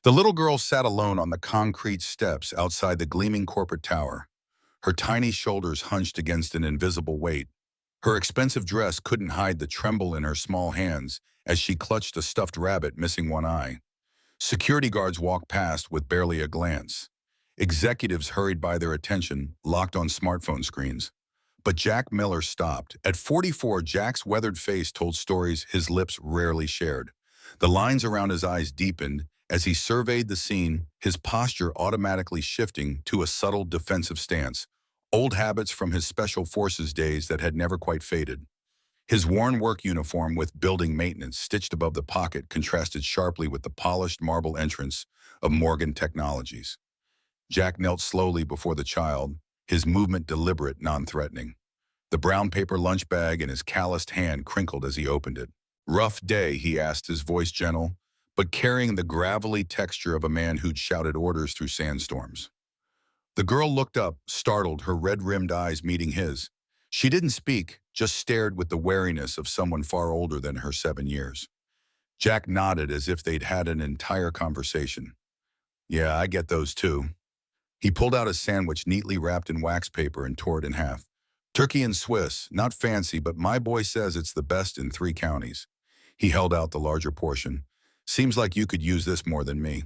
The little girl sat alone on the concrete steps outside the gleaming corporate tower, her tiny shoulders hunched against an invisible weight. Her expensive dress couldn't hide the tremble in her small hands as she clutched a stuffed rabbit missing one eye. Security guards walked past with barely a glance. Executives hurried by their attention, locked on smartphone screens. But Jack Miller stopped. At 44, Jack's weathered face told stories his lips rarely shared. The lines around his eyes deepened as he surveyed the scene, his posture automatically shifting to a subtle defensive stance, old habits from his special forces days that had never quite faded. His worn work uniform with building maintenance stitched above the pocket contrasted sharply with the polished marble entrance of Morgan Technologies. Jack knelt slowly before the child, his movement deliberate, non-threatening. The brown paper lunch bag in his calloused hand crinkled as he opened it. "Rough day," he asked, his voice gentle, but carrying the gravelly texture of a man who'd shouted orders through sandstorms. The girl looked up, startled, her red-rimmed eyes meeting his. She didn't speak, just stared with the wariness of someone far older than her 7 years. Jack nodded as if they'd had an entire conversation. "Yeah, I get those too." He pulled out a sandwich neatly wrapped in wax paper and tore it in half. "Turkey and Swiss, not fancy, but my boy says it's the best in 3 counties." He held out the larger portion. "Seems like you could use this more than me."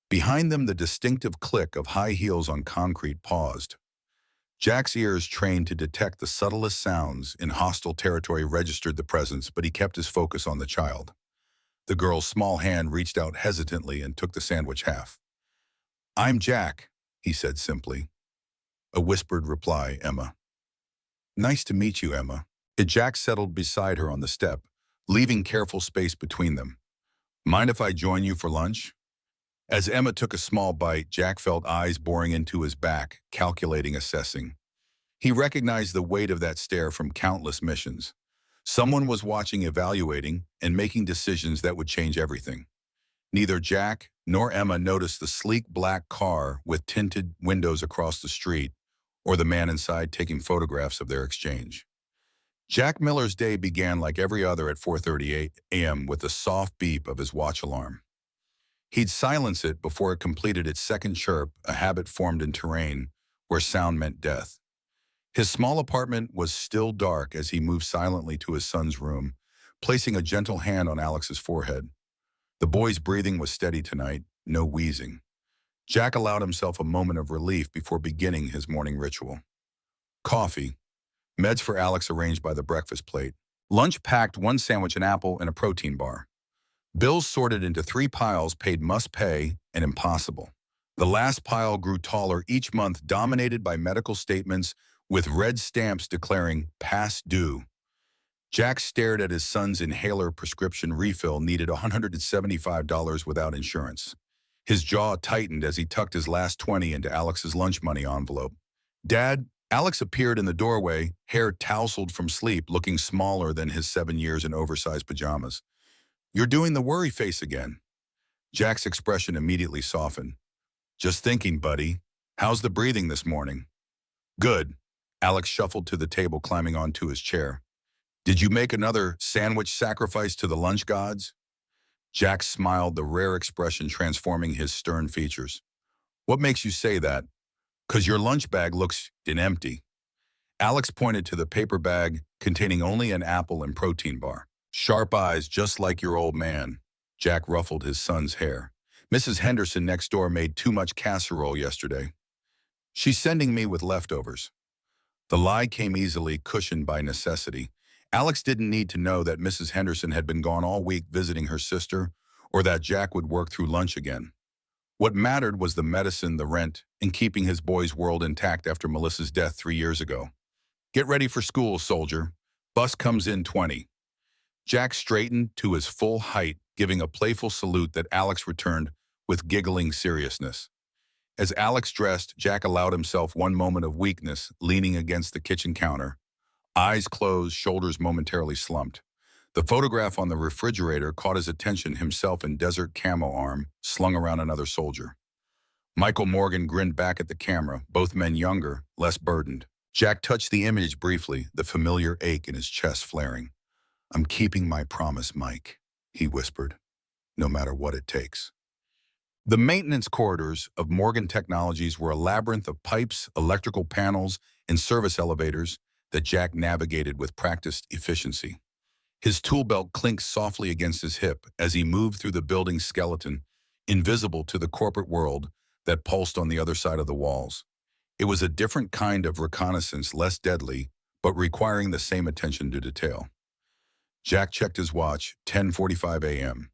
Behind them, the distinctive click of high heels on concrete paused. Jack's ears, trained to detect the subtlest sounds in hostile territory, registered the presence, but he kept his focus on the child. The girl's small hand reached out hesitantly and took the sandwich half. "I'm Jack," he said simply. A whispered reply, "Emma." "Nice to meet you, Emma." Jack settled beside her on the step, leaving careful space between them. "Mind if I join you for lunch?" As Emma took a small bite, Jack felt eyes boring into his back, calculating, assessing. He recognized the weight of that stare from countless missions. Someone was watching, evaluating, and making decisions that would change everything. Neither Jack nor Emma noticed the sleek black car with tinted windows across the street, or the man inside taking photographs of their exchange. Jack Miller's day began like every other at 4:38 a.m. with the soft beep of his watch alarm. He'd silence it before it completed its second chirp, a habit formed in terrain where sound meant death. His small apartment was still dark as he moved silently to his son's room, placing a gentle hand on Alex's forehead. The boy's breathing was steady tonight, no wheezing. Jack allowed himself a moment of relief before beginning his morning ritual. Coffee. Meds for Alex arranged by the breakfast plate. Lunch packed, 1 sandwich, an apple, and a protein bar. Bills sorted into 3 piles, paid, must pay, and impossible. The last pile grew taller each month, dominated by medical statements with red stamps declaring past due. Jack stared at his son's inhaler prescription refill, needed $175 without insurance. His jaw tightened as he tucked his last 20 into Alex's lunch money envelope. "Dad," Alex appeared in the doorway, hair tousled from sleep, looking smaller than his 7 years in oversized pajamas. "You're doing the worry face again." Jack's expression immediately softened. "Just thinking, buddy. How's the breathing this morning?" "Good." Alex shuffled to the table, climbing onto his chair. "Did you make another sandwich sacrifice to the lunch gods?" Jack smiled, the rare expression transforming his stern features. "What makes you say that?" "'Cause your lunch bag looks empty." Alex pointed to the paper bag containing only an apple and protein bar. "Sharp eyes, just like your old man." Jack ruffled his son's hair. "Mrs. Henderson next door made too much casserole yesterday. She's sending me with leftovers." The lie came easily, cushioned by necessity. Alex didn't need to know that Mrs. Henderson had been gone all week visiting her sister, or that Jack would work through lunch again. What mattered was the medicine, the rent, and keeping his boy's world intact after Melissa's death 3 years ago. "Get ready for school, soldier. Bus comes in 20. Jack straightened to his full height, giving a playful salute that Alex returned with giggling seriousness. As Alex dressed, Jack allowed himself one moment of weakness, leaning against the kitchen counter. Eyes closed, shoulders momentarily slumped. The photograph on the refrigerator caught his attention, himself in desert camo arm, slung around another soldier. Michael Morgan grinned back at the camera, both men younger, less burdened. Jack touched the image briefly, the familiar ache in his chest flaring. "I'm keeping my promise, Mike," he whispered, "no matter what it takes." The maintenance corridors of Morgan Technologies were a labyrinth of pipes, electrical panels, and service elevators that Jack navigated with practiced efficiency. His tool belt clinked softly against his hip as he moved through the building's skeleton, invisible to the corporate world that pulsed on the other side of the walls. It was a different kind of reconnaissance, less deadly, but requiring the same attention to detail. Jack checked his watch, 10:45 a.m.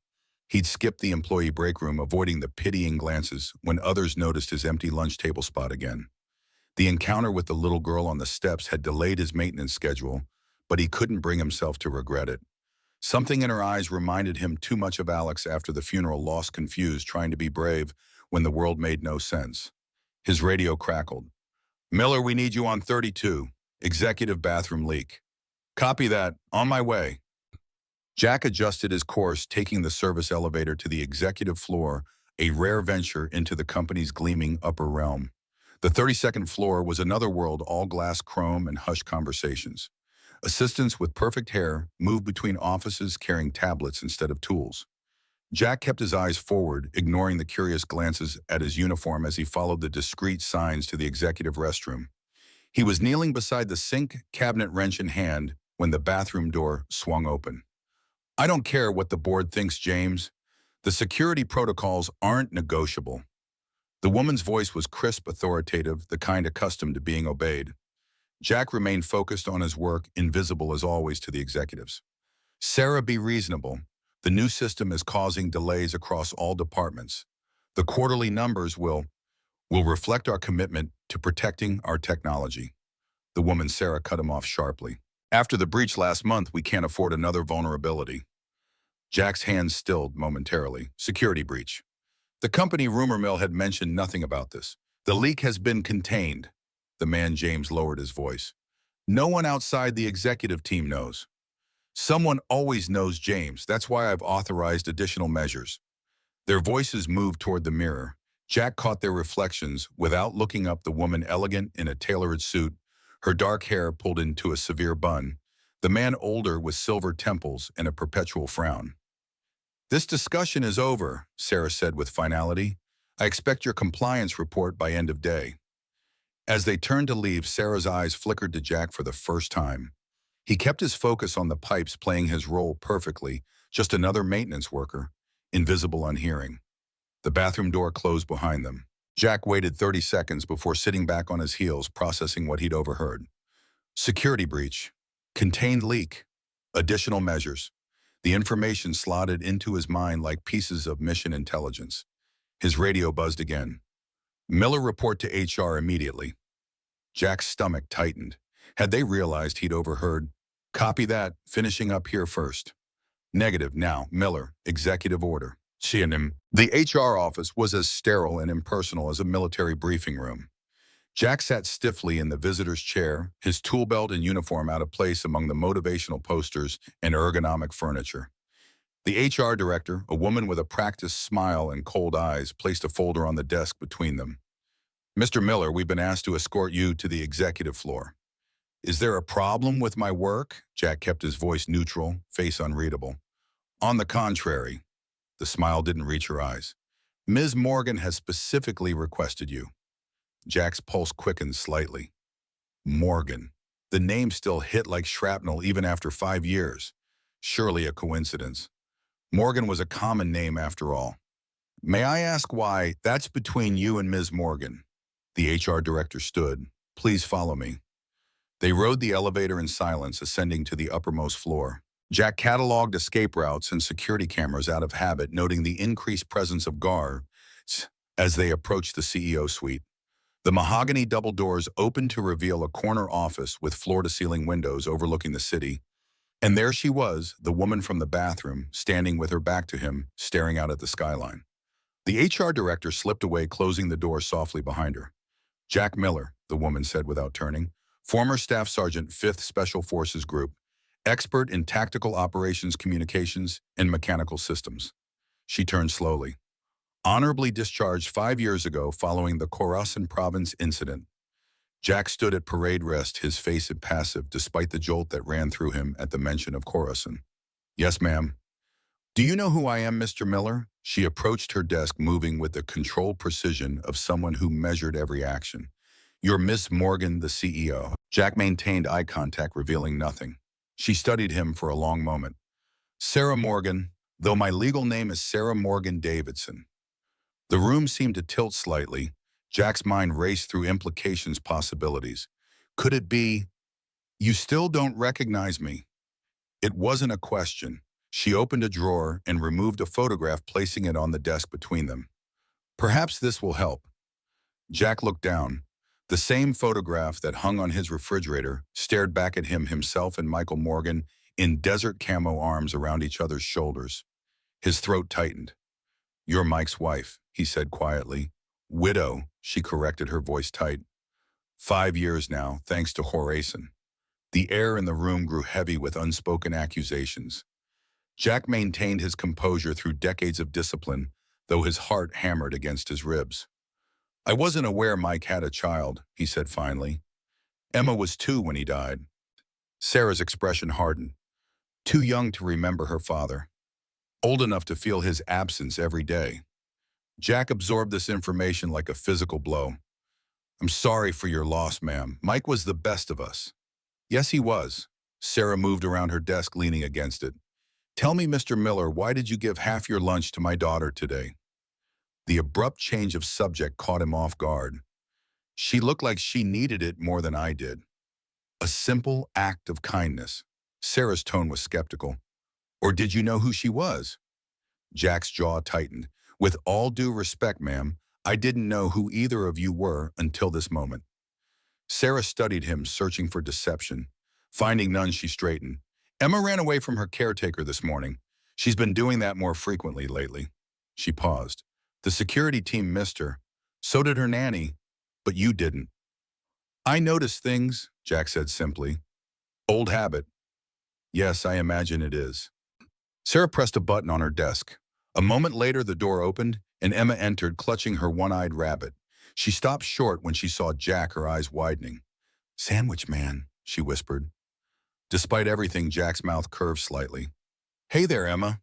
He'd skipped the employee break room, avoiding the pitying glances when others noticed his empty lunch table spot again. The encounter with the little girl on the steps had delayed his maintenance schedule, but he couldn't bring himself to regret it. Something in her eyes reminded him too much of Alex after the funeral, lost confused, trying to be brave when the world made no sense. His radio crackled. "Miller, we need you on 32. Executive bathroom leak." "Copy that. On my way." Jack adjusted his course, taking the service elevator to the executive floor, a rare venture into the company's gleaming upper realm. The 32nd floor was another world, all glass, chrome, and hushed conversations. Assistants with perfect hair moved between offices carrying tablets instead of tools. Jack kept his eyes forward, ignoring the curious glances at his uniform as he followed the discreet signs to the executive restroom. He was kneeling beside the sink, cabinet wrench in hand, when the bathroom door swung open. "I don't care what the board thinks, James. The security protocols aren't negotiable." The woman's voice was crisp, authoritative, the kind accustomed to being obeyed. Jack remained focused on his work, invisible as always to the executives. "Sarah, be reasonable. The new system is causing delays across all departments. The quarterly numbers will reflect our commitment to protecting our technology." The woman, Sarah, cut him off sharply. "After the breach last month, we can't afford another vulnerability." Jack's hands stilled momentarily. "Security breach." The company rumor mill had mentioned nothing about this. "The leak has been contained." The man, James, lowered his voice. "No one outside the executive team knows." "Someone always knows, James. That's why I've authorized additional measures." Their voices moved toward the mirror. Jack caught their reflections without looking up. The woman, elegant in a tailored suit, her dark hair pulled into a severe bun. The man, older, with silver temples and a perpetual frown. "This discussion is over," Sarah said with finality. "I expect your compliance report by end of day." As they turned to leave, Sarah's eyes flickered to Jack for the first time. He kept his focus on the pipes, playing his role perfectly, just another maintenance worker, invisible, unhearing. The bathroom door closed behind them. Jack waited 30 seconds before sitting back on his heels, processing what he'd overheard. Security breach. Contained leak. Additional measures. The information slotted into his mind like pieces of mission intelligence. His radio buzzed again. "Miller, report to HR immediately." Jack's stomach tightened. Had they realized he'd overheard? "Copy that. Finishing up here first." "Negative. Now, Miller, executive order." Him. The HR office was as sterile and impersonal as a military briefing room. Jack sat stiffly in the visitor's chair, his tool belt and uniform out of place among the motivational posters and ergonomic furniture. The HR director, a woman with a practiced smile and cold eyes, placed a folder on the desk between them. "Mr. Miller, we've been asked to escort you to the executive floor." "Is there a problem with my work?" Jack kept his voice neutral, face unreadable. "On the contrary." The smile didn't reach her eyes. "Ms. Morgan has specifically requested you." Jack's pulse quickened slightly. Morgan. The name still hit like shrapnel even after 5 years. Surely a coincidence. Morgan was a common name after all. "May I ask why?" "That's between you and Ms. Morgan." The HR director stood. "Please follow me." They rode the elevator in silence, ascending to the uppermost floor. Jack cataloged escape routes and security cameras out of habit, noting the increased presence of guards as they approached the CEO suite. The mahogany double doors opened to reveal a corner office with floor-to-ceiling windows overlooking the city. And there she was, the woman from the bathroom, standing with her back to him, staring out at the skyline. The HR director slipped away, closing the door softly behind her. "Jack Miller," the woman said without turning, "former Staff Sergeant, 5th Special Forces Group, expert in tactical operations, communications, and mechanical systems." She turned slowly. "Honorably discharged 5 years ago following the Khorasan province incident." Jack stood at parade rest, his face impassive despite the jolt that ran through him at the mention of Khorasan. "Yes, ma'am." Do you know who I am, Mr. Miller? She approached her desk, moving with the controlled precision of someone who measured every action. You're Miss Morgan, the CEO. Jack maintained eye contact, revealing nothing. She studied him for a long moment. Sarah Morgan, though my legal name is Sarah Morgan Davidson. The room seemed to tilt slightly. Jack's mind raced through implications, possibilities. Could it be, you still don't recognize me? It wasn't a question. She opened a drawer and removed a photograph, placing it on the desk between them. Perhaps this will help. Jack looked down. The same photograph that hung on his refrigerator stared back at him, himself and Michael Morgan, in desert camo, arms around each other's shoulders. His throat tightened. You're Mike's wife, he said quietly. Widow, she corrected, her voice tight. 5 years now, thanks to Horacen. The air in the room grew heavy with unspoken accusations. Jack maintained his composure through decades of discipline, though his heart hammered against his ribs. I wasn't aware Mike had a child, he said finally. Emma was 2 when he died. Sarah's expression hardened. Too young to remember her father. Old enough to feel his absence every day. Jack absorbed this information like a physical blow. I'm sorry for your loss, ma'am. Mike was the best of us. Yes, he was. Sarah moved around her desk, leaning against it. Tell me, Mr. Miller, why did you give half your lunch to my daughter today? The abrupt change of subject caught him off guard. She looked like she needed it more than I did. A simple act of kindness. Sarah's tone was skeptical. Or did you know who she was? Jack's jaw tightened. With all due respect, ma'am, I didn't know who either of you were until this moment. Sarah studied him, searching for deception. Finding none, she straightened. Emma ran away from her caretaker this morning. She's been doing that more frequently lately. She paused. The security team missed her. So did her nanny, but you didn't. I noticed things, Jack said simply. Old habit. Yes, I imagine it is. Sarah pressed a button on her desk. A moment later, the door opened, and Emma entered, clutching her one-eyed rabbit. She stopped short when she saw Jack, her eyes widening. Sandwich man, she whispered. Despite everything, Jack's mouth curved slightly. Hey there, Emma.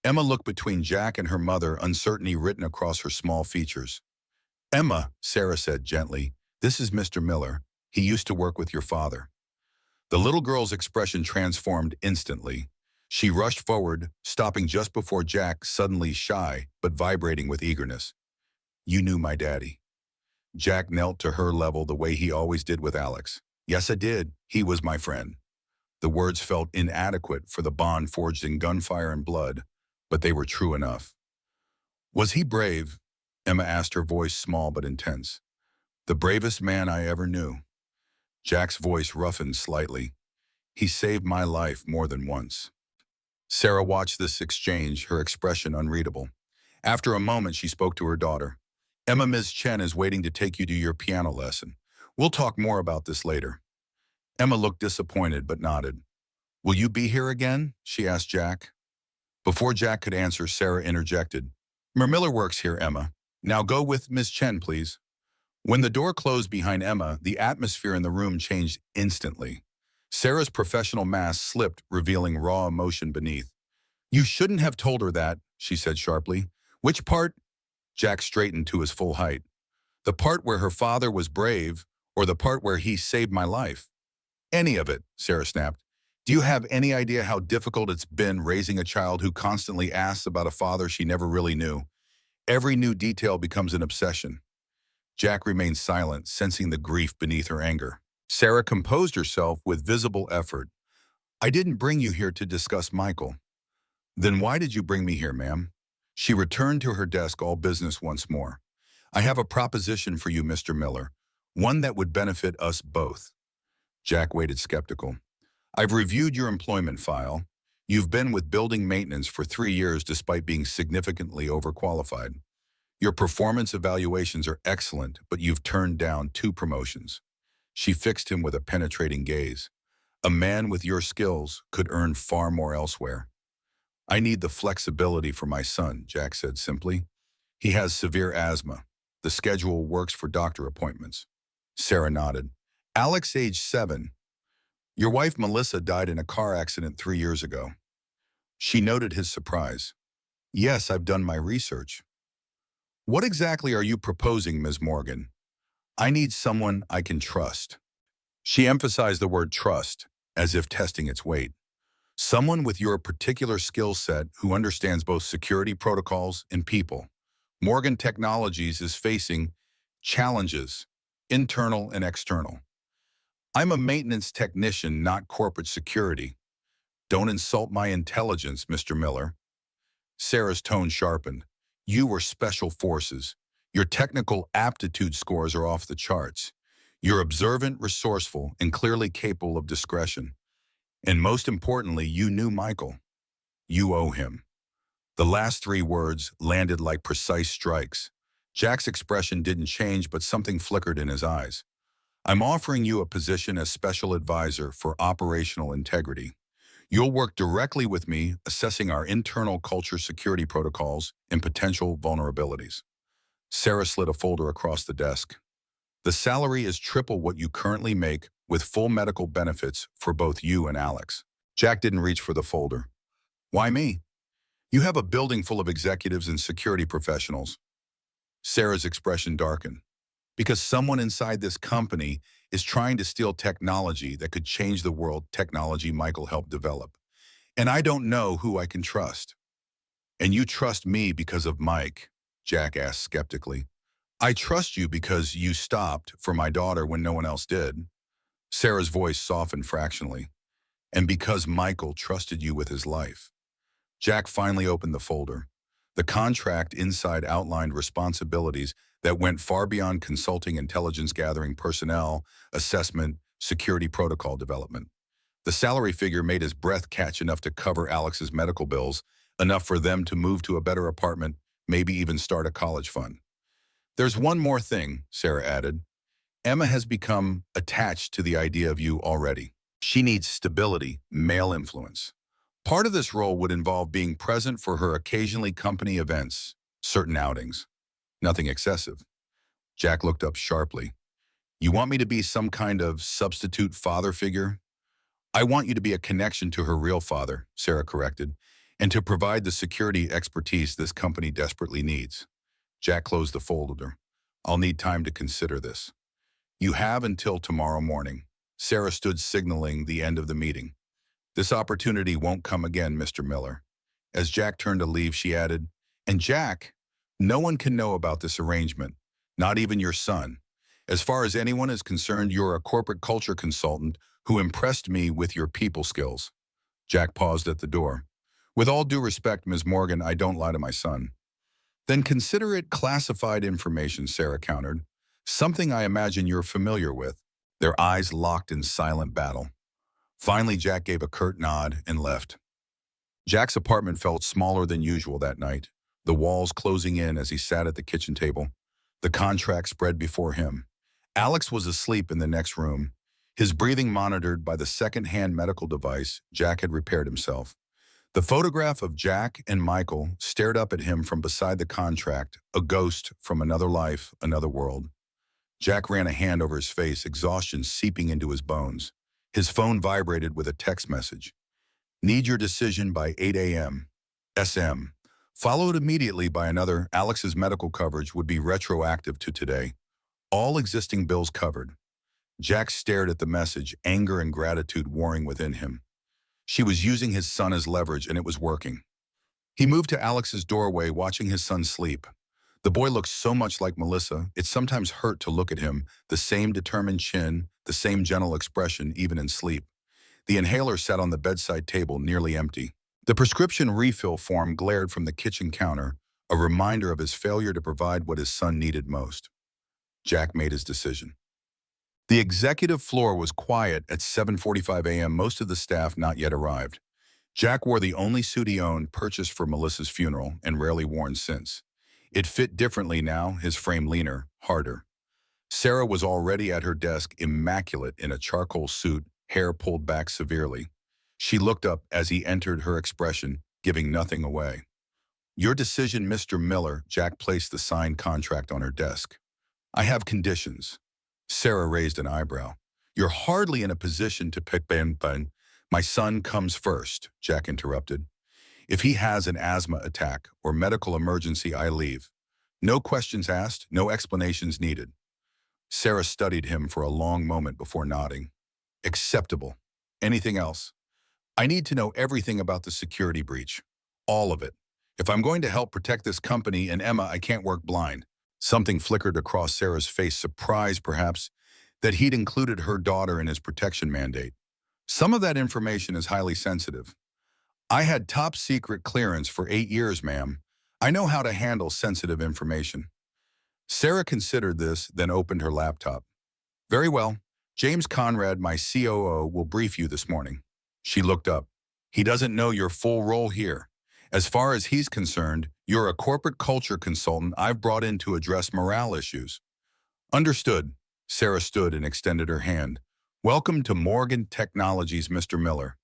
Emma looked between Jack and her mother, uncertainty written across her small features. Emma, Sarah said gently, this is Mr. Miller. He used to work with your father. The little girl's expression transformed instantly. She rushed forward, stopping just before Jack, suddenly shy, but vibrating with eagerness. You knew my daddy. Jack knelt to her level the way he always did with Alex. Yes, I did. He was my friend. The words felt inadequate for the bond forged in gunfire and blood, but they were true enough. Was he brave? Emma asked, her voice small but intense. The bravest man I ever knew. Jack's voice roughened slightly. He saved my life more than once. Sarah watched this exchange, her expression unreadable. After a moment, she spoke to her daughter. Emma, Ms. Chen is waiting to take you to your piano lesson. We'll talk more about this later. Emma looked disappointed but nodded. Will you be here again? She asked Jack. Before Jack could answer, Sarah interjected. Miller works here, Emma. Now go with Ms. Chen, please. When the door closed behind Emma, the atmosphere in the room changed instantly. Sarah's professional mask slipped, revealing raw emotion beneath. You shouldn't have told her that, she said sharply. Which part? Jack straightened to his full height. The part where her father was brave, or the part where he saved my life? Any of it, Sarah snapped. Do you have any idea how difficult it's been raising a child who constantly asks about a father she never really knew? Every new detail becomes an obsession. Jack remained silent, sensing the grief beneath her anger. Sarah composed herself with visible effort. I didn't bring you here to discuss Michael. Then why did you bring me here, ma'am? She returned to her desk, all business once more. I have a proposition for you, Mr. Miller, one that would benefit us both. Jack waited skeptical. I've reviewed your employment file. You've been with building maintenance for 3 years despite being significantly overqualified. Your performance evaluations are excellent, but you've turned down 2 promotions. She fixed him with a penetrating gaze. A man with your skills could earn far more elsewhere. I need the flexibility for my son, Jack said simply. He has severe asthma. The schedule works for doctor appointments. Sarah nodded. Alex, age 7. Your wife, Melissa, died in a car accident 3 years ago. She noted his surprise. Yes, I've done my research. What exactly are you proposing, Ms. Morgan? I need someone I can trust. She emphasized the word trust, as if testing its weight. Someone with your particular skill set who understands both security protocols and people. Morgan Technologies is facing challenges, internal and external. I'm a maintenance technician, not corporate security. Don't insult my intelligence, Mr. Miller. Sarah's tone sharpened. You were special forces. Your technical aptitude scores are off the charts. You're observant, resourceful, and clearly capable of discretion. And most importantly, you knew Michael. You owe him. The last three words landed like precise strikes. Jack's expression didn't change, but something flickered in his eyes. I'm offering you a position as special advisor for operational integrity. You'll work directly with me, assessing our internal culture security protocols and potential vulnerabilities. Sarah slid a folder across the desk. The salary is triple what you currently make, with full medical benefits for both you and Alex. Jack didn't reach for the folder. Why me? You have a building full of executives and security professionals. Sarah's expression darkened. Because someone inside this company is trying to steal technology that could change the world, technology Michael helped develop. And I don't know who I can trust. And you trust me because of Mike? Jack asked skeptically. I trust you because you stopped for my daughter when no one else did. Sarah's voice softened fractionally. And because Michael trusted you with his life. Jack finally opened the folder. The contract inside outlined responsibilities that went far beyond consulting, intelligence gathering, personnel, assessment, security protocol development. The salary figure made his breath catch enough to cover Alex's medical bills, enough for them to move to a better apartment, maybe even start a college fund. There's one more thing, Sarah added. Emma has become attached to the idea of you already. She needs stability, male influence. Part of this role would involve being present for her occasionally company events, certain outings. Nothing excessive. Jack looked up sharply. You want me to be some kind of substitute father figure? I want you to be a connection to her real father, Sarah corrected, and to provide the security expertise this company desperately needs. Jack closed the folder. I'll need time to consider this. You have until tomorrow morning. Sarah stood signaling the end of the meeting. This opportunity won't come again, Mr. Miller. As Jack turned to leave, she added, and Jack, no one can know about this arrangement, not even your son. As far as anyone is concerned, you're a corporate culture consultant who impressed me with your people skills. Jack paused at the door. With all due respect, Ms. Morgan, I don't lie to my son. Then consider it classified information, Sarah countered. Something I imagine you're familiar with. Their eyes locked in silent battle. Finally, Jack gave a curt nod and left. Jack's apartment felt smaller than usual that night, the walls closing in as he sat at the kitchen table. The contract spread before him. Alex was asleep in the next room, his breathing monitored by the second-hand medical device Jack had repaired himself. The photograph of Jack and Michael stared up at him from beside the contract, a ghost from another life, another world. Jack ran a hand over his face, exhaustion seeping into his bones. His phone vibrated with a text message. Need your decision by 8 a.m. SM. Followed immediately by another, Alex's medical coverage would be retroactive to today. All existing bills covered. Jack stared at the message, anger and gratitude warring within him. She was using his son as leverage, and it was working. He moved to Alex's doorway, watching his son sleep. The boy looked so much like Melissa, it sometimes hurt to look at him, the same determined chin, the same gentle expression, even in sleep. The inhaler sat on the bedside table, nearly empty. The prescription refill form glared from the kitchen counter, a reminder of his failure to provide what his son needed most. Jack made his decision. The executive floor was quiet at 7:45 a.m., most of the staff not yet arrived. Jack wore the only suit he owned, purchased for Melissa's funeral, and rarely worn since. It fit differently now, his frame leaner, harder. Sarah was already at her desk, immaculate in a charcoal suit, hair pulled back severely. She looked up as he entered, her expression giving nothing away. Your decision, Mr. Miller. Jack placed the signed contract on her desk. I have conditions. Sarah raised an eyebrow. You're hardly in a position to pick Ben. My son comes first, Jack interrupted. If he has an asthma attack or medical emergency, I leave. No questions asked, no explanations needed. Sarah studied him for a long moment before nodding. Acceptable. Anything else? I need to know everything about the security breach. All of it. If I'm going to help protect this company and Emma, I can't work blind. Something flickered across Sarah's face, surprise perhaps, that he'd included her daughter in his protection mandate. Some of that information is highly sensitive. I had top secret clearance for 8 years, ma'am. I know how to handle sensitive information. Sarah considered this, then opened her laptop. Very well. James Conrad, my COO, will brief you this morning. She looked up. He doesn't know your full role here. As far as he's concerned, you're a corporate culture consultant I've brought in to address morale issues. Understood. Sarah stood and extended her hand. Welcome to Morgan Technologies, Mr. Miller.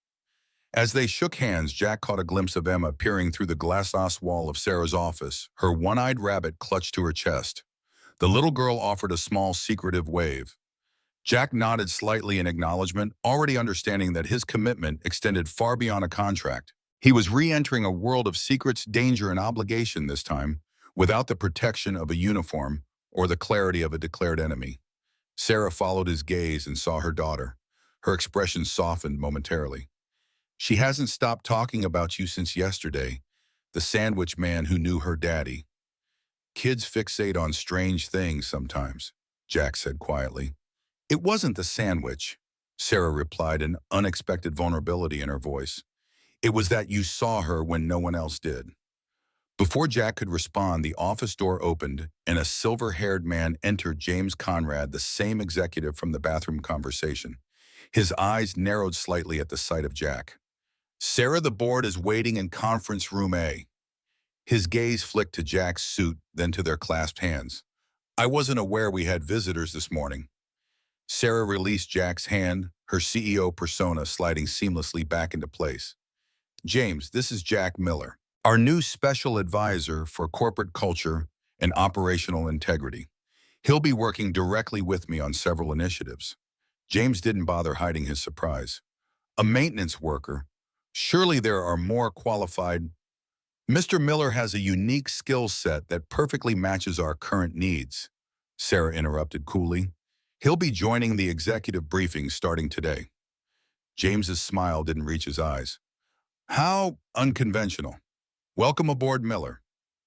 As they shook hands, Jack caught a glimpse of Emma peering through the glass wall of Sarah's office, her one-eyed rabbit clutched to her chest. The little girl offered a small, secretive wave. Jack nodded slightly in acknowledgement, already understanding that his commitment extended far beyond a contract. He was re-entering a world of secrets, danger, and obligation this time, without the protection of a uniform or the clarity of a declared enemy. Sarah followed his gaze and saw her daughter. Her expression softened momentarily. She hasn't stopped talking about you since yesterday, the sandwich man who knew her daddy. Kids fixate on strange things sometimes, Jack said quietly. It wasn't the sandwich, Sarah replied, an unexpected vulnerability in her voice. It was that you saw her when no one else did. Before Jack could respond, the office door opened and a silver-haired man entered. James Conrad, the same executive from the bathroom conversation. His eyes narrowed slightly at the sight of Jack. Sarah, the board is waiting in conference room A. His gaze flicked to Jack's suit, then to their clasped hands. I wasn't aware we had visitors this morning. Sarah released Jack's hand, her CEO persona sliding seamlessly back into place. James, this is Jack Miller, our new special advisor for corporate culture and operational integrity. He'll be working directly with me on several initiatives. James didn't bother hiding his surprise. A maintenance worker? Surely there are more qualified. Mr. Miller has a unique skill set that perfectly matches our current needs, Sarah interrupted coolly. He'll be joining the executive briefing starting today. James's smile didn't reach his eyes. How unconventional. Welcome aboard, Miller.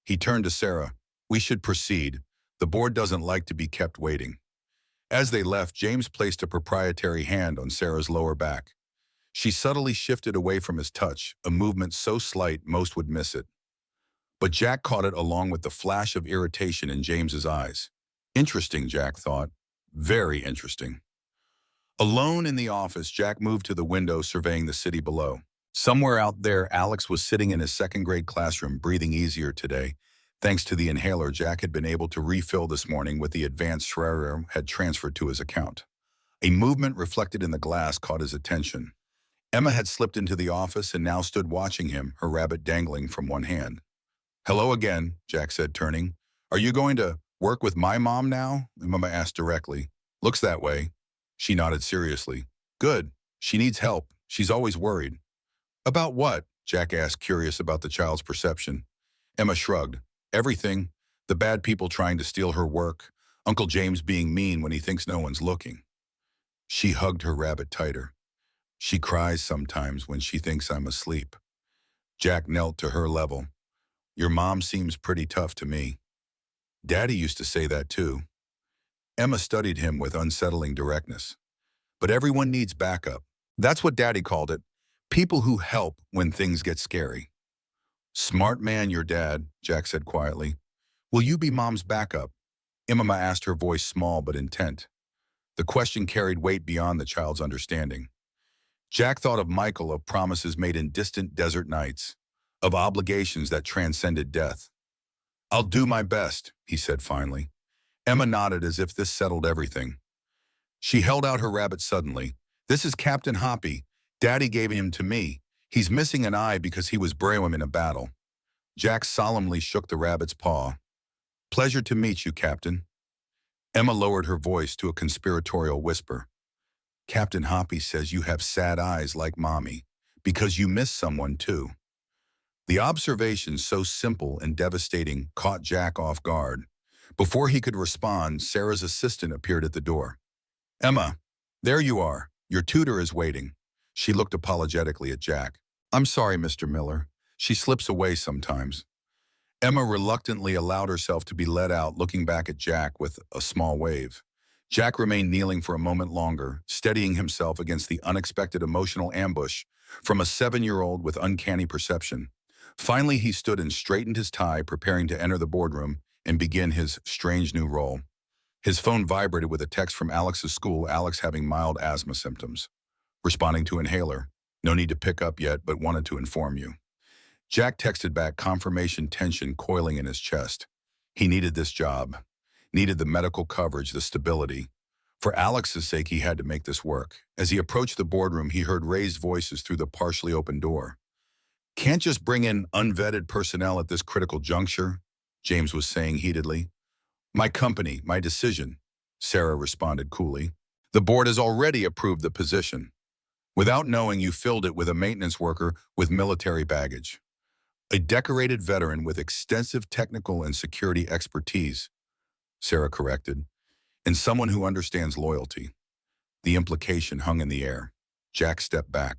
He turned to Sarah. We should proceed. The board doesn't like to be kept waiting. As they left, James placed a proprietary hand on Sarah's lower back. She subtly shifted away from his touch, a movement so slight most would miss it. But Jack caught it along with the flash of irritation in James's eyes. Interesting, Jack thought. Very interesting. Alone in the office, Jack moved to the window surveying the city below. Somewhere out there, Alex was sitting in his second-grade classroom, breathing easier today, thanks to the inhaler Jack had been able to refill this morning with the advanced Schreier had transferred to his account. A movement reflected in the glass caught his attention. Emma had slipped into the office and now stood watching him, her rabbit dangling from one hand. Hello again, Jack said, turning. Are you going to work with my mom now? Emma asked directly. Looks that way. She nodded seriously. Good. She needs help. She's always worried. About what? Jack asked, curious about the child's perception. Emma shrugged. Everything. The bad people trying to steal her work. Uncle James being mean when he thinks no one's looking. She hugged her rabbit tighter. She cries sometimes when she thinks I'm asleep. Jack knelt to her level. Your mom seems pretty tough to me. Daddy used to say that too. Emma studied him with unsettling directness. But everyone needs backup. That's what Daddy called it. People who help when things get scary. Smart man, your dad, Jack said quietly. Will you be Mom's backup? Emma asked, her voice small but intent. The question carried weight beyond the child's understanding. Jack thought of Michael, of promises made in distant desert nights, of obligations that transcended death. I'll do my best, he said finally. Emma nodded as if this settled everything. She held out her rabbit suddenly. This is Captain Hoppy. Daddy gave him to me. He's missing an eye because he was brave in a battle. Jack solemnly shook the rabbit's paw. Pleasure to meet you, Captain. Emma lowered her voice to a conspiratorial whisper. Captain Hoppy says you have sad eyes like Mommy, because you miss someone too. The observation, so simple and devastating, caught Jack off guard. Before he could respond, Sarah's assistant appeared at the door. "Emma, there you are. Your tutor is waiting." She looked apologetically at Jack. "I'm sorry, Mr. Miller. She slips away sometimes." Emma reluctantly allowed herself to be led out, looking back at Jack with a small wave. Jack remained kneeling for a moment longer, steadying himself against the unexpected emotional ambush from a 7-year-old with uncanny perception. Finally, he stood and straightened his tie, preparing to enter the boardroom and begin his strange new role. His phone vibrated with a text from Alex's school, Alex having mild asthma symptoms. Responding to inhaler. No need to pick up yet, but wanted to inform you. Jack texted back, confirmation tension coiling in his chest. He needed this job. Needed the medical coverage, the stability. For Alex's sake, he had to make this work. As he approached the boardroom, he heard raised voices through the partially open door. "Can't just bring in unvetted personnel at this critical juncture," James was saying heatedly. "My company, my decision," Sarah responded coolly. "The board has already approved the position. Without knowing, you filled it with a maintenance worker with military baggage. A decorated veteran with extensive technical and security expertise," Sarah corrected, "and someone who understands loyalty." The implication hung in the air. Jack stepped back.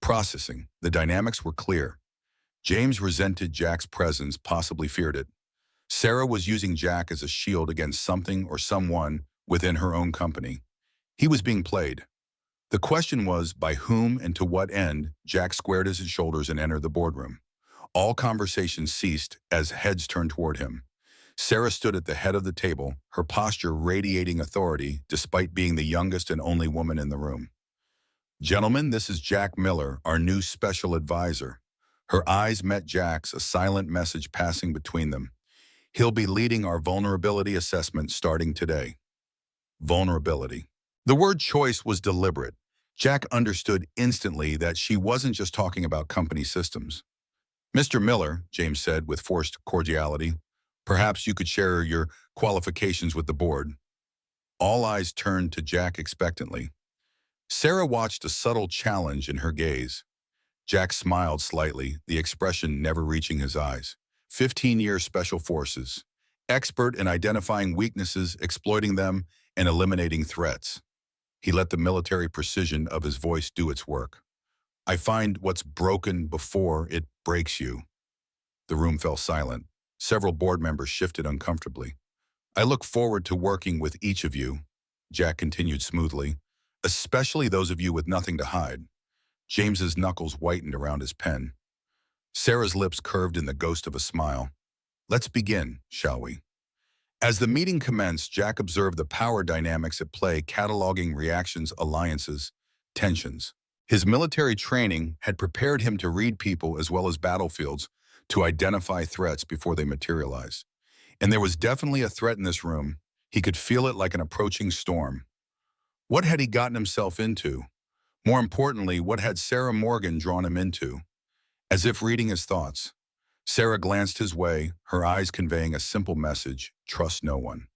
Processing. The dynamics were clear. James resented Jack's presence, possibly feared it. Sarah was using Jack as a shield against something or someone within her own company. He was being played. The question was, by whom and to what end? Jack squared his shoulders and entered the boardroom. All conversation ceased as heads turned toward him. Sarah stood at the head of the table, her posture radiating authority despite being the youngest and only woman in the room. "Gentlemen, this is Jack Miller, our new special advisor." Her eyes met Jack's, a silent message passing between them. "He'll be leading our vulnerability assessment starting today." Vulnerability. The word choice was deliberate. Jack understood instantly that she wasn't just talking about company systems. "Mr. Miller," James said with forced cordiality, "perhaps you could share your qualifications with the board." All eyes turned to Jack expectantly. Sarah watched a subtle challenge in her gaze. Jack smiled slightly, the expression never reaching his eyes. 15-year Special Forces. Expert in identifying weaknesses, exploiting them, and eliminating threats. He let the military precision of his voice do its work. "I find what's broken before it breaks you." The room fell silent. Several board members shifted uncomfortably. "I look forward to working with each of you," Jack continued smoothly, "especially those of you with nothing to hide." James's knuckles whitened around his pen. Sarah's lips curved in the ghost of a smile. "Let's begin, shall we?" As the meeting commenced, Jack observed the power dynamics at play, cataloging reactions, alliances, tensions. His military training had prepared him to read people as well as battlefields, to identify threats before they materialized. And there was definitely a threat in this room. He could feel it like an approaching storm. What had he gotten himself into? More importantly, what had Sarah Morgan drawn him into? As if reading his thoughts, Sarah glanced his way, her eyes conveying a simple message: trust no one.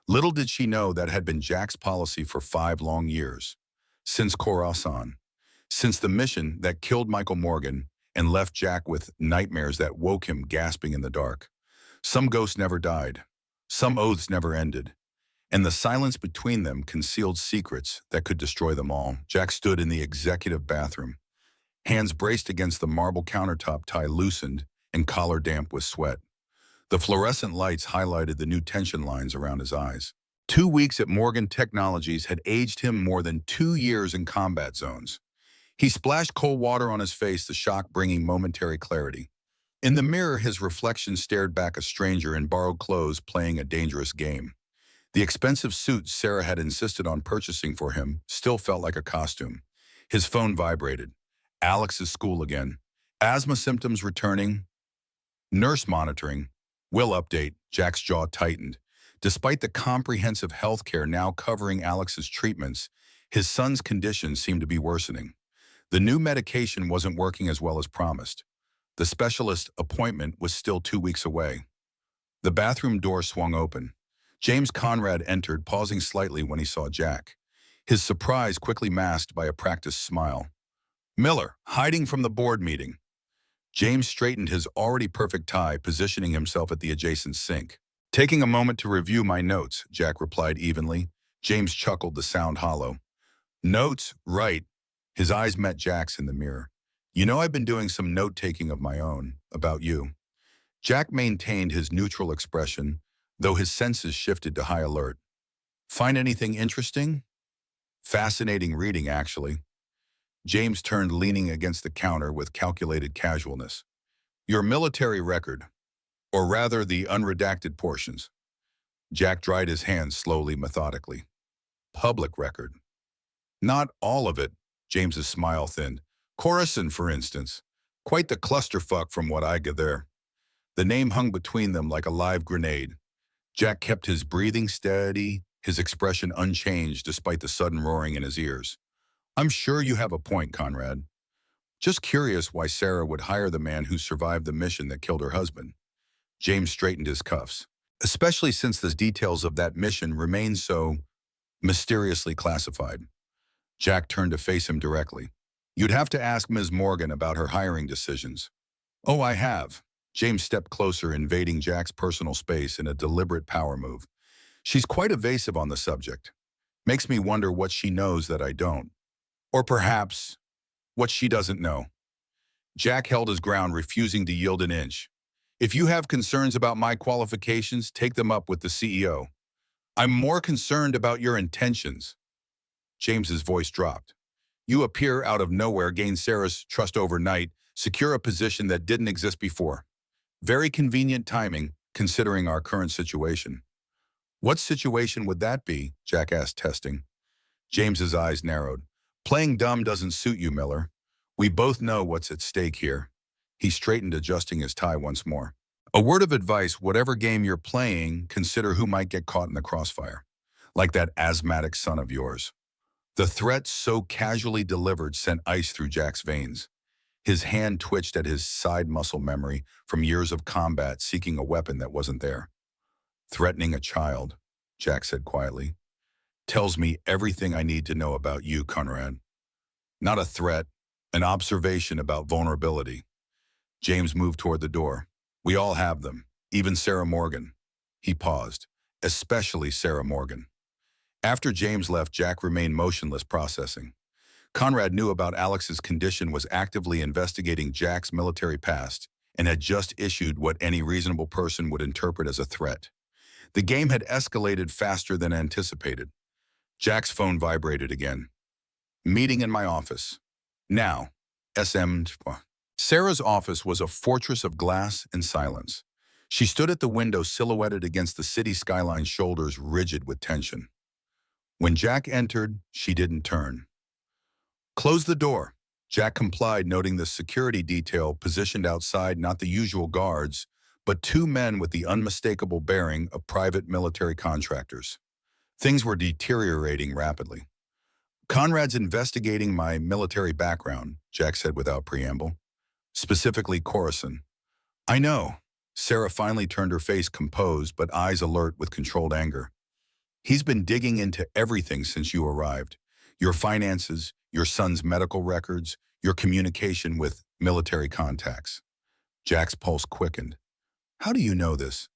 Little did she know that had been Jack's policy for 5 long years. Since Khorasan. Since the mission that killed Michael Morgan and left Jack with nightmares that woke him gasping in the dark. Some ghosts never died. Some oaths never ended. And the silence between them concealed secrets that could destroy them all. Jack stood in the executive bathroom. Hands braced against the marble countertop, tie loosened and collar damp with sweat. The fluorescent lights highlighted the new tension lines around his eyes. 2 weeks at Morgan Technologies had aged him more than 2 years in combat zones. He splashed cold water on his face, the shock bringing momentary clarity. In the mirror, his reflection stared back, a stranger in borrowed clothes playing a dangerous game. The expensive suit Sarah had insisted on purchasing for him still felt like a costume. His phone vibrated. Alex's school again. Asthma symptoms returning. Nurse monitoring. Will update. Jack's jaw tightened. Despite the comprehensive health care now covering Alex's treatments, his son's condition seemed to be worsening. The new medication wasn't working as well as promised. The specialist appointment was still 2 weeks away. The bathroom door swung open. James Conrad entered, pausing slightly when he saw Jack. His surprise quickly masked by a practiced smile. "Miller, hiding from the board meeting." James straightened his already perfect tie, positioning himself at the adjacent sink. Taking a moment to review my notes, Jack replied evenly. James chuckled to sound hollow. Notes? Right. His eyes met Jack's in the mirror. You know, I've been doing some note-taking of my own, about you. Jack maintained his neutral expression, though his senses shifted to high alert. Find anything interesting? Fascinating reading, actually. James turned, leaning against the counter with calculated casualness. Your military record, or rather the unredacted portions. Jack dried his hands slowly, methodically. Public record. Not all of it, James's smile thinned. Coruscant, for instance. Quite the clusterfuck from what I gather. The name hung between them like a live grenade. Jack kept his breathing steady, his expression unchanged despite the sudden roaring in his ears. I'm sure you have a point, Conrad. Just curious why Sarah would hire the man who survived the mission that killed her husband. James straightened his cuffs, especially since the details of that mission remain so mysteriously classified. Jack turned to face him directly. You'd have to ask Ms. Morgan about her hiring decisions. Oh, I have. James stepped closer, invading Jack's personal space in a deliberate power move. She's quite evasive on the subject. Makes me wonder what she knows that I don't. Or perhaps, what she doesn't know. Jack held his ground, refusing to yield an inch. If you have concerns about my qualifications, take them up with the CEO. I'm more concerned about your intentions. James's voice dropped. You appear out of nowhere, gain Sarah's trust overnight, secure a position that didn't exist before. Very convenient timing, considering our current situation. What situation would that be? Jack asked, testing. James's eyes narrowed. Playing dumb doesn't suit you, Miller. We both know what's at stake here. He straightened, adjusting his tie once more. A word of advice, whatever game you're playing, consider who might get caught in the crossfire. Like that asthmatic son of yours. The threat so casually delivered sent ice through Jack's veins. His hand twitched at his side muscle memory from years of combat seeking a weapon that wasn't there. Threatening a child, Jack said quietly, tells me everything I need to know about you, Conrad. Not a threat, an observation about vulnerability. James moved toward the door. We all have them, even Sarah Morgan. He paused, especially Sarah Morgan. After James left, Jack remained motionless, processing. Conrad knew about Alex's condition, was actively investigating Jack's military past, and had just issued what any reasonable person would interpret as a threat. The game had escalated faster than anticipated. Jack's phone vibrated again. Meeting in my office. Now. SM. Sarah's office was a fortress of glass and silence. She stood at the window, silhouetted against the city skyline, shoulders rigid with tension. When Jack entered, she didn't turn. Close the door. Jack complied, noting the security detail positioned outside, not the usual guards, but two men with the unmistakable bearing of private military contractors. Things were deteriorating rapidly. Conrad's investigating my military background, Jack said without preamble. Specifically Coruscant. I know. Sarah finally turned, her face composed, but eyes alert with controlled anger. He's been digging into everything since you arrived. Your finances, your son's medical records, your communication with military contacts. Jack's pulse quickened. How do you know this?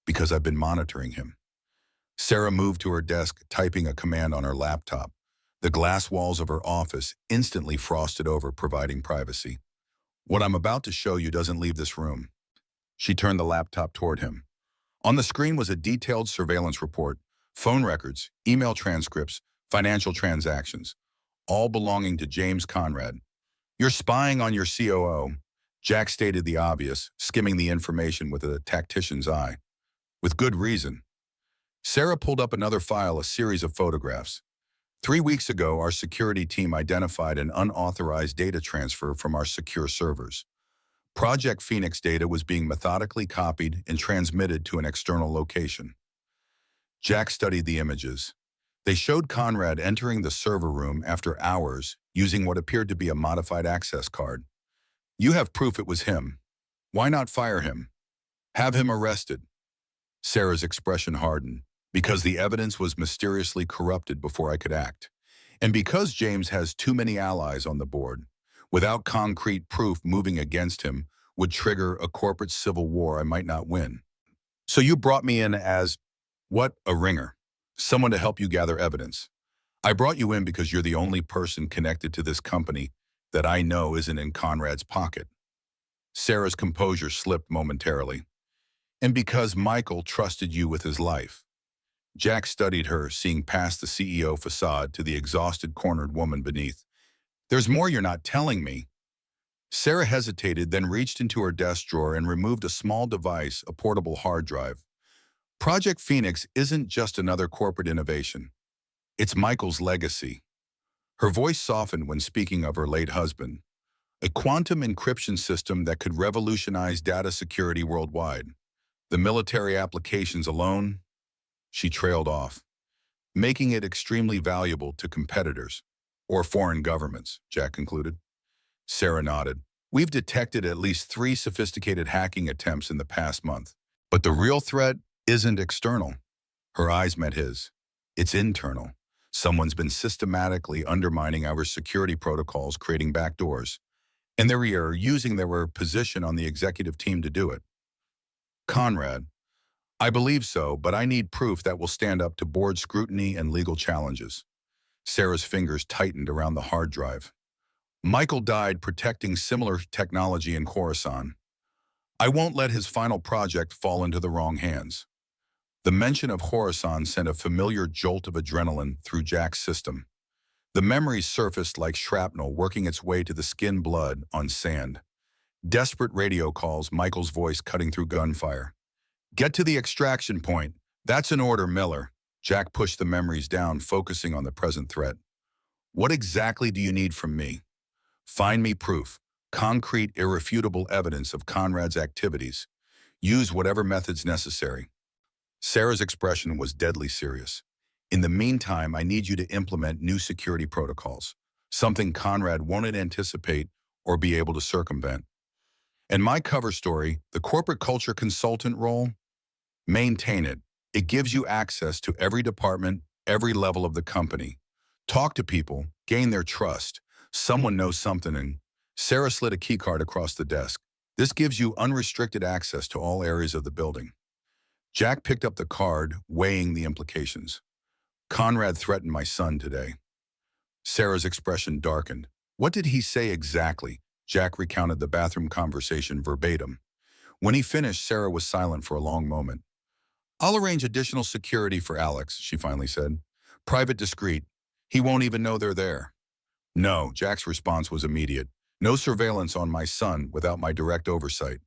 Because I've been monitoring him. Sarah moved to her desk, typing a command on her laptop. The glass walls of her office instantly frosted over, providing privacy. What I'm about to show you doesn't leave this room. She turned the laptop toward him. On the screen was a detailed surveillance report, phone records, email transcripts, financial transactions, all belonging to James Conrad. You're spying on your COO. Jack stated the obvious, skimming the information with a tactician's eye. With good reason. Sarah pulled up another file, a series of photographs. 3 weeks ago, our security team identified an unauthorized data transfer from our secure servers. Project Phoenix data was being methodically copied and transmitted to an external location. Jack studied the images. They showed Conrad entering the server room after hours using what appeared to be a modified access card. You have proof it was him. Why not fire him? Have him arrested. Sarah's expression hardened. Because the evidence was mysteriously corrupted before I could act. And because James has too many allies on the board. without concrete proof moving against him would trigger a corporate civil war I might not win. So you brought me in as, what, a ringer? Someone to help you gather evidence. I brought you in because you're the only person connected to this company that I know isn't in Conrad's pocket. Sarah's composure slipped momentarily. And because Michael trusted you with his life. Jack studied her, seeing past the CEO facade to the exhausted, cornered woman beneath. There's more you're not telling me. Sarah hesitated, then reached into her desk drawer and removed a small device, a portable hard drive. Project Phoenix isn't just another corporate innovation. It's Michael's legacy. Her voice softened when speaking of her late husband. A quantum encryption system that could revolutionize data security worldwide. The military applications alone, she trailed off, making it extremely valuable to competitors or foreign governments, Jack concluded. Sarah nodded. We've detected at least 3 sophisticated hacking attempts in the past month. But the real threat isn't external. Her eyes met his. It's internal. Someone's been systematically undermining our security protocols, creating backdoors. And they're using their position on the executive team to do it. Conrad, I believe so, but I need proof that will stand up to board scrutiny and legal challenges. Sarah's fingers tightened around the hard drive. Michael died protecting similar technology in Khorasan. I won't let his final project fall into the wrong hands. The mention of Khorasan sent a familiar jolt of adrenaline through Jack's system. The memories surfaced like shrapnel working its way to the skin blood on sand. Desperate radio calls, Michael's voice cutting through gunfire. Get to the extraction point. That's an order, Miller. Jack pushed the memories down, focusing on the present threat. What exactly do you need from me? Find me proof, concrete, irrefutable evidence of Conrad's activities. Use whatever methods necessary. Sarah's expression was deadly serious. In the meantime, I need you to implement new security protocols, something Conrad won't anticipate or be able to circumvent. And my cover story, the corporate culture consultant role, maintain it. It gives you access to every department, every level of the company. Talk to people, gain their trust. Someone knows something, and Sarah slid a keycard across the desk. This gives you unrestricted access to all areas of the building. Jack picked up the card, weighing the implications. Conrad threatened my son today. Sarah's expression darkened. What did he say exactly? Jack recounted the bathroom conversation verbatim. When he finished, Sarah was silent for a long moment. I'll arrange additional security for Alex, she finally said. Private, discreet. He won't even know they're there. No, Jack's response was immediate. No surveillance on my son without my direct oversight.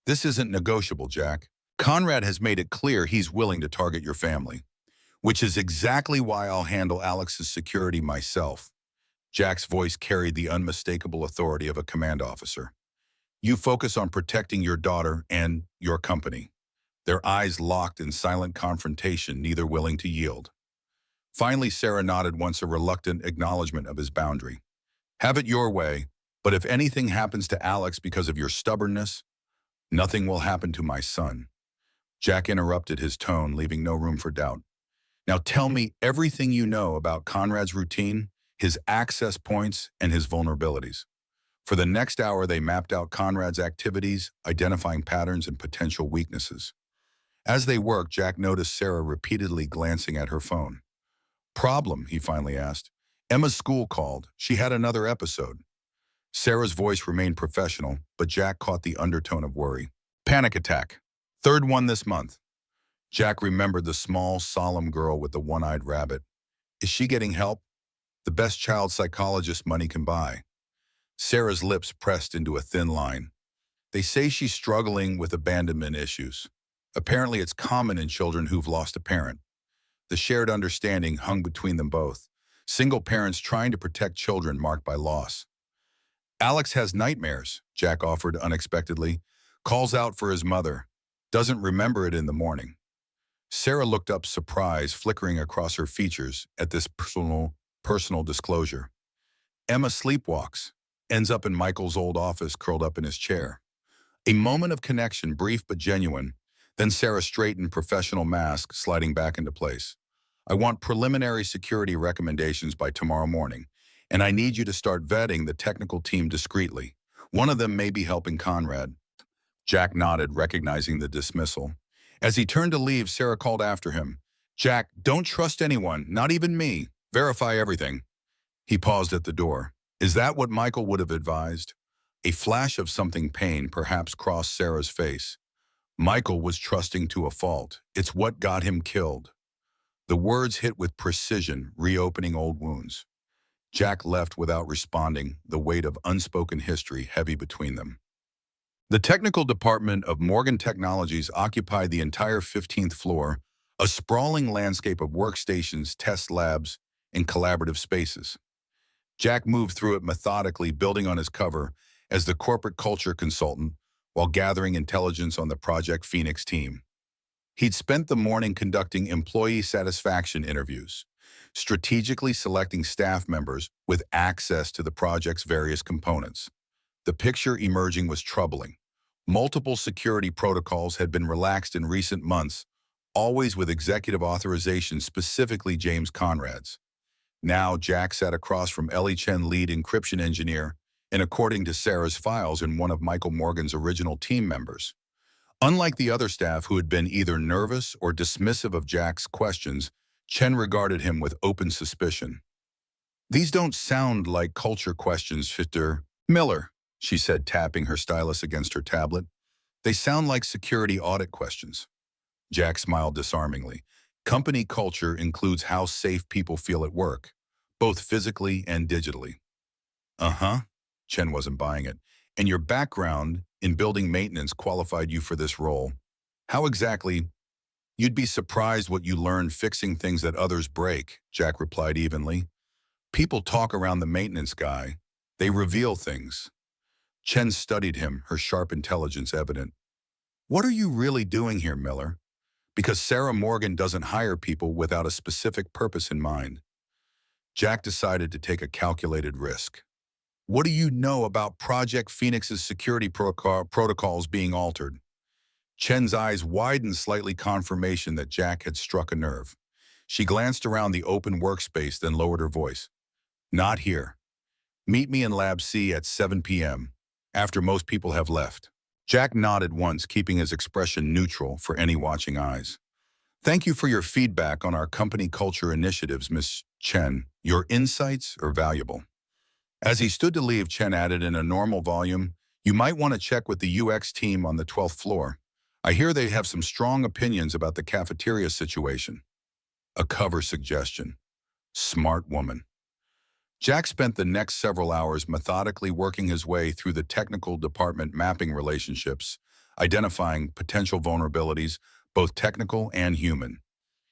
This isn't negotiable, Jack. Conrad has made it clear he's willing to target your family, which is exactly why I'll handle Alex's security myself. Jack's voice carried the unmistakable authority of a command officer. You focus on protecting your daughter and your company. Their eyes locked in silent confrontation, neither willing to yield. Finally, Sarah nodded once, a reluctant acknowledgement of his boundary. Have it your way, but if anything happens to Alex because of your stubbornness, nothing will happen to my son. Jack interrupted his tone, leaving no room for doubt. Now tell me everything you know about Conrad's routine, his access points, and his vulnerabilities. For the next hour, they mapped out Conrad's activities, identifying patterns and potential weaknesses. As they worked, Jack noticed Sarah repeatedly glancing at her phone. Problem, he finally asked. Emma's school called. She had another episode. Sarah's voice remained professional, but Jack caught the undertone of worry. Panic attack. 3rd one this month. Jack remembered the small, solemn girl with the one-eyed rabbit. Is she getting help? The best child psychologist money can buy. Sarah's lips pressed into a thin line. They say she's struggling with abandonment issues. Apparently it's common in children who've lost a parent. The shared understanding hung between them both. Single parents trying to protect children marked by loss. Alex has nightmares, Jack offered unexpectedly. Calls out for his mother. Doesn't remember it in the morning. Sarah looked up, surprise flickering across her features at this personal disclosure. Emma sleepwalks. Ends up in Michael's old office, curled up in his chair. A moment of connection, brief but genuine. Then Sarah straightened, professional mask sliding back into place. I want preliminary security recommendations by tomorrow morning. and I need you to start vetting the technical team discreetly. One of them may be helping Conrad." Jack nodded, recognizing the dismissal. As he turned to leave, Sarah called after him. "Jack, don't trust anyone, not even me. Verify everything." He paused at the door. Is that what Michael would have advised? A flash of something pain perhaps crossed Sarah's face. Michael was trusting to a fault. It's what got him killed. The words hit with precision, reopening old wounds. Jack left without responding, the weight of unspoken history heavy between them. The technical department of Morgan Technologies occupied the entire 15th floor, a sprawling landscape of workstations, test labs, and collaborative spaces. Jack moved through it methodically, building on his cover as the corporate culture consultant while gathering intelligence on the Project Phoenix team. He'd spent the morning conducting employee satisfaction interviews, strategically selecting staff members with access to the project's various components. The picture emerging was troubling. Multiple security protocols had been relaxed in recent months, always with executive authorization, specifically James Conrad's. Now, Jack sat across from Ellie Chen, lead encryption engineer, and according to Sarah's files, in one of Michael Morgan's original team members. Unlike the other staff who had been either nervous or dismissive of Jack's questions, Chen regarded him with open suspicion. "These don't sound like culture questions, Mr. Miller," she said, tapping her stylus against her tablet. "They sound like security audit questions." Jack smiled disarmingly. Company culture includes how safe people feel at work, both physically and digitally. Uh-huh. Chen wasn't buying it. "And your background in building maintenance qualified you for this role. How exactly?" "You'd be surprised what you learn fixing things that others break," Jack replied evenly. "People talk around the maintenance guy. They reveal things." Chen studied him, her sharp intelligence evident. "What are you really doing here, Miller? Because Sarah Morgan doesn't hire people without a specific purpose in mind." Jack decided to take a calculated risk. "What do you know about Project Phoenix's security protocols being altered?" Chen's eyes widened slightly, confirmation that Jack had struck a nerve. She glanced around the open workspace, then lowered her voice. "Not here. Meet me in Lab C at 7 p.m., after most people have left." Jack nodded once, keeping his expression neutral for any watching eyes. "Thank you for your feedback on our company culture initiatives, Miss Chen. Your insights are valuable." As he stood to leave, Chen added in a normal volume, "You might want to check with the UX team on the 12th floor. I hear they have some strong opinions about the cafeteria situation." A cover suggestion. Smart woman. Jack spent the next several hours methodically working his way through the technical department, mapping relationships, identifying potential vulnerabilities, both technical and human.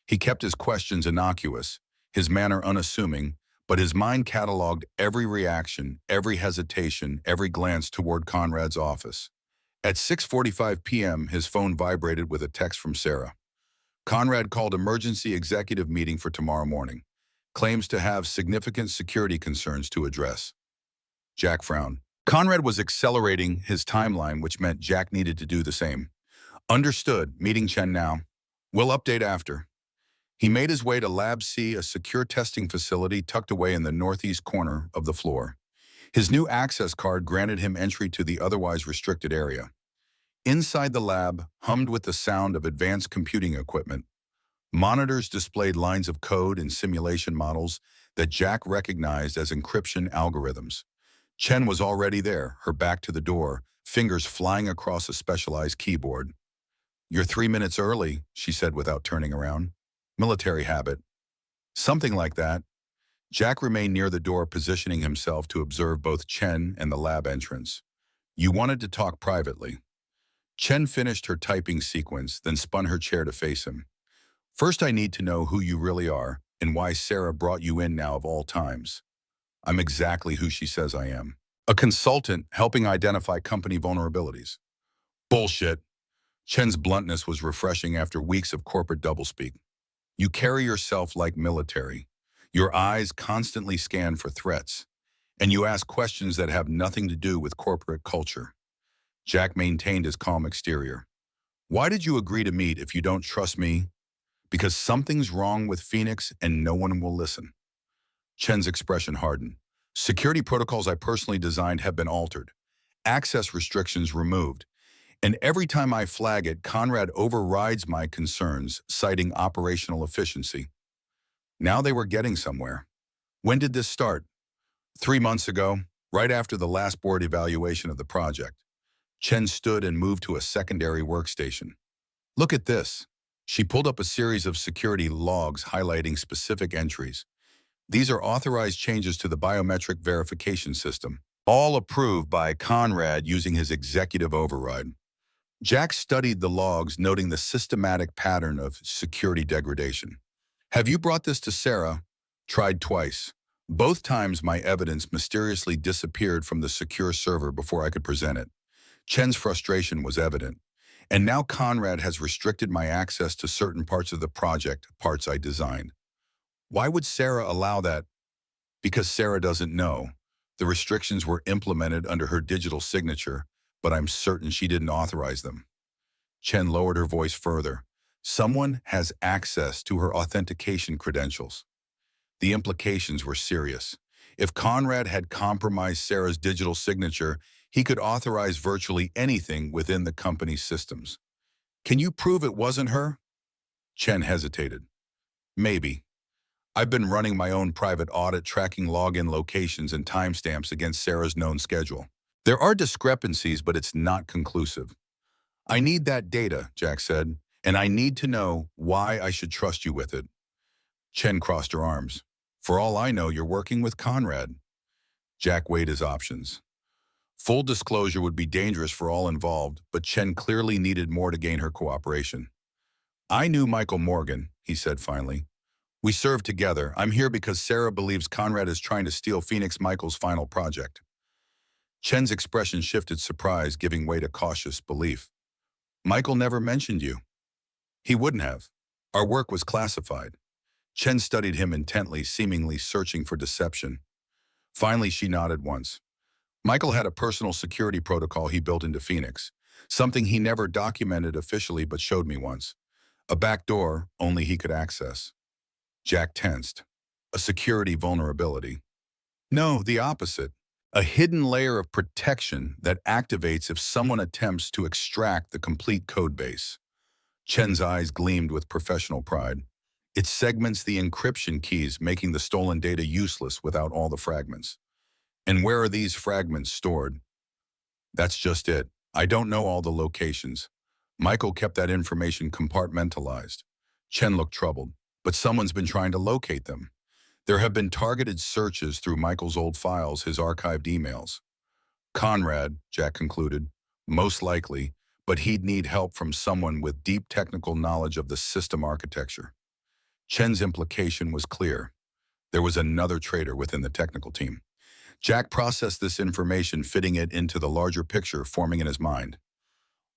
He kept his questions innocuous, his manner unassuming, but his mind cataloged every reaction, every hesitation, every glance toward Conrad's office. At 6:45 p.m., his phone vibrated with a text from Sarah. "Conrad called emergency executive meeting for tomorrow morning. Claims to have significant security concerns to address." Jack frowned. Conrad was accelerating his timeline, which meant Jack needed to do the same. "Understood. Meeting Chen now. We'll update after." He made his way to Lab C, a secure testing facility tucked away in the northeast corner of the floor. His new access card granted him entry to the otherwise restricted area. Inside the lab hummed with the sound of advanced computing equipment. Monitors displayed lines of code and simulation models that Jack recognized as encryption algorithms. Chen was already there, her back to the door, fingers flying across a specialized keyboard. "You're 3 minutes early," she said without turning around. "Military habit." "Something like that." Jack remained near the door, positioning himself to observe both Chen and the lab entrance. "You wanted to talk privately." Chen finished her typing sequence, then spun her chair to face him. "First, I need to know who you really are and why Sarah brought you in now of all times." "I'm exactly who she says I am. A consultant helping identify company vulnerabilities." "Bullshit." Chen's bluntness was refreshing after weeks of corporate doublespeak. "You carry yourself like military. Your eyes constantly scan for threats, and you ask questions that have nothing to do with corporate culture." Jack maintained his calm exterior. "Why did you agree to meet if you don't trust me?" "Because something's wrong with Phoenix and no one will listen." Chen's expression hardened. Security protocols I personally designed have been altered, access restrictions removed, and every time I flag it, Conrad overrides my concerns, citing operational efficiency. Now they were getting somewhere. When did this start? 3 months ago, right after the last board evaluation of the project. Chen stood and moved to a secondary workstation. Look at this. She pulled up a series of security logs highlighting specific entries. These are authorized changes to the biometric verification system, all approved by Conrad using his executive override. Jack studied the logs, noting the systematic pattern of security degradation. Have you brought this to Sarah? Tried twice. Both times my evidence mysteriously disappeared from the secure server before I could present it. Chen's frustration was evident. And now Conrad has restricted my access to certain parts of the project, parts I designed. Why would Sarah allow that? Because Sarah doesn't know. The restrictions were implemented under her digital signature, but I'm certain she didn't authorize them. Chen lowered her voice further. Someone has access to her authentication credentials. The implications were serious. If Conrad had compromised Sarah's digital signature, he could authorize virtually anything within the company's systems. Can you prove it wasn't her? Chen hesitated. Maybe. I've been running my own private audit tracking login locations and timestamps against Sarah's known schedule. There are discrepancies, but it's not conclusive. I need that data, Jack said, and I need to know why I should trust you with it. Chen crossed her arms. For all I know, you're working with Conrad. Jack weighed his options. Full disclosure would be dangerous for all involved, but Chen clearly needed more to gain her cooperation. I knew Michael Morgan, he said finally. We served together. I'm here because Sarah believes Conrad is trying to steal Phoenix Michael's final project. Chen's expression shifted surprise, giving way to cautious belief. Michael never mentioned you. He wouldn't have. Our work was classified. Chen studied him intently, seemingly searching for deception. Finally, she nodded once. Michael had a personal security protocol he built into Phoenix, something he never documented officially but showed me once. A back door only he could access. Jack tensed. A security vulnerability. No, the opposite. A hidden layer of protection that activates if someone attempts to extract the complete code base. Chen's eyes gleamed with professional pride. It segments the encryption keys, making the stolen data useless without all the fragments. And where are these fragments stored? That's just it. I don't know all the locations. Michael kept that information compartmentalized. Chen looked troubled, but someone's been trying to locate them. There have been targeted searches through Michael's old files, his archived emails. Conrad, Jack concluded, most likely, but he'd need help from someone with deep technical knowledge of the system architecture. Chen's implication was clear. There was another traitor within the technical team. Jack processed this information, fitting it into the larger picture forming in his mind.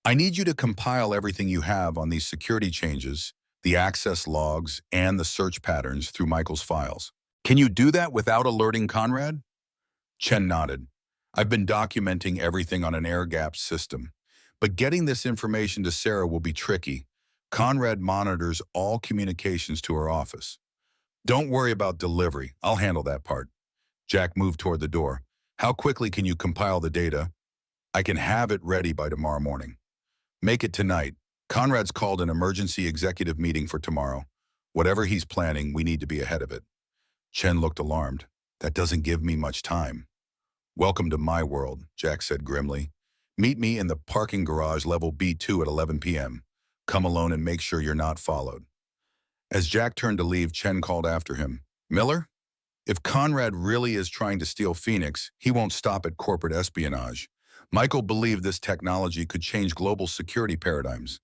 I need you to compile everything you have on these security changes, the access logs, and the search patterns through Michael's files. Can you do that without alerting Conrad? Chen nodded. I've been documenting everything on an air-gapped system, but getting this information to Sarah will be tricky. Conrad monitors all communications to her office. Don't worry about delivery. I'll handle that part. Jack moved toward the door. How quickly can you compile the data? I can have it ready by tomorrow morning. Make it tonight. Conrad's called an emergency executive meeting for tomorrow. Whatever he's planning, we need to be ahead of it. Chen looked alarmed. That doesn't give me much time. Welcome to my world, Jack said grimly. Meet me in the parking garage level B2 at 11 p.m. Come alone and make sure you're not followed. As Jack turned to leave, Chen called after him. Miller? If Conrad really is trying to steal Phoenix, he won't stop at corporate espionage. Michael believed this technology could change global security paradigms.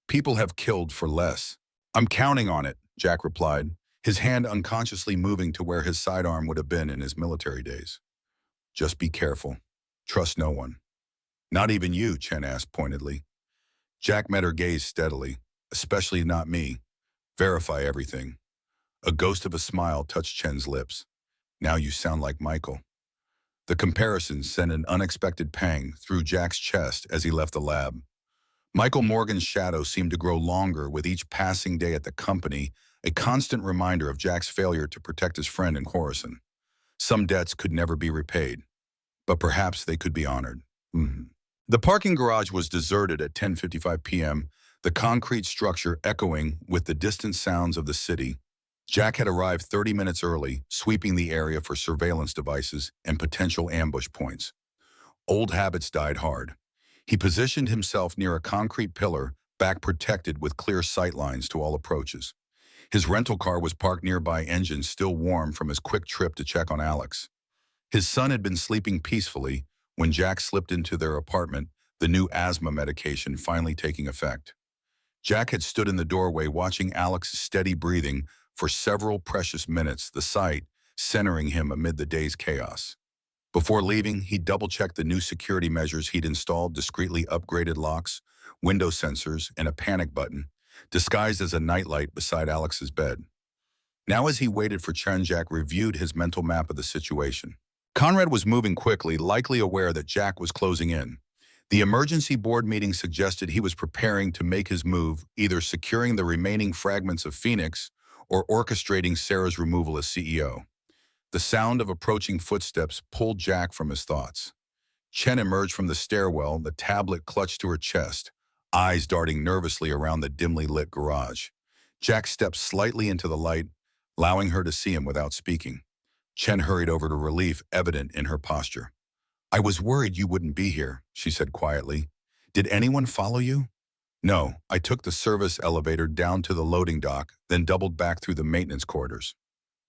People have killed for less. I'm counting on it, Jack replied, his hand unconsciously moving to where his sidearm would have been in his military days. Just be careful. Trust no one. Not even you, Chen asked pointedly. Jack met her gaze steadily. Especially not me. Verify everything. A ghost of a smile touched Chen's lips. Now you sound like Michael. The comparison sent an unexpected pang through Jack's chest as he left the lab. Michael Morgan's shadow seemed to grow longer with each passing day at the company, a constant reminder of Jack's failure to protect his friend in Coruscant. Some debts could never be repaid, but perhaps they could be honored. The parking garage was deserted at 10:55 p.m., the concrete structure echoing with the distant sounds of the city. Jack had arrived 30 minutes early, sweeping the area for surveillance devices and potential ambush points. Old habits died hard. He positioned himself near a concrete pillar, back protected with clear sightlines to all approaches. His rental car was parked nearby, engine still warm from his quick trip to check on Alex. His son had been sleeping peacefully when Jack slipped into their apartment, the new asthma medication finally taking effect. Jack had stood in the doorway watching Alex's steady breathing for several precious minutes, the sight centering him amid the day's chaos. Before leaving, he double-checked the new security measures he'd installed, discreetly upgraded locks, window sensors, and a panic button, disguised as a nightlight beside Alex's bed. Now as he waited for Chen, Jack reviewed his mental map of the situation. Conrad was moving quickly, likely aware that Jack was closing in. The emergency board meeting suggested he was preparing to make his move, either securing the remaining fragments of Phoenix or orchestrating Sarah's removal as CEO. The sound of approaching footsteps pulled Jack from his thoughts. Chen emerged from the stairwell, the tablet clutched to her chest, eyes darting nervously around the dimly lit garage. Jack stepped slightly into the light, allowing her to see him without speaking. Chen hurried over to relief evident in her posture. "I was worried you wouldn't be here," she said quietly. "Did anyone follow you?" "No, I took the service elevator down to the loading dock, then doubled back through the maintenance corridors."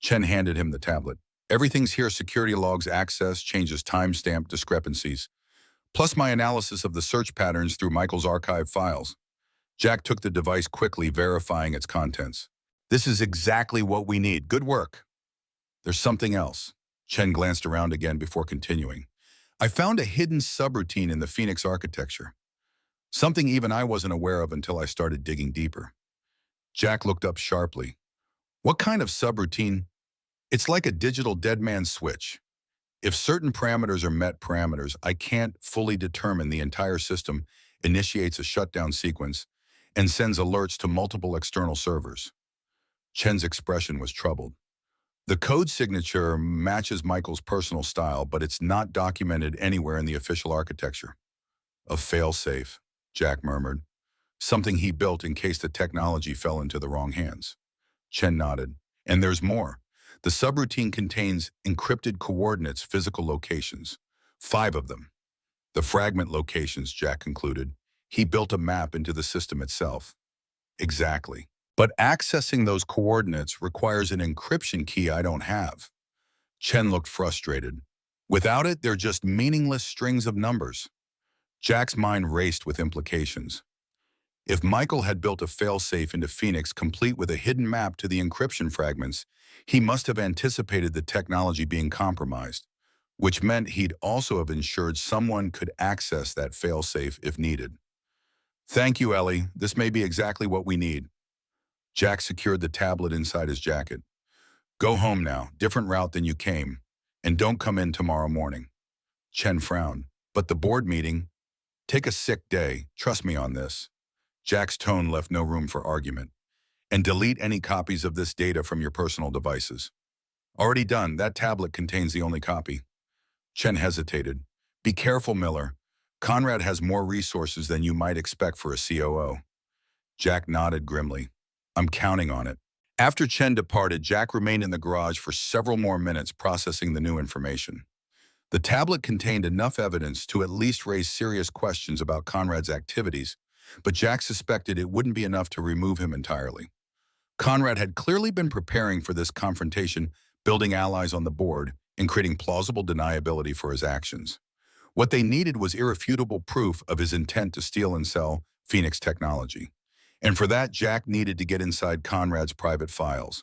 Chen handed him the tablet. "Everything's here: security logs, access, changes, timestamp, discrepancies, plus my analysis of the search patterns through Michael's archive files." Jack took the device quickly, verifying its contents. "This is exactly what we need. Good work." "There's something else." Chen glanced around again before continuing. "I found a hidden subroutine in the Phoenix architecture. Something even I wasn't aware of until I started digging deeper." Jack looked up sharply. "What kind of subroutine?" "It's like a digital dead man switch. If certain parameters are met, I can't fully determine, the entire system initiates a shutdown sequence and sends alerts to multiple external servers." Chen's expression was troubled. "The code signature matches Michael's personal style, but it's not documented anywhere in the official architecture." "A fail-safe," Jack murmured. "Something he built in case the technology fell into the wrong hands." Chen nodded. "And there's more. The subroutine contains encrypted coordinates, physical locations. 5 of them. The fragment locations," Jack concluded. "He built a map into the system itself." "Exactly. But accessing those coordinates requires an encryption key I don't have." Chen looked frustrated. "Without it, they're just meaningless strings of numbers." Jack's mind raced with implications. If Michael had built a failsafe into Phoenix complete with a hidden map to the encryption fragments, he must have anticipated the technology being compromised, which meant he'd also have ensured someone could access that failsafe if needed. "Thank you, Ellie. This may be exactly what we need." Jack secured the tablet inside his jacket. "Go home now, different route than you came, and don't come in tomorrow morning." Chen frowned. "But the board meeting?" "Take a sick day, trust me on this." Jack's tone left no room for argument. "And delete any copies of this data from your personal devices." "Already done. That tablet contains the only copy." Chen hesitated. "Be careful, Miller. Conrad has more resources than you might expect for a COO." Jack nodded grimly. "I'm counting on it." After Chen departed, Jack remained in the garage for several more minutes processing the new information. The tablet contained enough evidence to at least raise serious questions about Conrad's activities, but Jack suspected it wouldn't be enough to remove him entirely. Conrad had clearly been preparing for this confrontation, building allies on the board and creating plausible deniability for his actions. What they needed was irrefutable proof of his intent to steal and sell Phoenix technology. And for that, Jack needed to get inside Conrad's private files.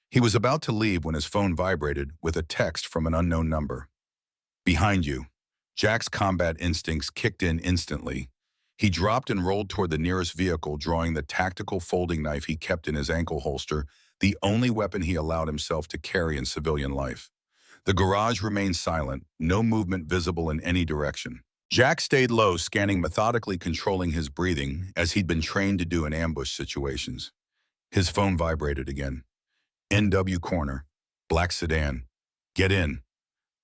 He was about to leave when his phone vibrated with a text from an unknown number. "Behind you." Jack's combat instincts kicked in instantly. He dropped and rolled toward the nearest vehicle, drawing the tactical folding knife he kept in his ankle holster, the only weapon he allowed himself to carry in civilian life. The garage remained silent, no movement visible in any direction. Jack stayed low, scanning methodically, controlling his breathing, as he'd been trained to do in ambush situations. His phone vibrated again. "NW corner. Black sedan. Get in."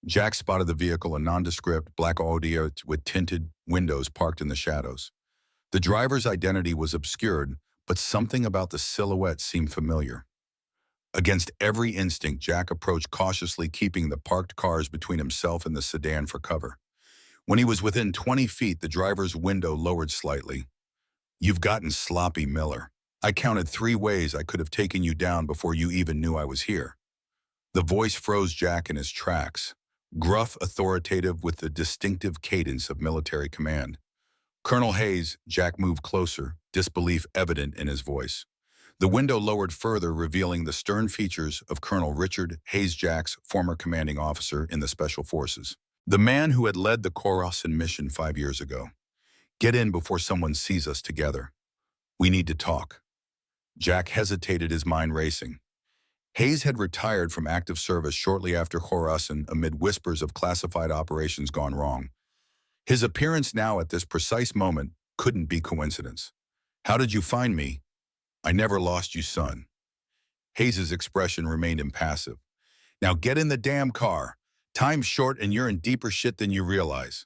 Jack spotted the vehicle, a nondescript black Audi with tinted windows parked in the shadows. The driver's identity was obscured, but something about the silhouette seemed familiar. Against every instinct, Jack approached cautiously, keeping the parked cars between himself and the sedan for cover. When he was within 20 feet, the driver's window lowered slightly. "You've gotten sloppy, Miller. I counted 3 ways I could have taken you down before you even knew I was here." The voice froze Jack in his tracks, gruff, authoritative, with the distinctive cadence of military command. "Colonel Hayes," Jack moved closer, disbelief evident in his voice. The window lowered further, revealing the stern features of Colonel Richard Hayes, Jack's former commanding officer in the Special Forces. The man who had led the Khorasan mission 5 years ago. "Get in before someone sees us together. We need to talk." Jack hesitated, his mind racing. Hayes had retired from active service shortly after Khorasan amid whispers of classified operations gone wrong. His appearance now at this precise moment couldn't be coincidence. "How did you find me?" "I never lost you, son." Hayes's expression remained impassive. "Now get in the damn car. Time's short and you're in deeper shit than you realize."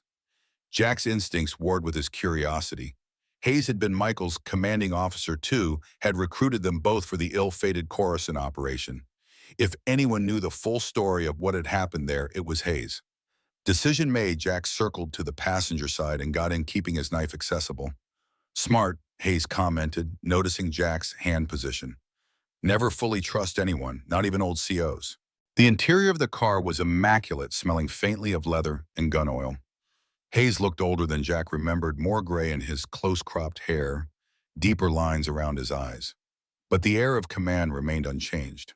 Jack's instincts warred with his curiosity. Hayes had been Michael's commanding officer too, had recruited them both for the ill-fated Khorasan operation. If anyone knew the full story of what had happened there, it was Hayes. Decision made, Jack circled to the passenger side and got in, keeping his knife accessible. "Smart," Hayes commented, noticing Jack's hand position. "Never fully trust anyone, not even old COs." The interior of the car was immaculate, smelling faintly of leather and gun oil. Hayes looked older than Jack remembered, more gray in his close-cropped hair, deeper lines around his eyes. But the air of command remained unchanged.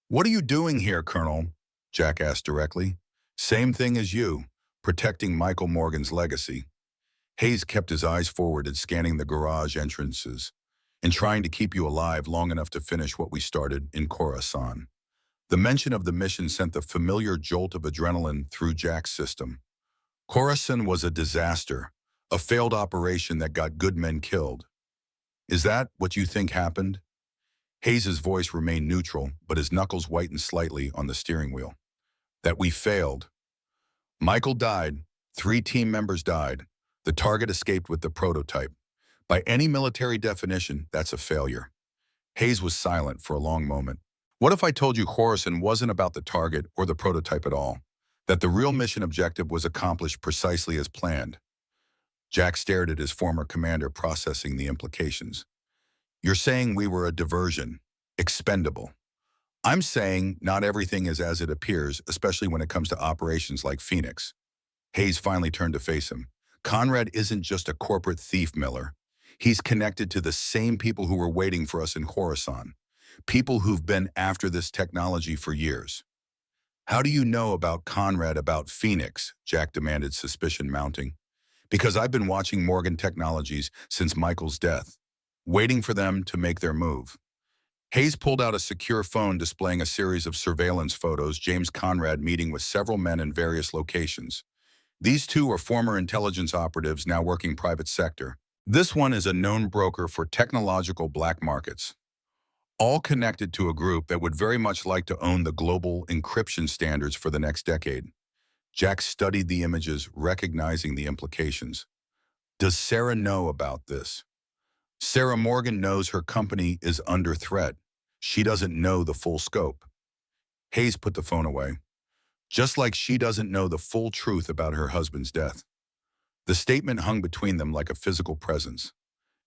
"What are you doing here, Colonel?" Jack asked directly. "Same thing as you, protecting Michael Morgan's legacy." Hayes kept his eyes forwarded, scanning the garage entrances, and trying to keep you alive long enough to finish what we started in Khorasan. The mention of the mission sent the familiar jolt of adrenaline through Jack's system. Khorasan was a disaster, a failed operation that got good men killed. "Is that what you think happened?" Hayes's voice remained neutral, but his knuckles whitened slightly on the steering wheel. "That we failed. Michael died, 3 team members died. The target escaped with the prototype. By any military definition, that's a failure." Hayes was silent for a long moment. "What if I told you Khorasan wasn't about the target or the prototype at all? That the real mission objective was accomplished precisely as planned?" Jack stared at his former commander, processing the implications. "You're saying we were a diversion, expendable. I'm saying not everything is as it appears, especially when it comes to operations like Phoenix." Hayes finally turned to face him. "Conrad isn't just a corporate thief, Miller. He's connected to the same people who were waiting for us in Khorasan, people who've been after this technology for years." "How do you know about Conrad, about Phoenix?" Jack demanded, suspicion mounting. "Because I've been watching Morgan Technologies since Michael's death, waiting for them to make their move." Hayes pulled out a secure phone displaying a series of surveillance photos, James Conrad meeting with several men in various locations. These 2 are former intelligence operatives now working private sector. This one is a known broker for technological black markets, all connected to a group that would very much like to own the global encryption standards for the next decade. Jack studied the images, recognizing the implications. "Does Sarah know about this?" "Sarah Morgan knows her company is under threat. She doesn't know the full scope." Hayes put the phone away. "Just like she doesn't know the full truth about her husband's death." The statement hung between them like a physical presence.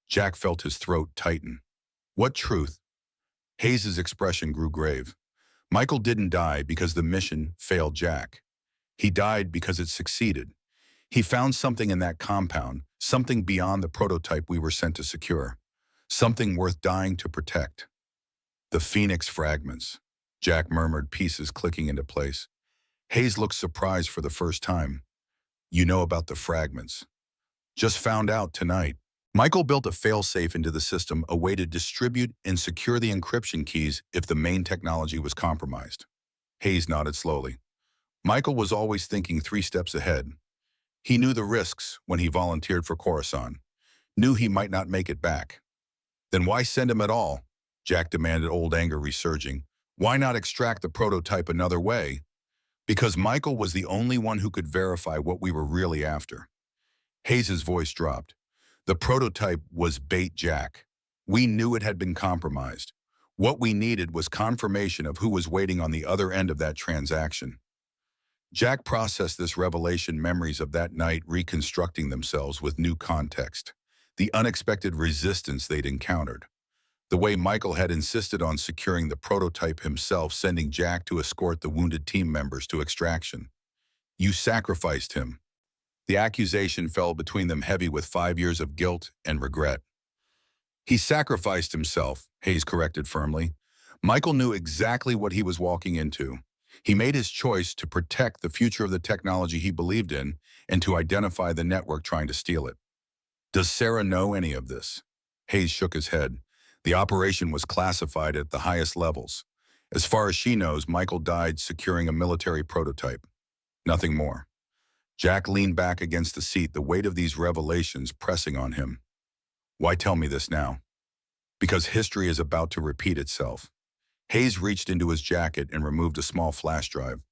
Jack felt his throat tighten. "What truth?" Hayes's expression grew grave. "Michael didn't die because the mission failed, Jack. He died because it succeeded. He found something in that compound, something beyond the prototype we were sent to secure, something worth dying to protect." "The Phoenix fragments," Jack murmured, pieces clicking into place. Hayes looked surprised for the first time. "You know about the fragments?" "Just found out tonight. Michael built a failsafe into the system, a way to distribute and secure the encryption keys if the main technology was compromised." Hayes nodded slowly. "Michael was always thinking 3 steps ahead. He knew the risks when he volunteered for Khorasan, knew he might not make it back." "Then why send him at all?" Jack demanded, old anger resurging. "Why not extract the prototype another way?" Because Michael was the only one who could verify what we were really after. Hayes's voice dropped. The prototype was bait, Jack. We knew it had been compromised. What we needed was confirmation of who was waiting on the other end of that transaction. Jack processed this revelation, memories of that night reconstructing themselves with new context. The unexpected resistance they'd encountered. The way Michael had insisted on securing the prototype himself, sending Jack to escort the wounded team members to extraction. You sacrificed him. The accusation fell between them heavy with 5 years of guilt and regret. He sacrificed himself, Hayes corrected firmly. Michael knew exactly what he was walking into. He made his choice to protect the future of the technology he believed in and to identify the network trying to steal it. Does Sarah know any of this? Hayes shook his head. The operation was classified at the highest levels. As far as she knows, Michael died securing a military prototype. Nothing more. Jack leaned back against the seat, the weight of these revelations pressing on him. Why tell me this now? Because history is about to repeat itself. Hayes reached into his jacket and removed a small flash drive.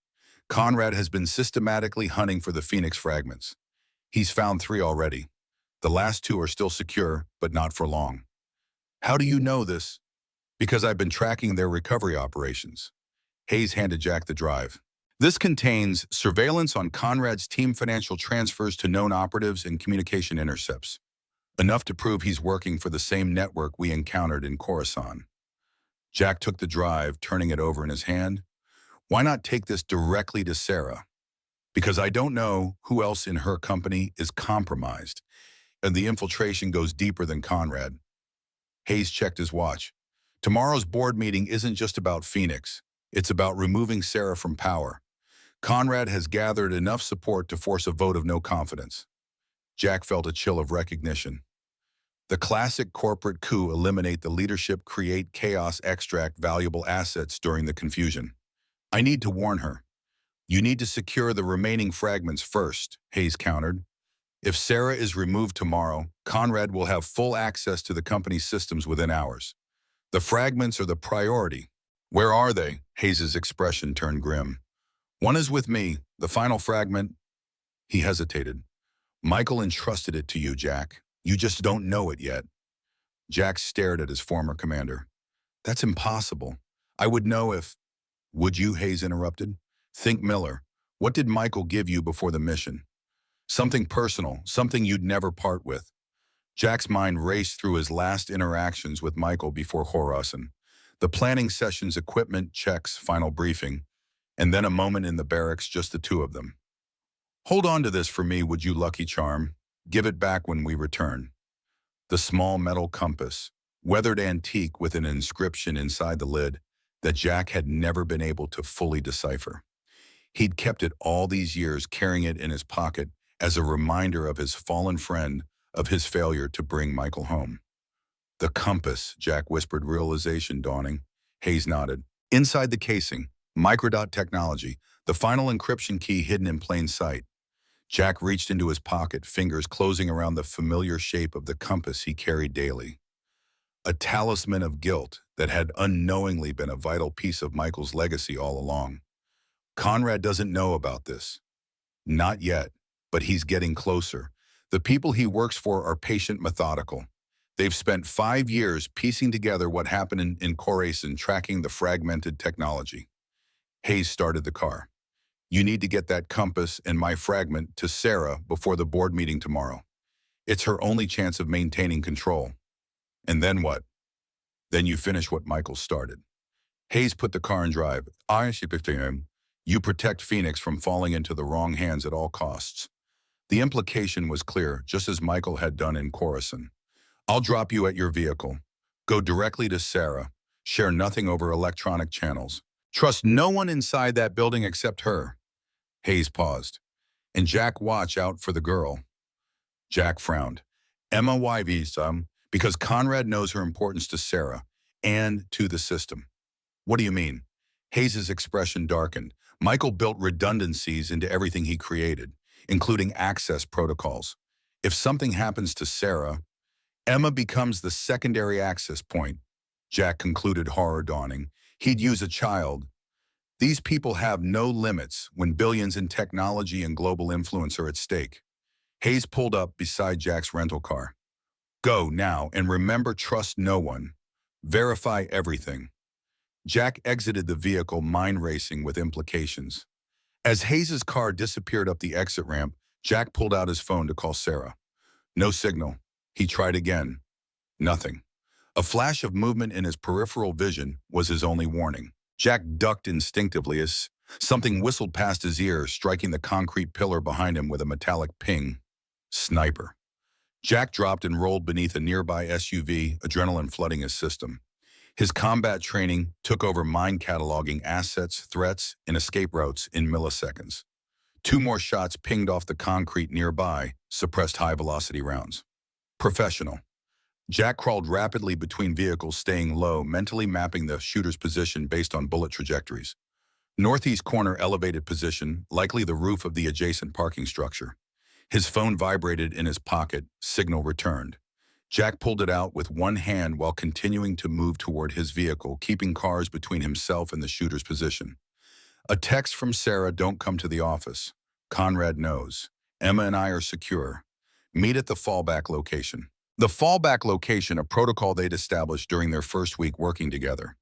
Conrad has been systematically hunting for the Phoenix fragments. He's found 3 already. The last 2 are still secure, but not for long. How do you know this? Because I've been tracking their recovery operations. Hayes handed Jack the drive. This contains surveillance on Conrad's team, financial transfers to known operatives, and communication intercepts. Enough to prove he's working for the same network we encountered in Coruscant. Jack took the drive, turning it over in his hand. Why not take this directly to Sarah? Because I don't know who else in her company is compromised, and the infiltration goes deeper than Conrad. Hayes checked his watch. Tomorrow's board meeting isn't just about Phoenix. It's about removing Sarah from power. Conrad has gathered enough support to force a vote of no confidence. Jack felt a chill of recognition. The classic corporate coup: eliminate the leadership, create chaos, extract valuable assets during the confusion. I need to warn her. You need to secure the remaining fragments first, Hayes countered. If Sarah is removed tomorrow, Conrad will have full access to the company's systems within hours. The fragments are the priority. Where are they? Hayes's expression turned grim. One is with me, the final fragment. He hesitated. Michael entrusted it to you, Jack. You just don't know it yet. Jack stared at his former commander. That's impossible. I would know if... Would you? Hayes interrupted. Think Miller. What did Michael give you before the mission? Something personal, something you'd never part with. Jack's mind raced through his last interactions with Michael before Coruscant. The planning sessions, equipment checks, final briefing, and then a moment in the barracks, just the 2 of them. Hold on to this for me, would you, Lucky Charm? Give it back when we return. The small metal compass, weathered antique with an inscription inside the lid that Jack had never been able to fully decipher. He'd kept it all these years, carrying it in his pocket as a reminder of his fallen friend, of his failure to bring Michael home. The compass, Jack whispered, realization dawning. Hayes nodded. Inside the casing, microdot technology, the final encryption key hidden in plain sight. Jack reached into his pocket, fingers closing around the familiar shape of the compass he carried daily. A talisman of guilt that had unknowingly been a vital piece of Michael's legacy all along. Conrad doesn't know about this. Not yet, but he's getting closer. The people he works for are patient, methodical. They've spent 5 years piecing together what happened in Coruscant, tracking the fragmented technology. Hayes started the car. You need to get that compass and my fragment to Sarah before the board meeting tomorrow. It's her only chance of maintaining control. And then what? Then you finish what Michael started. Hayes put the car in drive. You protect Phoenix from falling into the wrong hands at all costs. The implication was clear, just as Michael had done in Coruscant. I'll drop you at your vehicle. Go directly to Sarah. Share nothing over electronic channels. Trust no one inside that building except her. Hayes paused. And Jack, watch out for the girl. Jack frowned. Emma Yves, because Conrad knows her importance to Sarah and to the system. What do you mean? Hayes's expression darkened. Michael built redundancies into everything he created, including access protocols. If something happens to Sarah, Emma becomes the secondary access point. Jack concluded, horror dawning. He'd use a child. These people have no limits when billions in technology and global influence are at stake. Hayes pulled up beside Jack's rental car. Go now and remember, trust no one. Verify everything. Jack exited the vehicle, mind racing with implications. As Hayes's car disappeared up the exit ramp, Jack pulled out his phone to call Sarah. No signal. He tried again. Nothing. A flash of movement in his peripheral vision was his only warning. Jack ducked instinctively as something whistled past his ear, striking the concrete pillar behind him with a metallic ping. Sniper. Jack dropped and rolled beneath a nearby SUV, adrenaline flooding his system. His combat training took over, mind cataloging assets, threats, and escape routes in milliseconds. Two more shots pinged off the concrete nearby, suppressed high-velocity rounds. Professional. Jack crawled rapidly between vehicles, staying low, mentally mapping the shooter's position based on bullet trajectories. Northeast corner elevated position, likely the roof of the adjacent parking structure. His phone vibrated in his pocket, signal returned. Jack pulled it out with one hand while continuing to move toward his vehicle, keeping cars between himself and the shooter's position. A text from Sarah: don't come to the office. Conrad knows. Emma and I are secure. Meet at the fallback location. The fallback location, a protocol they'd established during their first week working together.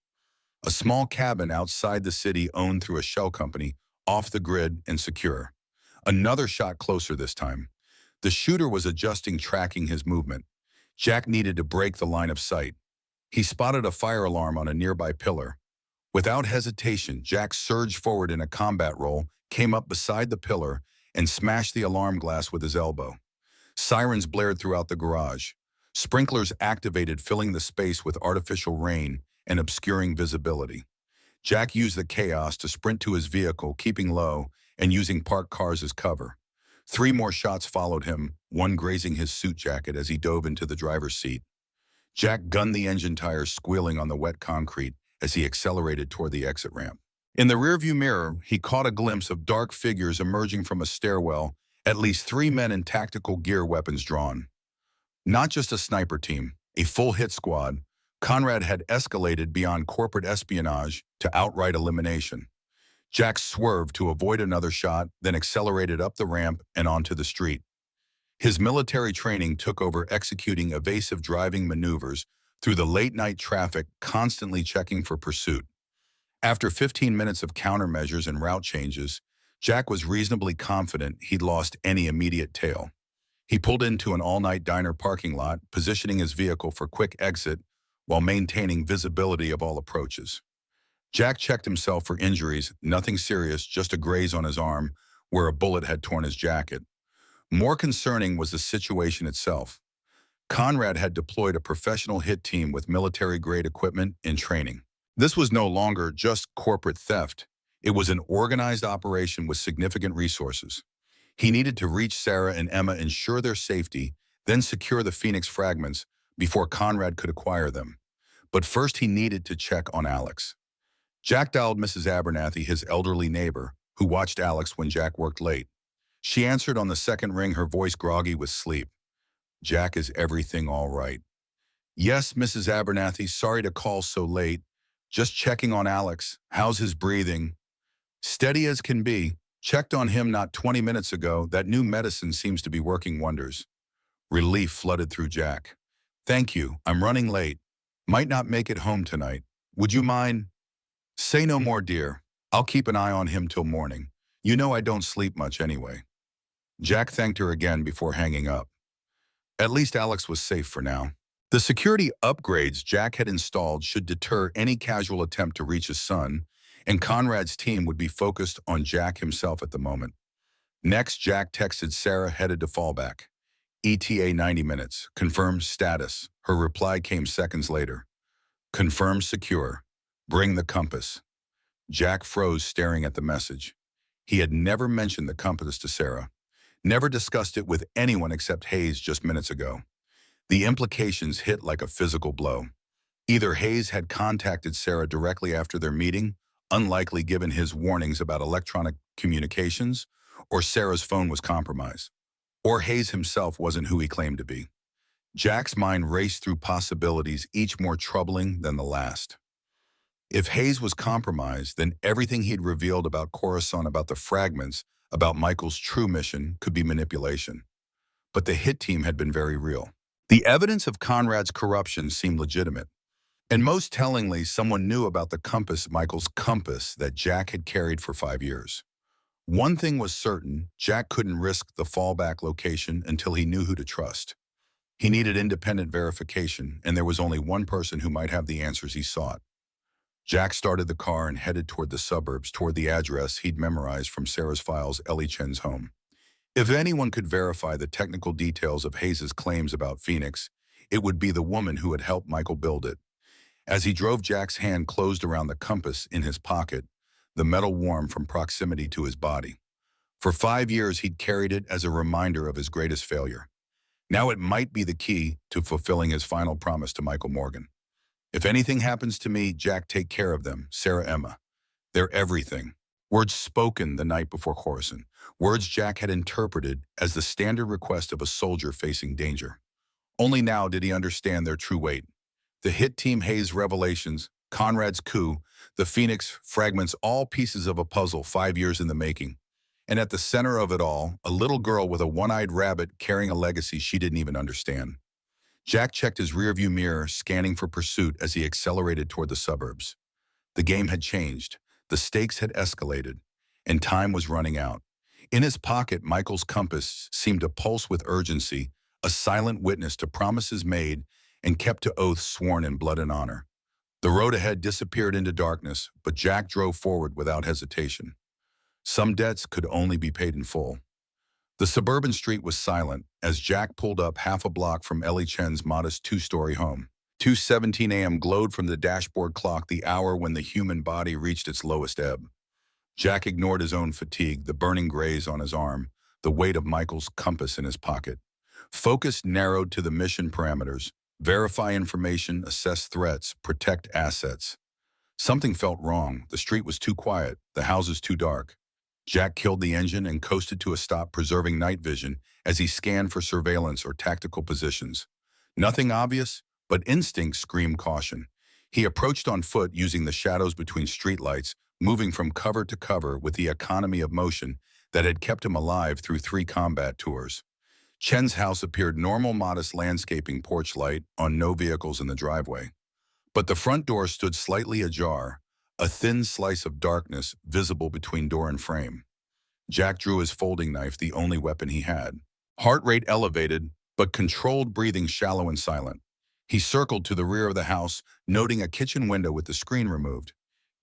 A small cabin outside the city, owned through a shell company, off the grid and secure. Another shot closer this time. The shooter was adjusting, tracking his movement. Jack needed to break the line of sight. He spotted a fire alarm on a nearby pillar. Without hesitation, Jack surged forward in a combat roll, came up beside the pillar, and smashed the alarm glass with his elbow. Sirens blared throughout the garage. Sprinklers activated, filling the space with artificial rain and obscuring visibility. Jack used the chaos to sprint to his vehicle, keeping low and using parked cars as cover. 3 more shots followed him, one grazing his suit jacket as he dove into the driver's seat. Jack gunned the engine tires, squealing on the wet concrete as he accelerated toward the exit ramp. In the rearview mirror, he caught a glimpse of dark figures emerging from a stairwell, at least 3 men in tactical gear, weapons drawn. Not just a sniper team, a full hit squad. Conrad had escalated beyond corporate espionage to outright elimination. Jack swerved to avoid another shot, then accelerated up the ramp and onto the street. His military training took over, executing evasive driving maneuvers through the late-night traffic, constantly checking for pursuit. After 15 minutes of countermeasures and route changes, Jack was reasonably confident he'd lost any immediate tail. He pulled into an all-night diner parking lot, positioning his vehicle for quick exit while maintaining visibility of all approaches. Jack checked himself for injuries, nothing serious, just a graze on his arm where a bullet had torn his jacket. More concerning was the situation itself. Conrad had deployed a professional hit team with military-grade equipment and training. This was no longer just corporate theft. It was an organized operation with significant resources. He needed to reach Sarah and Emma, ensure their safety, then secure the Phoenix fragments before Conrad could acquire them. But first he needed to check on Alex. Jack dialed Mrs. Abernathy, his elderly neighbor, who watched Alex when Jack worked late. She answered on the second ring, her voice groggy with sleep. Jack, is everything all right? Yes, Mrs. Abernathy, sorry to call so late. Just checking on Alex. How's his breathing? Steady as can be. Checked on him not 20 minutes ago. That new medicine seems to be working wonders. Relief flooded through Jack. Thank you. I'm running late. Might not make it home tonight. Would you mind? Say no more, dear. I'll keep an eye on him till morning. You know I don't sleep much anyway. Jack thanked her again before hanging up. At least Alex was safe for now. The security upgrades Jack had installed should deter any casual attempt to reach his son, and Conrad's team would be focused on Jack himself at the moment. Next, Jack texted Sarah, headed to fallback. ETA 90 minutes. Confirmed status. Her reply came seconds later. Confirmed secure. Bring the compass. Jack froze, staring at the message. He had never mentioned the compass to Sarah. Never discussed it with anyone except Hayes just minutes ago. The implications hit like a physical blow. Either Hayes had contacted Sarah directly after their meeting, unlikely given his warnings about electronic communications, or Sarah's phone was compromised. Or Hayes himself wasn't who he claimed to be. Jack's mind raced through possibilities, each more troubling than the last. If Hayes was compromised, then everything he'd revealed about Coruscant, about the fragments, about Michael's true mission could be manipulation. But the hit team had been very real. The evidence of Conrad's corruption seemed legitimate. And most tellingly, someone knew about the compass, Michael's compass, that Jack had carried for 5 years. One thing was certain, Jack couldn't risk the fallback location until he knew who to trust. He needed independent verification, and there was only one person who might have the answers he sought. Jack started the car and headed toward the suburbs, toward the address he'd memorized from Sarah's files, Ellie Chen's home. If anyone could verify the technical details of Hayes's claims about Phoenix, it would be the woman who had helped Michael build it. As he drove, Jack's hand closed around the compass in his pocket, the metal warm from proximity to his body. For 5 years, he'd carried it as a reminder of his greatest failure. Now it might be the key to fulfilling his final promise to Michael Morgan. If anything happens to me, Jack, take care of them, Sarah, Emma. They're everything. Words spoken the night before Coruscant. Words Jack had interpreted as the standard request of a soldier facing danger. Only now did he understand their true weight. The hit team Hayes revelations, Conrad's coup, the Phoenix fragments, all pieces of a puzzle 5 years in the making. And at the center of it all, a little girl with a one-eyed rabbit carrying a legacy she didn't even understand. Jack checked his rearview mirror, scanning for pursuit as he accelerated toward the suburbs. The game had changed, the stakes had escalated, and time was running out. In his pocket, Michael's compass seemed to pulse with urgency, a silent witness to promises made and kept to oaths sworn in blood and honor. The road ahead disappeared into darkness, but Jack drove forward without hesitation. Some debts could only be paid in full. The suburban street was silent as Jack pulled up half a block from Ellie Chen's modest two-story home. 2:17 a.m. glowed from the dashboard clock, the hour when the human body reached its lowest ebb. Jack ignored his own fatigue, the burning graze on his arm, the weight of Michael's compass in his pocket. Focus narrowed to the mission parameters: verify information, assess threats, protect assets. Something felt wrong. The street was too quiet, the houses too dark. Jack killed the engine and coasted to a stop, preserving night vision as he scanned for surveillance or tactical positions. Nothing obvious, but instinct screamed caution. He approached on foot, using the shadows between streetlights, moving from cover to cover with the economy of motion that had kept him alive through 3 combat tours. Chen's house appeared normal, modest landscaping, porch light on, no vehicles in the driveway. But the front door stood slightly ajar, a thin slice of darkness visible between door and frame. Jack drew his folding knife, the only weapon he had. Heart rate elevated, but controlled, breathing shallow and silent. He circled to the rear of the house, noting a kitchen window with the screen removed.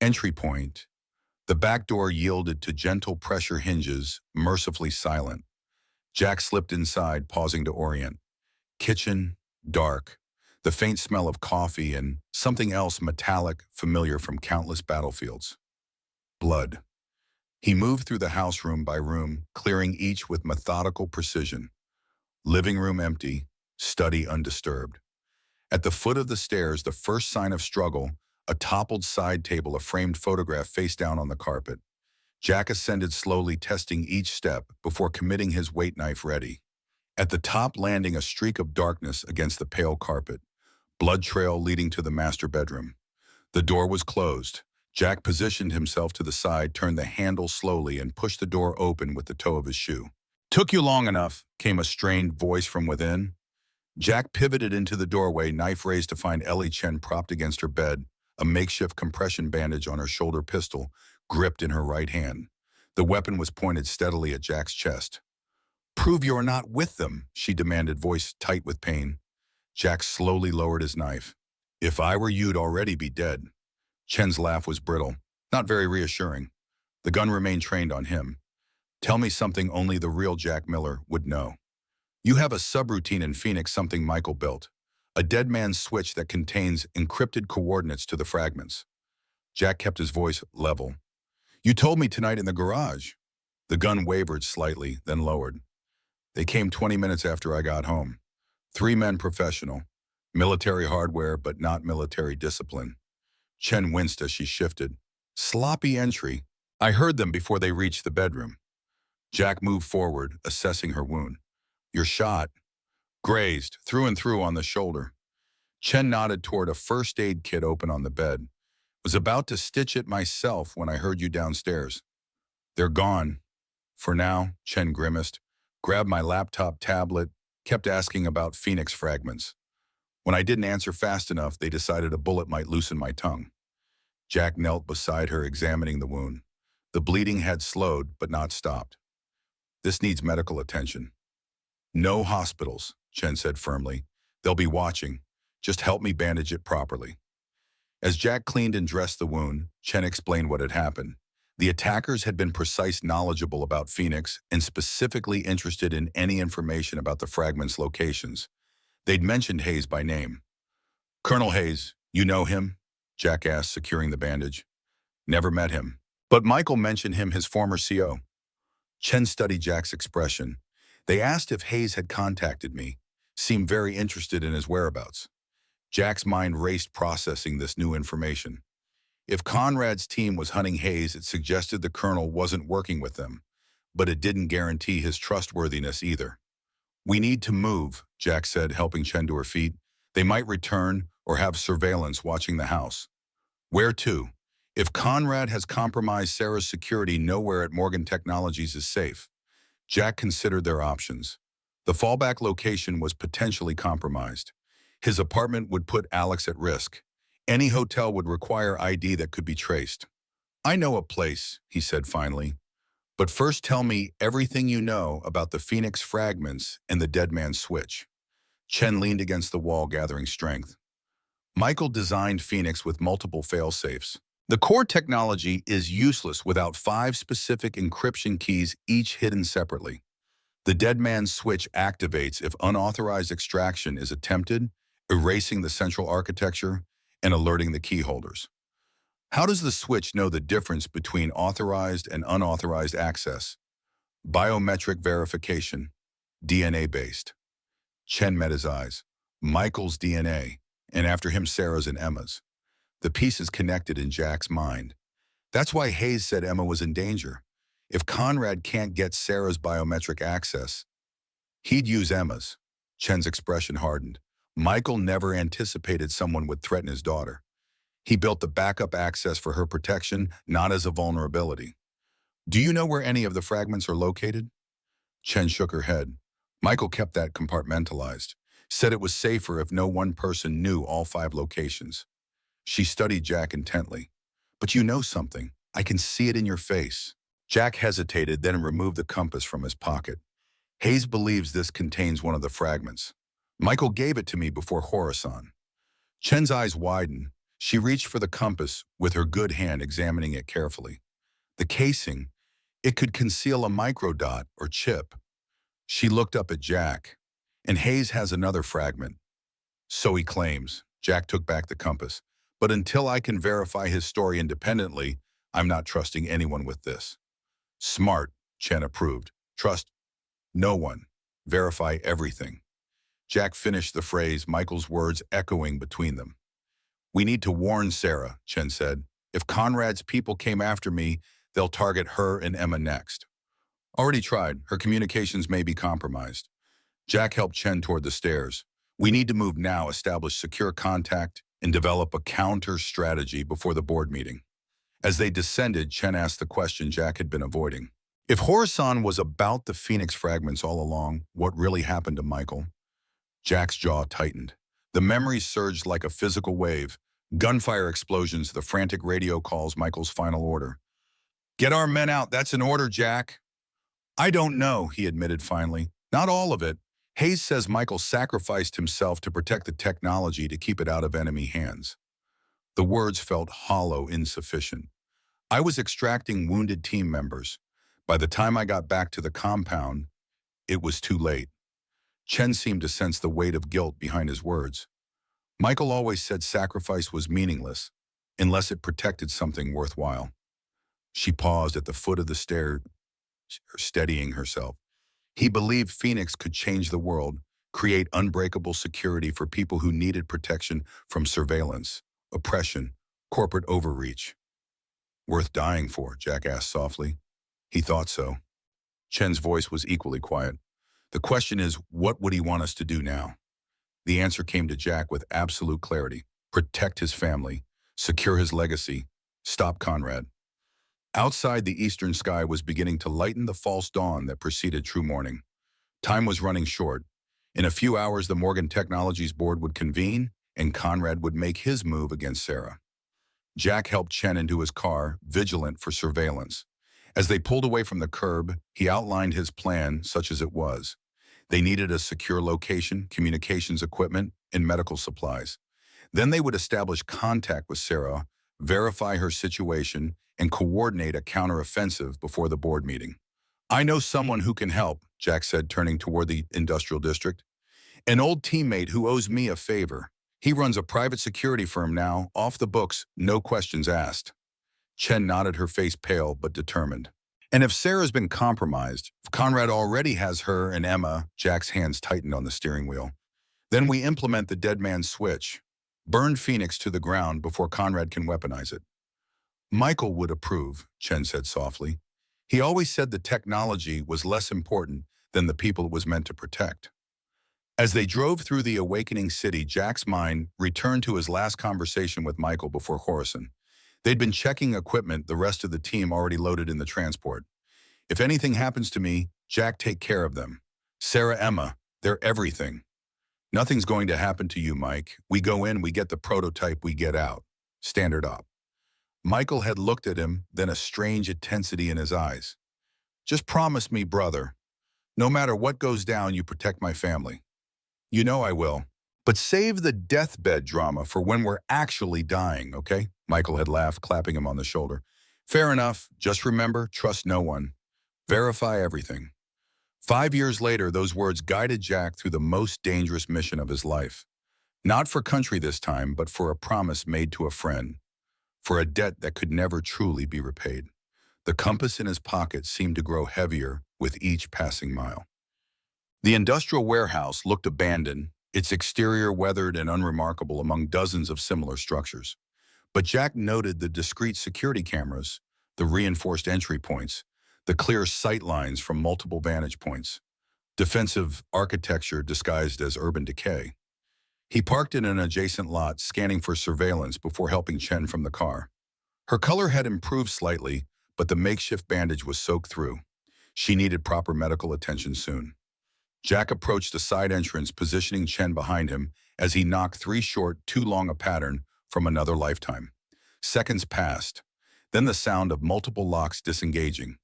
Entry point. The back door yielded to gentle pressure hinges, mercifully silent. Jack slipped inside, pausing to orient. Kitchen, dark. The faint smell of coffee and something else metallic, familiar from countless battlefields. Blood. He moved through the house room by room, clearing each with methodical precision. Living room empty, study undisturbed. At the foot of the stairs, the first sign of struggle, a toppled side table, a framed photograph face down on the carpet. Jack ascended slowly, testing each step before committing his weight knife ready. At the top landing, a streak of darkness against the pale carpet. Blood trail leading to the master bedroom. The door was closed. Jack positioned himself to the side, turned the handle slowly, and pushed the door open with the toe of his shoe. "Took you long enough," came a strained voice from within. Jack pivoted into the doorway, knife raised, to find Ellie Chen propped against her bed, a makeshift compression bandage on her shoulder, pistol gripped in her right hand. The weapon was pointed steadily at Jack's chest. "Prove you're not with them," she demanded, voice tight with pain. Jack slowly lowered his knife. "If I were you'd already be dead." Chen's laugh was brittle, not very reassuring. The gun remained trained on him. "Tell me something only the real Jack Miller would know. You have a subroutine in Phoenix, something Michael built. A dead man's switch that contains encrypted coordinates to the fragments." Jack kept his voice level. "You told me tonight in the garage." The gun wavered slightly, then lowered. "They came 20 minutes after I got home. 3 men, professional. Military hardware, but not military discipline." Chen winced as she shifted. "Sloppy entry. I heard them before they reached the bedroom." Jack moved forward, assessing her wound. "You're shot. Grazed, through and through on the shoulder." Chen nodded toward a first aid kit open on the bed. Was about to stitch it myself when I heard you downstairs. They're gone. For now, Chen grimaced, grabbed my laptop tablet, kept asking about Phoenix fragments. When I didn't answer fast enough, they decided a bullet might loosen my tongue. Jack knelt beside her, examining the wound. The bleeding had slowed, but not stopped. This needs medical attention. No hospitals, Chen said firmly. They'll be watching. Just help me bandage it properly. As Jack cleaned and dressed the wound, Chen explained what had happened. The attackers had been precise, knowledgeable about Phoenix, and specifically interested in any information about the fragment's locations. They'd mentioned Hayes by name. Colonel Hayes, you know him? Jack asked, securing the bandage. Never met him. But Michael mentioned him, his former CO. Chen studied Jack's expression. They asked if Hayes had contacted me, seemed very interested in his whereabouts. Jack's mind raced, processing this new information. If Conrad's team was hunting Hayes, it suggested the colonel wasn't working with them, but it didn't guarantee his trustworthiness either. We need to move, Jack said, helping Chen to her feet. They might return or have surveillance watching the house. Where to? If Conrad has compromised Sarah's security, nowhere at Morgan Technologies is safe. Jack considered their options. The fallback location was potentially compromised. His apartment would put Alex at risk. Any hotel would require ID that could be traced. I know a place, he said finally. But first tell me everything you know about the Phoenix fragments and the dead man's switch. Chen leaned against the wall, gathering strength. Michael designed Phoenix with multiple fail-safes. The core technology is useless without 5 specific encryption keys, each hidden separately. The dead man's switch activates if unauthorized extraction is attempted, erasing the central architecture and alerting the key holders. How does the switch know the difference between authorized and unauthorized access? Biometric verification, DNA-based. Chen met his eyes. Michael's DNA, and after him Sarah's and Emma's. The pieces connected in Jack's mind. That's why Hayes said Emma was in danger. If Conrad can't get Sarah's biometric access, he'd use Emma's. Chen's expression hardened. Michael never anticipated someone would threaten his daughter. He built the backup access for her protection, not as a vulnerability. Do you know where any of the fragments are located? Chen shook her head. Michael kept that compartmentalized, said it was safer if no one person knew all 5 locations. She studied Jack intently. But you know something. I can see it in your face. Jack hesitated, then removed the compass from his pocket. Hayes believes this contains one of the fragments. Michael gave it to me before Horasan. Chen's eyes widened. She reached for the compass with her good hand, examining it carefully. The casing, it could conceal a microdot or chip. She looked up at Jack. And Hayes has another fragment. So he claims. Jack took back the compass. But until I can verify his story independently, I'm not trusting anyone with this. Smart, Chen approved. Trust no one. Verify everything. Jack finished the phrase, Michael's words echoing between them. We need to warn Sarah, Chen said. If Conrad's people came after me, they'll target her and Emma next. Already tried. Her communications may be compromised. Jack helped Chen toward the stairs. We need to move now, establish secure contact, and develop a counter strategy before the board meeting. As they descended, Chen asked the question Jack had been avoiding. If Horasan was about the Phoenix fragments all along, what really happened to Michael? Jack's jaw tightened. The memories surged like a physical wave. Gunfire explosions, the frantic radio calls, Michael's final order. Get our men out, that's an order, Jack. I don't know, he admitted finally. Not all of it. Hayes says Michael sacrificed himself to protect the technology to keep it out of enemy hands. The words felt hollow, insufficient. I was extracting wounded team members. By the time I got back to the compound, it was too late. Chen seemed to sense the weight of guilt behind his words. Michael always said sacrifice was meaningless, unless it protected something worthwhile. She paused at the foot of the stair, steadying herself. He believed Phoenix could change the world, create unbreakable security for people who needed protection from surveillance, oppression, corporate overreach. Worth dying for, Jack asked softly. He thought so. Chen's voice was equally quiet. The question is, what would he want us to do now? The answer came to Jack with absolute clarity. Protect his family. secure his legacy, stop Conrad. Outside, the eastern sky was beginning to lighten the false dawn that preceded true morning. Time was running short. In a few hours, the Morgan Technologies board would convene, and Conrad would make his move against Sarah. Jack helped Chen into his car, vigilant for surveillance. As they pulled away from the curb, he outlined his plan, such as it was. They needed a secure location, communications equipment, and medical supplies. Then they would establish contact with Sarah, verify her situation, and coordinate a counteroffensive before the board meeting. I know someone who can help, Jack said, turning toward the industrial district. An old teammate who owes me a favor. He runs a private security firm now, off the books, no questions asked. Chen nodded, her face pale but determined. And if Sarah's been compromised, if Conrad already has her and Emma, Jack's hands tightened on the steering wheel, then we implement the dead man's switch. Burn Phoenix to the ground before Conrad can weaponize it. Michael would approve, Chen said softly. He always said the technology was less important than the people it was meant to protect. As they drove through the awakening city, Jack's mind returned to his last conversation with Michael before Horizon. They'd been checking equipment the rest of the team already loaded in the transport. If anything happens to me, Jack, take care of them. Sarah, Emma, they're everything. Nothing's going to happen to you, Mike. We go in, we get the prototype, we get out. Standard op. Michael had looked at him, then a strange intensity in his eyes. Just promise me, brother. No matter what goes down, you protect my family. You know I will. But save the deathbed drama for when we're actually dying, okay? Michael had laughed, clapping him on the shoulder. Fair enough. Just remember, trust no one. Verify everything. 5 years later, those words guided Jack through the most dangerous mission of his life. Not for country this time, but for a promise made to a friend. For a debt that could never truly be repaid. The compass in his pocket seemed to grow heavier with each passing mile. The industrial warehouse looked abandoned, its exterior weathered and unremarkable among dozens of similar structures. But Jack noted the discreet security cameras, the reinforced entry points, the clear sight lines from multiple vantage points, defensive architecture disguised as urban decay. He parked in an adjacent lot, scanning for surveillance before helping Chen from the car. Her color had improved slightly, but the makeshift bandage was soaked through. She needed proper medical attention soon. Jack approached a side entrance, positioning Chen behind him as he knocked 3 short, too long a pattern from another lifetime. Seconds passed, then the sound of multiple locks disengaging.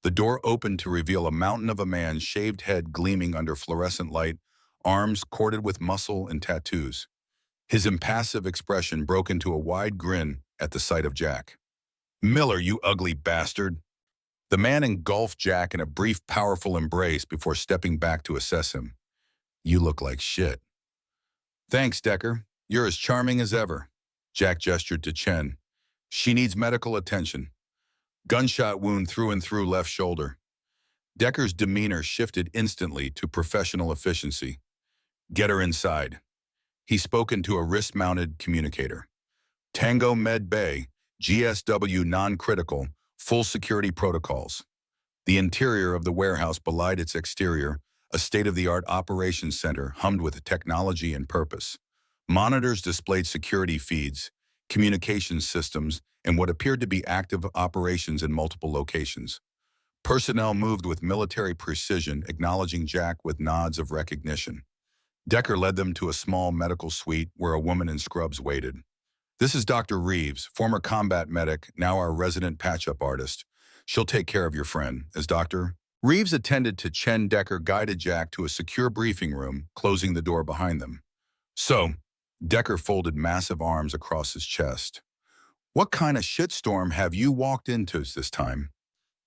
The door opened to reveal a mountain of a man's shaved head gleaming under fluorescent light, arms corded with muscle and tattoos. His impassive expression broke into a wide grin at the sight of Jack. Miller, you ugly bastard! The man engulfed Jack in a brief, powerful embrace before stepping back to assess him. You look like shit. Thanks, Decker. You're as charming as ever. Jack gestured to Chen. She needs medical attention. Gunshot wound through and through left shoulder. Decker's demeanor shifted instantly to professional efficiency. Get her inside. He spoke into a wrist-mounted communicator. Tango Med Bay, GSW non-critical, full security protocols. The interior of the warehouse belied its exterior, a state-of-the-art operations center hummed with technology and purpose. Monitors displayed security feeds, communications systems, and what appeared to be active operations in multiple locations. Personnel moved with military precision, acknowledging Jack with nods of recognition. Decker led them to a small medical suite where a woman in scrubs waited. This is Dr. Reeves, former combat medic, now our resident patch-up artist. She'll take care of your friend. As Dr. Reeves attended to Chen, Decker guided Jack to a secure briefing room, closing the door behind them. So, Decker folded massive arms across his chest. What kind of shitstorm have you walked into this time?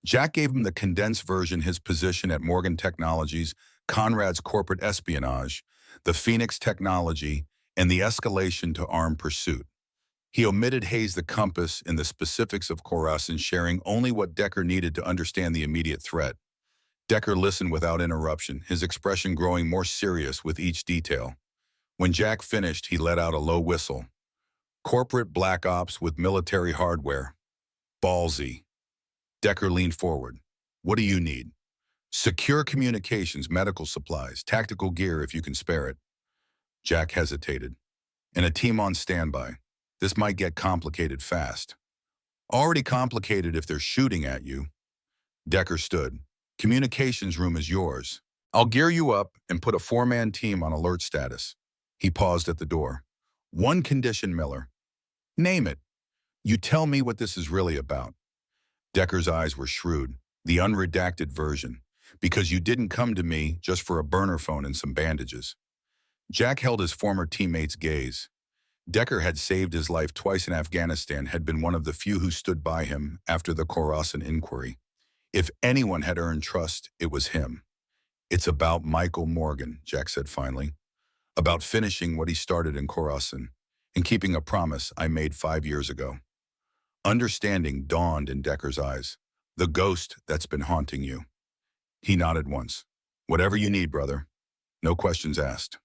Jack gave him the condensed version, his position at Morgan Technologies, Conrad's corporate espionage, the Phoenix technology, and the escalation to armed pursuit. He omitted Hayes the compass and the specifics of Khorasan, sharing only what Decker needed to understand the immediate threat. Decker listened without interruption, his expression growing more serious with each detail. When Jack finished, he let out a low whistle. Corporate black ops with military hardware. Ballsy. Decker leaned forward. What do you need? Secure communications, medical supplies, tactical gear if you can spare it. Jack hesitated. And a team on standby. This might get complicated fast. Already complicated if they're shooting at you. Decker stood. Communications room is yours. I'll gear you up and put a four-man team on alert status. He paused at the door. One condition, Miller. Name it. You tell me what this is really about. Decker's eyes were shrewd, the unredacted version, because you didn't come to me just for a burner phone and some bandages. Jack held his former teammate's gaze. Decker had saved his life twice in Afghanistan, had been one of the few who stood by him after the Khorasan inquiry. If anyone had earned trust, it was him. It's about Michael Morgan, Jack said finally. About finishing what he started in Khorasan and keeping a promise I made 5 years ago. Understanding dawned in Decker's eyes. The ghost that's been haunting you. He nodded once. Whatever you need, brother. No questions asked.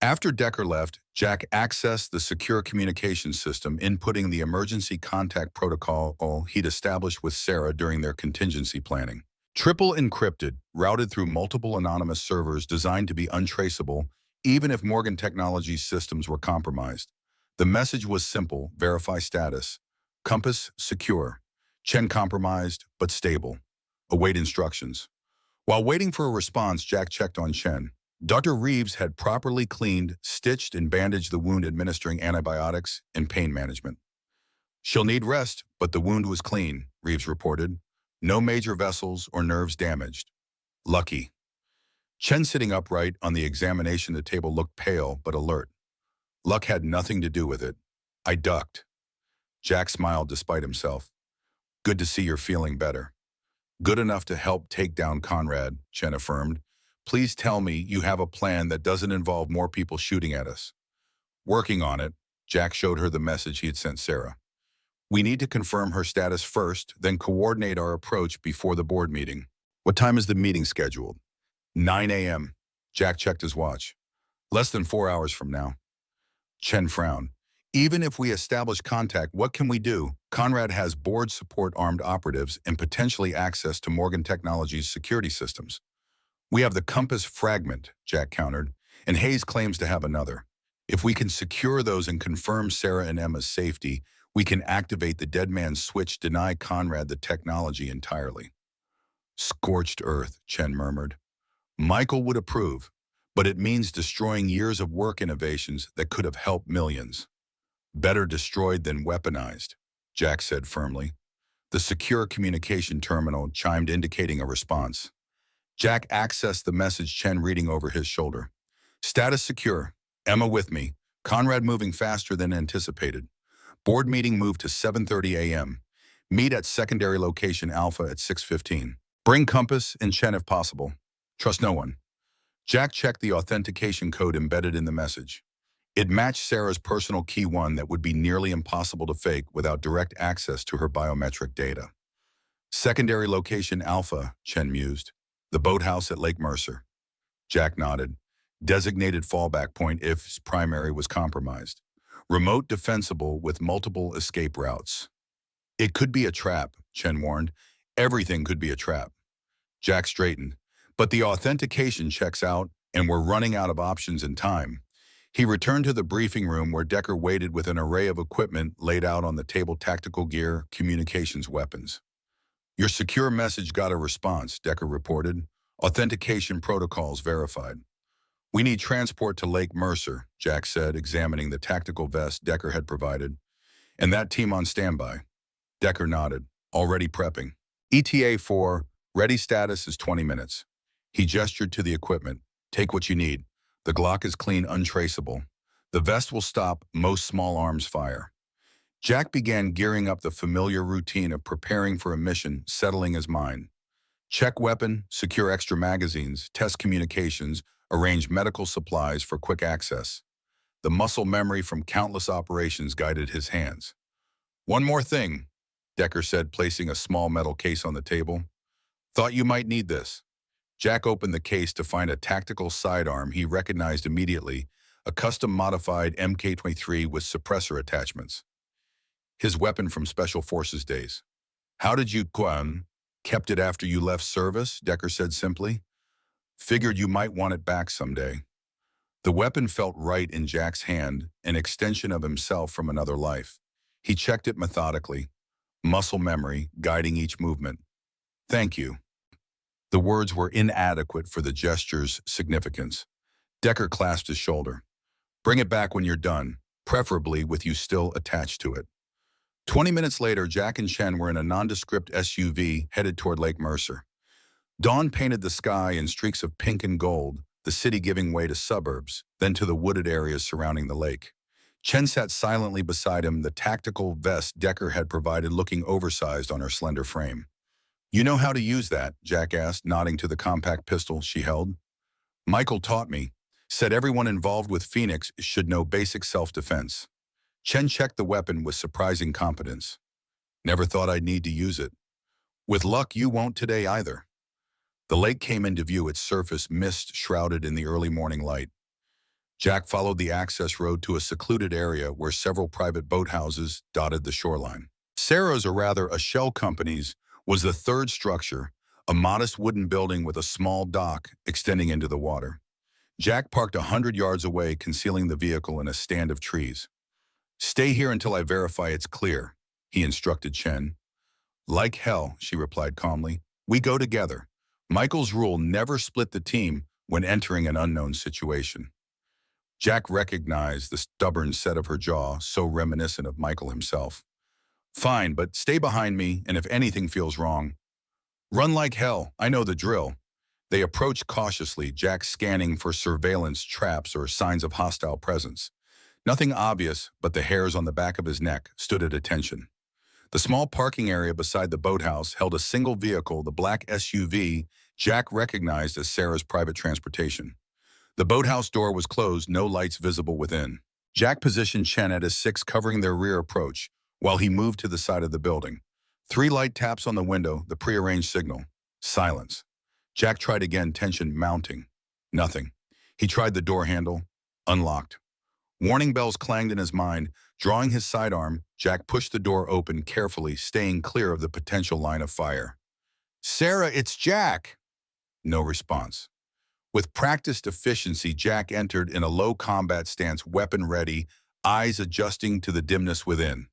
After Decker left, Jack accessed the secure communications system, inputting the emergency contact protocol he'd established with Sarah during their contingency planning. Triple encrypted, routed through multiple anonymous servers designed to be untraceable, even if Morgan Technologies' systems were compromised. The message was simple: verify status. Compass secure. Chen compromised, but stable. Await instructions. While waiting for a response, Jack checked on Chen. Dr. Reeves had properly cleaned, stitched, and bandaged the wound, administering antibiotics and pain management. She'll need rest, but the wound was clean, Reeves reported. No major vessels or nerves damaged. Lucky. Chen, sitting upright on the examination table, looked pale but alert. Luck had nothing to do with it. I ducked. Jack smiled despite himself. Good to see you're feeling better. Good enough to help take down Conrad, Chen affirmed. Please tell me you have a plan that doesn't involve more people shooting at us. Working on it, Jack showed her the message he had sent Sarah. We need to confirm her status first, then coordinate our approach before the board meeting. What time is the meeting scheduled? 9 a.m. Jack checked his watch. Less than 4 hours from now. Chen frowned. Even if we establish contact, what can we do? Conrad has board support armed operatives and potentially access to Morgan Technologies' security systems. We have the compass fragment, Jack countered, and Hayes claims to have another. If we can secure those and confirm Sarah and Emma's safety, we can activate the dead man's switch, deny Conrad the technology entirely. Scorched earth, Chen murmured. Michael would approve, but it means destroying years of work innovations that could have helped millions. Better destroyed than weaponized, Jack said firmly. The secure communication terminal chimed, indicating a response. Jack accessed the message, Chen reading over his shoulder. Status secure. Emma with me. Conrad moving faster than anticipated. Board meeting moved to 7:30 a.m. Meet at secondary location Alpha at 6:15. Bring compass and Chen if possible. Trust no one. Jack checked the authentication code embedded in the message. It matched Sarah's personal key, one that would be nearly impossible to fake without direct access to her biometric data. Secondary location Alpha, Chen mused. The boathouse at Lake Mercer. Jack nodded. Designated fallback point if his primary was compromised. Remote defensible with multiple escape routes. It could be a trap, Chen warned. Everything could be a trap. Jack straightened. But the authentication checks out, and we're running out of options and time. He returned to the briefing room where Decker waited with an array of equipment laid out on the table: tactical gear, communications weapons. Your secure message got a response, Decker reported. Authentication protocols verified. We need transport to Lake Mercer, Jack said, examining the tactical vest Decker had provided. And that team on standby. Decker nodded. Already prepping. ETA 4, ready status is 20 minutes. He gestured to the equipment. Take what you need. The Glock is clean, untraceable. The vest will stop most small arms fire. Jack began gearing up, the familiar routine of preparing for a mission settling his mind. Check weapon, secure extra magazines, test communications, arrange medical supplies for quick access. The muscle memory from countless operations guided his hands. One more thing, Decker said, placing a small metal case on the table. Thought you might need this. Jack opened the case to find a tactical sidearm he recognized immediately, a custom-modified MK-23 with suppressor attachments. His weapon from Special Forces days. How did you kept it after you left service? Decker said simply. Figured you might want it back someday. The weapon felt right in Jack's hand, an extension of himself from another life. He checked it methodically, muscle memory guiding each movement. "Thank you." The words were inadequate for the gesture's significance. Decker clasped his shoulder. "Bring it back when you're done, preferably with you still attached to it." 20 minutes later, Jack and Chen were in a nondescript SUV headed toward Lake Mercer. Dawn painted the sky in streaks of pink and gold, the city giving way to suburbs, then to the wooded areas surrounding the lake. Chen sat silently beside him, the tactical vest Decker had provided looking oversized on her slender frame. "You know how to use that?" Jack asked, nodding to the compact pistol she held. "Michael taught me. Said everyone involved with Phoenix should know basic self-defense." Chen checked the weapon with surprising competence. "Never thought I'd need to use it." "With luck, you won't today either." The lake came into view, its surface mist shrouded in the early morning light. Jack followed the access road to a secluded area where several private boathouses dotted the shoreline. Sarah's, or rather a shell company's, was the third structure, a modest wooden building with a small dock extending into the water. Jack parked 100 yards away, concealing the vehicle in a stand of trees. "Stay here until I verify it's clear," he instructed Chen. "Like hell," she replied calmly. "We go together. Michael's rule: never split the team when entering an unknown situation." Jack recognized the stubborn set of her jaw, so reminiscent of Michael himself. "Fine, but stay behind me, and if anything feels wrong, run like hell. I know the drill." They approached cautiously, Jack scanning for surveillance traps or signs of hostile presence. Nothing obvious, but the hairs on the back of his neck stood at attention. The small parking area beside the boathouse held a single vehicle, the black SUV Jack recognized as Sarah's private transportation. The boathouse door was closed, no lights visible within. Jack positioned Chen at his six, covering their rear approach, while he moved to the side of the building. 3 light taps on the window, the prearranged signal. Silence. Jack tried again, tension mounting. Nothing. He tried the door handle. Unlocked. Warning bells clanged in his mind. Drawing his sidearm, Jack pushed the door open carefully, staying clear of the potential line of fire. "Sarah, it's Jack!" No response. With practiced efficiency, Jack entered in a low combat stance, weapon ready, eyes adjusting to the dimness within.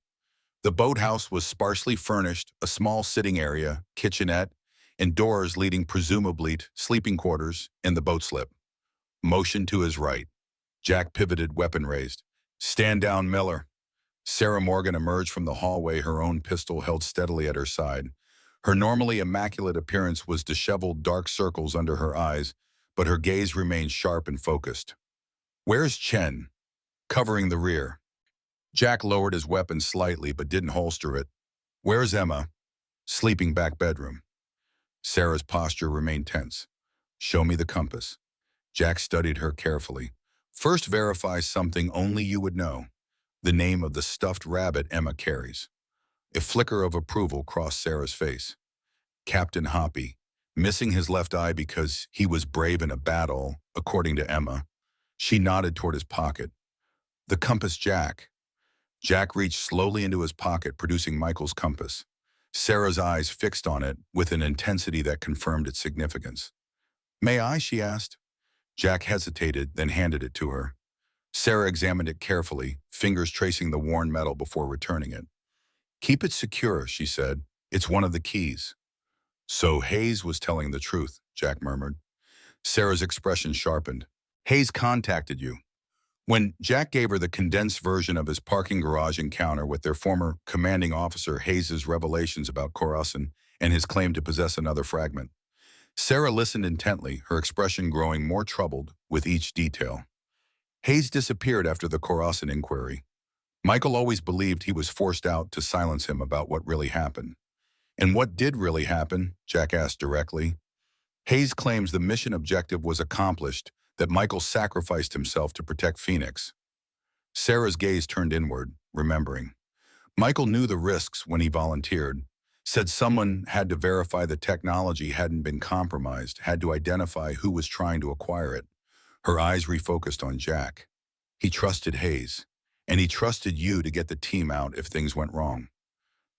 The boathouse was sparsely furnished, a small sitting area, kitchenette, and doors leading presumably to sleeping quarters in the boat slip. Motion to his right. Jack pivoted, weapon raised. "Stand down, Miller." Sarah Morgan emerged from the hallway, her own pistol held steadily at her side. Her normally immaculate appearance was disheveled, dark circles under her eyes, but her gaze remained sharp and focused. "Where's Chen?" "Covering the rear." Jack lowered his weapon slightly but didn't holster it. "Where's Emma?" "Sleeping back bedroom." Sarah's posture remained tense. "Show me the compass." Jack studied her carefully. "First, verify something only you would know. The name of the stuffed rabbit Emma carries." A flicker of approval crossed Sarah's face. "Captain Hoppy, missing his left eye because he was brave in a battle, according to Emma." She nodded toward his pocket. "The compass, Jack." Jack reached slowly into his pocket, producing Michael's compass. Sarah's eyes fixed on it with an intensity that confirmed its significance. "May I?" she asked. Jack hesitated, then handed it to her. Sarah examined it carefully, fingers tracing the worn metal before returning it. "Keep it secure," she said. "It's one of the keys." "So Hayes was telling the truth," Jack murmured. Sarah's expression sharpened. "Hayes contacted you." When Jack gave her the condensed version of his parking garage encounter with their former commanding officer, Hayes's revelations about Khorasan and his claim to possess another fragment, Sarah listened intently, her expression growing more troubled with each detail. "Hayes disappeared after the Khorasan inquiry. Michael always believed he was forced out to silence him about what really happened." "And what did really happen?" Jack asked directly. "Hayes claims the mission objective was accomplished, that Michael sacrificed himself to protect Phoenix." Sarah's gaze turned inward, remembering. "Michael knew the risks when he volunteered, said someone had to verify the technology hadn't been compromised, had to identify who was trying to acquire it." Her eyes refocused on Jack. "He trusted Hayes, and he trusted you to get the team out if things went wrong."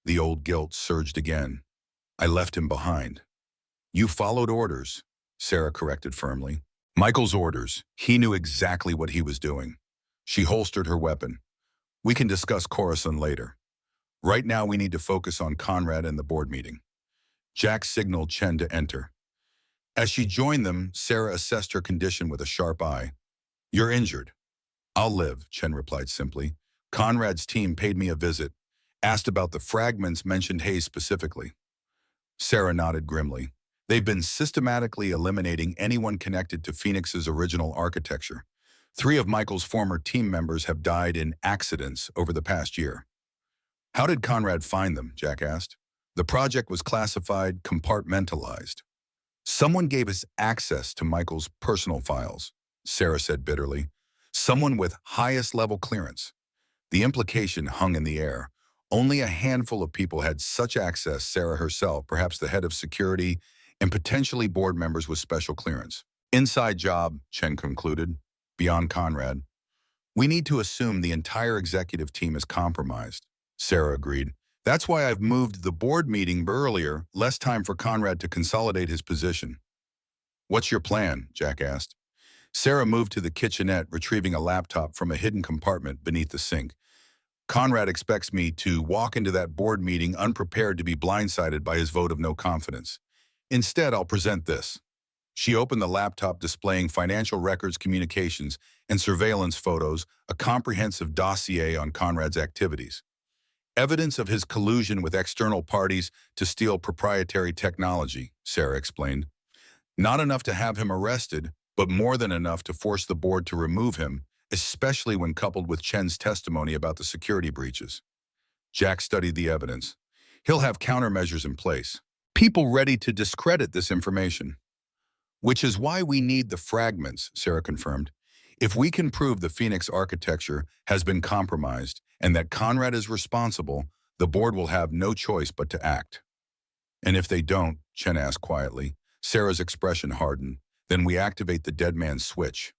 The old guilt surged again. "I left him behind." "You followed orders," Sarah corrected firmly. Michael's orders. He knew exactly what he was doing. She holstered her weapon. We can discuss Coruscant later. Right now we need to focus on Conrad and the board meeting. Jack signaled Chen to enter. As she joined them, Sarah assessed her condition with a sharp eye. You're injured. I'll live, Chen replied simply. Conrad's team paid me a visit, asked about the fragments, mentioned Hayes specifically. Sarah nodded grimly. They've been systematically eliminating anyone connected to Phoenix's original architecture. 3 of Michael's former team members have died in accidents over the past year. How did Conrad find them? Jack asked. The project was classified, compartmentalized. Someone gave us access to Michael's personal files, Sarah said bitterly. Someone with highest level clearance. The implication hung in the air. Only a handful of people had such access, Sarah herself, perhaps the head of security, and potentially board members with special clearance. Inside job, Chen concluded, beyond Conrad. We need to assume the entire executive team is compromised, Sarah agreed. That's why I've moved the board meeting earlier, less time for Conrad to consolidate his position. What's your plan? Jack asked. Sarah moved to the kitchenette, retrieving a laptop from a hidden compartment beneath the sink. Conrad expects me to walk into that board meeting unprepared to be blindsided by his vote of no confidence. Instead, I'll present this. She opened the laptop displaying financial records, communications, and surveillance photos, a comprehensive dossier on Conrad's activities. Evidence of his collusion with external parties to steal proprietary technology, Sarah explained. Not enough to have him arrested, but more than enough to force the board to remove him, especially when coupled with Chen's testimony about the security breaches. Jack studied the evidence. He'll have countermeasures in place. People ready to discredit this information. Which is why we need the fragments, Sarah confirmed. If we can prove the Phoenix architecture has been compromised and that Conrad is responsible, the board will have no choice but to act. And if they don't, Chen asked quietly. Sarah's expression hardened. Then we activate the dead man's switch.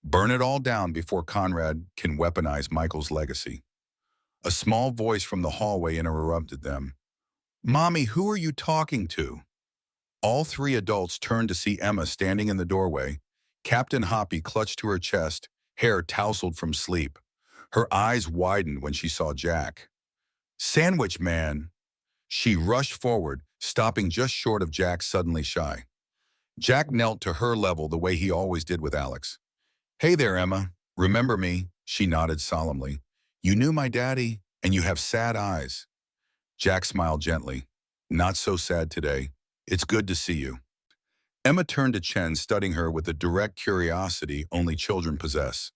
Burn it all down before Conrad can weaponize Michael's legacy. A small voice from the hallway interrupted them. Mommy, who are you talking to? All 3 adults turned to see Emma standing in the doorway. Captain Hoppy clutched to her chest, hair tousled from sleep. Her eyes widened when she saw Jack. Sandwich man! She rushed forward, stopping just short of Jack, suddenly shy. Jack knelt to her level the way he always did with Alex. Hey there, Emma. Remember me? She nodded solemnly. You knew my daddy, and you have sad eyes. Jack smiled gently. Not so sad today. It's good to see you. Emma turned to Chen, studying her with the direct curiosity only children possess.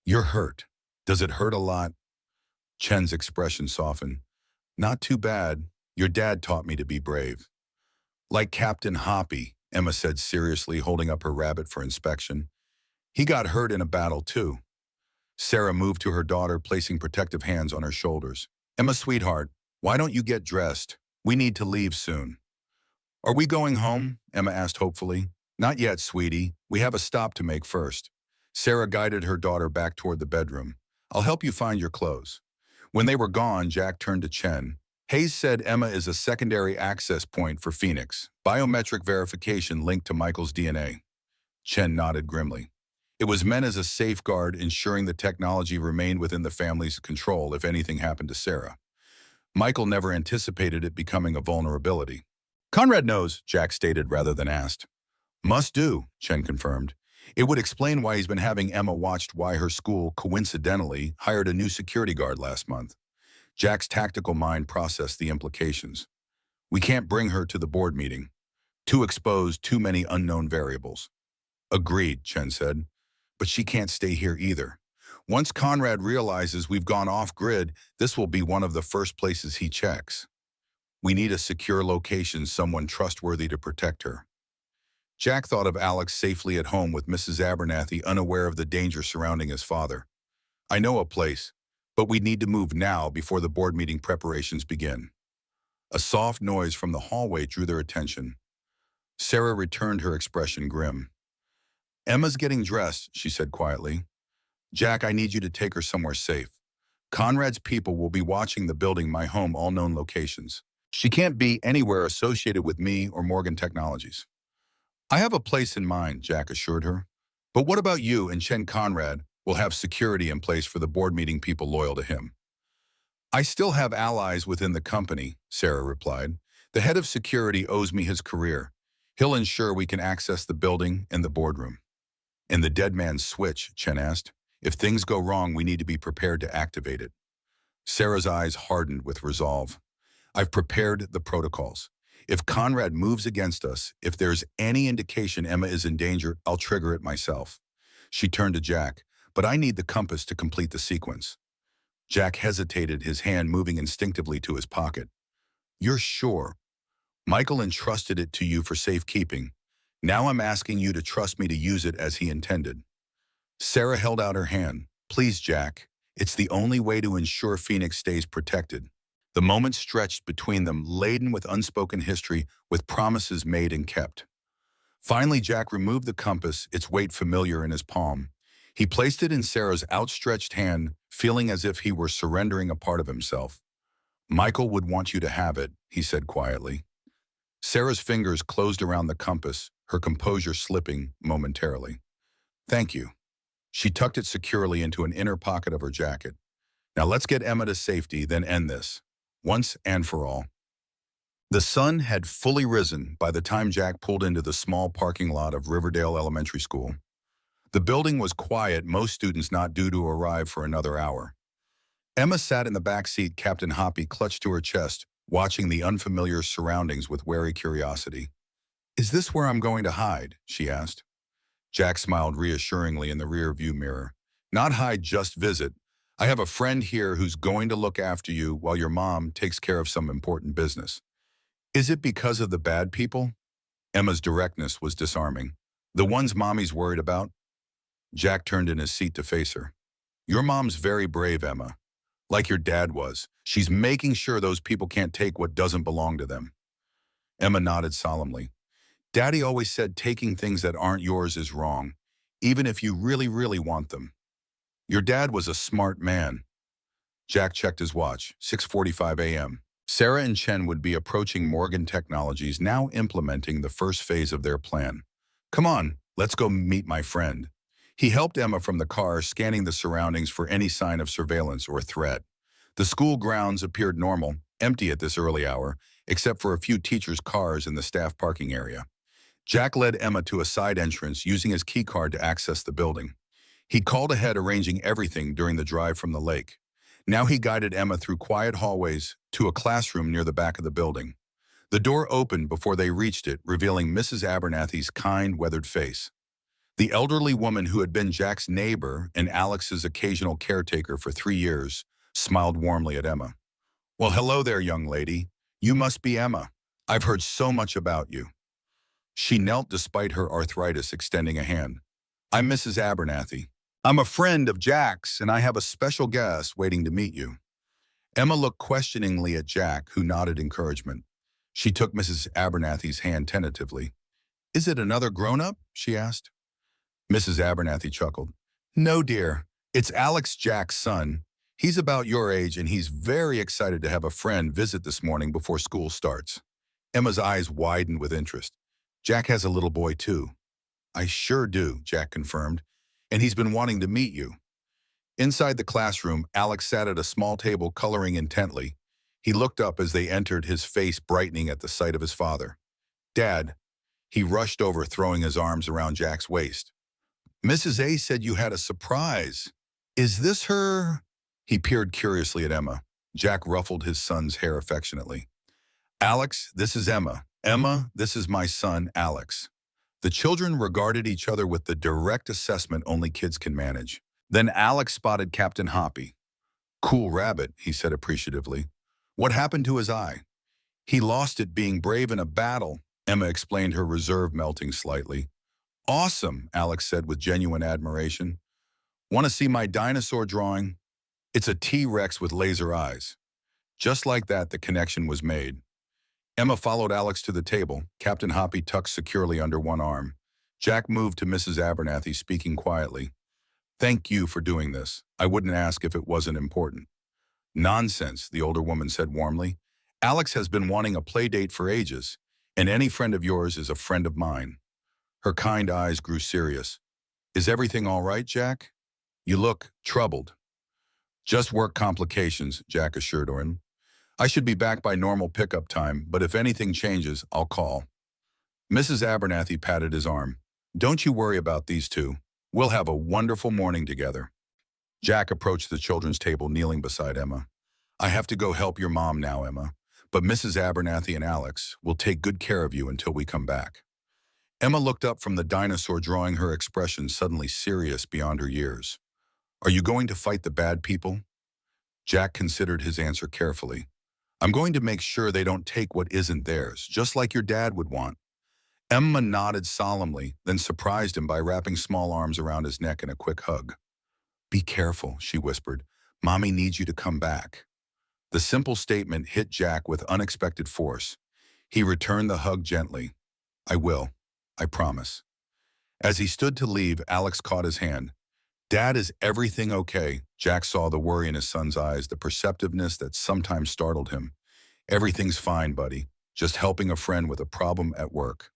You're hurt. Does it hurt a lot? Chen's expression softened. Not too bad. Your dad taught me to be brave. Like Captain Hoppy, Emma said seriously, holding up her rabbit for inspection. He got hurt in a battle too. Sarah moved to her daughter, placing protective hands on her shoulders. Emma, sweetheart, why don't you get dressed? We need to leave soon. Are we going home? Emma asked hopefully. Not yet, sweetie. We have a stop to make first. Sarah guided her daughter back toward the bedroom. I'll help you find your clothes. When they were gone, Jack turned to Chen. Hayes said Emma is a secondary access point for Phoenix. Biometric verification linked to Michael's DNA. Chen nodded grimly. It was meant as a safeguard, ensuring the technology remained within the family's control if anything happened to Sarah. Michael never anticipated it becoming a vulnerability. Conrad knows, Jack stated rather than asked. Must do, Chen confirmed. It would explain why he's been having Emma watched why her school, coincidentally, hired a new security guard last month. Jack's tactical mind processed the implications. We can't bring her to the board meeting. Too exposed, too many unknown variables. Agreed, Chen said. But she can't stay here either. Once Conrad realizes we've gone off-grid, this will be one of the first places he checks. We need a secure location, someone trustworthy to protect her. Jack thought of Alex safely at home with Mrs. Abernathy, unaware of the danger surrounding his father. I know a place, but we need to move now before the board meeting preparations begin. A soft noise from the hallway drew their attention. Sarah returned, her expression grim. Emma's getting dressed, she said quietly. Jack, I need you to take her somewhere safe. Conrad's people will be watching the building, my home, all known locations. She can't be anywhere associated with me or Morgan Technologies. I have a place in mind, Jack assured her. But what about you and Chen Conrad will have security in place for the board meeting people loyal to him? I still have allies within the company, Sarah replied. The head of security owes me his career. He'll ensure we can access the building and the boardroom. And the dead man's switch, Chen asked. If things go wrong, we need to be prepared to activate it. Sarah's eyes hardened with resolve. I've prepared the protocols. If Conrad moves against us, if there's any indication Emma is in danger, I'll trigger it myself. She turned to Jack, but I need the compass to complete the sequence. Jack hesitated, his hand moving instinctively to his pocket. You're sure? Michael entrusted it to you for safekeeping. Now I'm asking you to trust me to use it as he intended. Sarah held out her hand. Please, Jack. It's the only way to ensure Phoenix stays protected. The moment stretched between them, laden with unspoken history, with promises made and kept. Finally, Jack removed the compass, its weight familiar in his palm. He placed it in Sarah's outstretched hand, feeling as if he were surrendering a part of himself. Michael would want you to have it, he said quietly. Sarah's fingers closed around the compass, her composure slipping momentarily. Thank you. She tucked it securely into an inner pocket of her jacket. Now let's get Emma to safety, then end this. Once and for all. The sun had fully risen by the time Jack pulled into the small parking lot of Riverdale Elementary School. The building was quiet, most students not due to arrive for another hour. Emma sat in the back seat, Captain Hoppy clutched to her chest, watching the unfamiliar surroundings with wary curiosity. Is this where I'm going to hide? She asked. Jack smiled reassuringly in the rear-view mirror. Not hide, just visit. I have a friend here who's going to look after you while your mom takes care of some important business. Is it because of the bad people? Emma's directness was disarming. The ones Mommy's worried about? Jack turned in his seat to face her. Your mom's very brave, Emma. Like your dad was. She's making sure those people can't take what doesn't belong to them. Emma nodded solemnly. Daddy always said taking things that aren't yours is wrong, even if you really, really want them. Your dad was a smart man. Jack checked his watch, 6:45 a.m. Sarah and Chen would be approaching Morgan Technologies, now implementing the first phase of their plan. Come on, let's go meet my friend. He helped Emma from the car, scanning the surroundings for any sign of surveillance or threat. The school grounds appeared normal, empty at this early hour, except for a few teachers' cars in the staff parking area. Jack led Emma to a side entrance, using his keycard to access the building. He called ahead, arranging everything during the drive from the lake. Now he guided Emma through quiet hallways to a classroom near the back of the building. The door opened before they reached it, revealing Mrs. Abernathy's kind, weathered face. The elderly woman who had been Jack's neighbor and Alex's occasional caretaker for 3 years smiled warmly at Emma. Well, hello there, young lady. You must be Emma. I've heard so much about you. She knelt despite her arthritis, extending a hand. I'm Mrs. Abernathy. I'm a friend of Jack's, and I have a special guest waiting to meet you. Emma looked questioningly at Jack, who nodded encouragement. She took Mrs. Abernathy's hand tentatively. Is it another grown-up? She asked. Mrs. Abernathy chuckled. No, dear. It's Alex, Jack's son. He's about your age, and he's very excited to have a friend visit this morning before school starts. Emma's eyes widened with interest. Jack has a little boy, too. I sure do, Jack confirmed, and he's been wanting to meet you. Inside the classroom, Alex sat at a small table coloring intently. He looked up as they entered, his face brightening at the sight of his father. Dad, he rushed over, throwing his arms around Jack's waist. Mrs. A said you had a surprise. Is this her? He peered curiously at Emma. Jack ruffled his son's hair affectionately. Alex, this is Emma. Emma, this is my son, Alex. The children regarded each other with the direct assessment only kids can manage. Then Alex spotted Captain Hoppy. Cool rabbit, he said appreciatively. What happened to his eye? He lost it being brave in a battle, Emma explained, her reserve melting slightly. Awesome, Alex said with genuine admiration. Want to see my dinosaur drawing? It's a T-Rex with laser eyes. Just like that, the connection was made. Emma followed Alex to the table, Captain Hoppy tucked securely under one arm. Jack moved to Mrs. Abernathy, speaking quietly. Thank you for doing this. I wouldn't ask if it wasn't important. Nonsense, the older woman said warmly. Alex has been wanting a play date for ages, and any friend of yours is a friend of mine. Her kind eyes grew serious. Is everything all right, Jack? You look troubled. Just work complications, Jack assured him. I should be back by normal pickup time, but if anything changes, I'll call. Mrs. Abernathy patted his arm. Don't you worry about these two. We'll have a wonderful morning together. Jack approached the children's table, kneeling beside Emma. I have to go help your mom now, Emma, but Mrs. Abernathy and Alex will take good care of you until we come back. Emma looked up from the dinosaur drawing, her expression suddenly serious beyond her years. Are you going to fight the bad people? Jack considered his answer carefully. I'm going to make sure they don't take what isn't theirs, just like your dad would want. Emma nodded solemnly, then surprised him by wrapping small arms around his neck in a quick hug. Be careful, she whispered. Mommy needs you to come back. The simple statement hit Jack with unexpected force. He returned the hug gently. I will. I promise. As he stood to leave, Alex caught his hand. Dad, is everything okay? Jack saw the worry in his son's eyes, the perceptiveness that sometimes startled him. Everything's fine, buddy. Just helping a friend with a problem at work.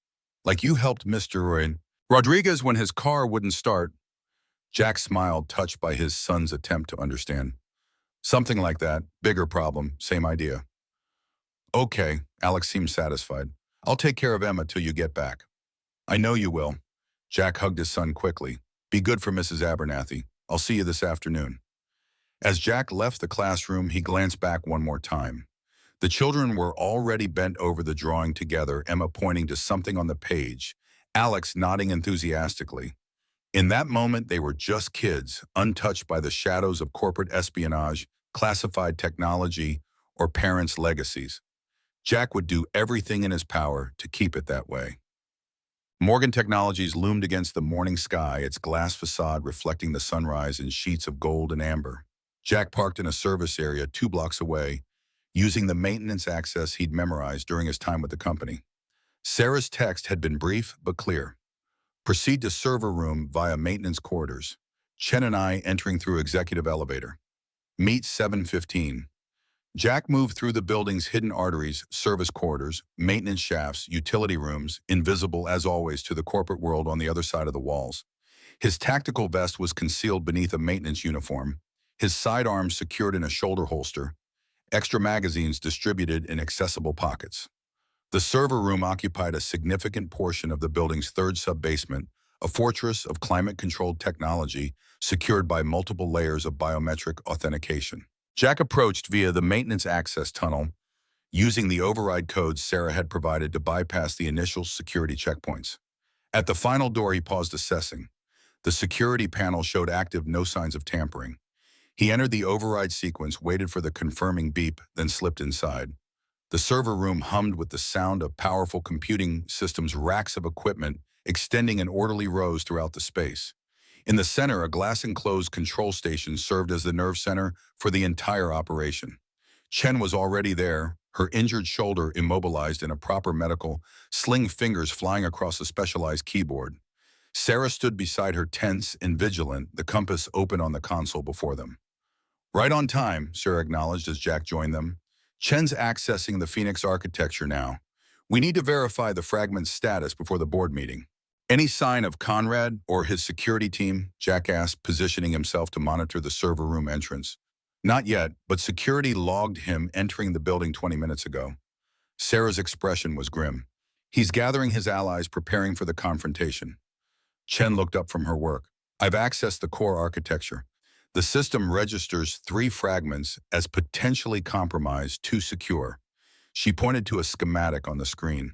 Like you helped Mr. Rodriguez when his car wouldn't start. Jack smiled, touched by his son's attempt to understand. Something like that. Bigger problem. Same idea. Okay, Alex seemed satisfied. I'll take care of Emma till you get back. I know you will. Jack hugged his son quickly. Be good for Mrs. Abernathy. I'll see you this afternoon. As Jack left the classroom, he glanced back one more time. The children were already bent over the drawing together, Emma pointing to something on the page, Alex nodding enthusiastically. In that moment, they were just kids, untouched by the shadows of corporate espionage, classified technology, or parents' legacies. Jack would do everything in his power to keep it that way. Morgan Technologies loomed against the morning sky, its glass facade reflecting the sunrise in sheets of gold and amber. Jack parked in a service area 2 blocks away, using the maintenance access he'd memorized during his time with the company. Sarah's text had been brief but clear. Proceed to server room via maintenance corridors. Chen and I entering through executive elevator. Meet 7:15. Jack moved through the building's hidden arteries, service corridors, maintenance shafts, utility rooms, invisible as always to the corporate world on the other side of the walls. His tactical vest was concealed beneath a maintenance uniform, his sidearms secured in a shoulder holster, extra magazines distributed in accessible pockets. The server room occupied a significant portion of the building's 3rd sub-basement, a fortress of climate-controlled technology secured by multiple layers of biometric authentication. Jack approached via the maintenance access tunnel, using the override codes Sarah had provided to bypass the initial security checkpoints. At the final door, he paused, assessing. The security panel showed active, no signs of tampering. He entered the override sequence, waited for the confirming beep, then slipped inside. The server room hummed with the sound of powerful computing systems, racks of equipment extending in orderly rows throughout the space. In the center, a glass-enclosed control station served as the nerve center for the entire operation. Chen was already there, her injured shoulder immobilized in a proper medical, sling fingers flying across a specialized keyboard. Sarah stood beside her, tense and vigilant, the compass open on the console before them. Right on time, Sarah acknowledged as Jack joined them. Chen's accessing the Phoenix architecture now. We need to verify the fragment's status before the board meeting. Any sign of Conrad or his security team? Jack asked, positioning himself to monitor the server room entrance. Not yet, but security logged him entering the building 20 minutes ago. Sarah's expression was grim. He's gathering his allies, preparing for the confrontation. Chen looked up from her work. I've accessed the core architecture. The system registers 3 fragments as potentially compromised, too secure. She pointed to a schematic on the screen.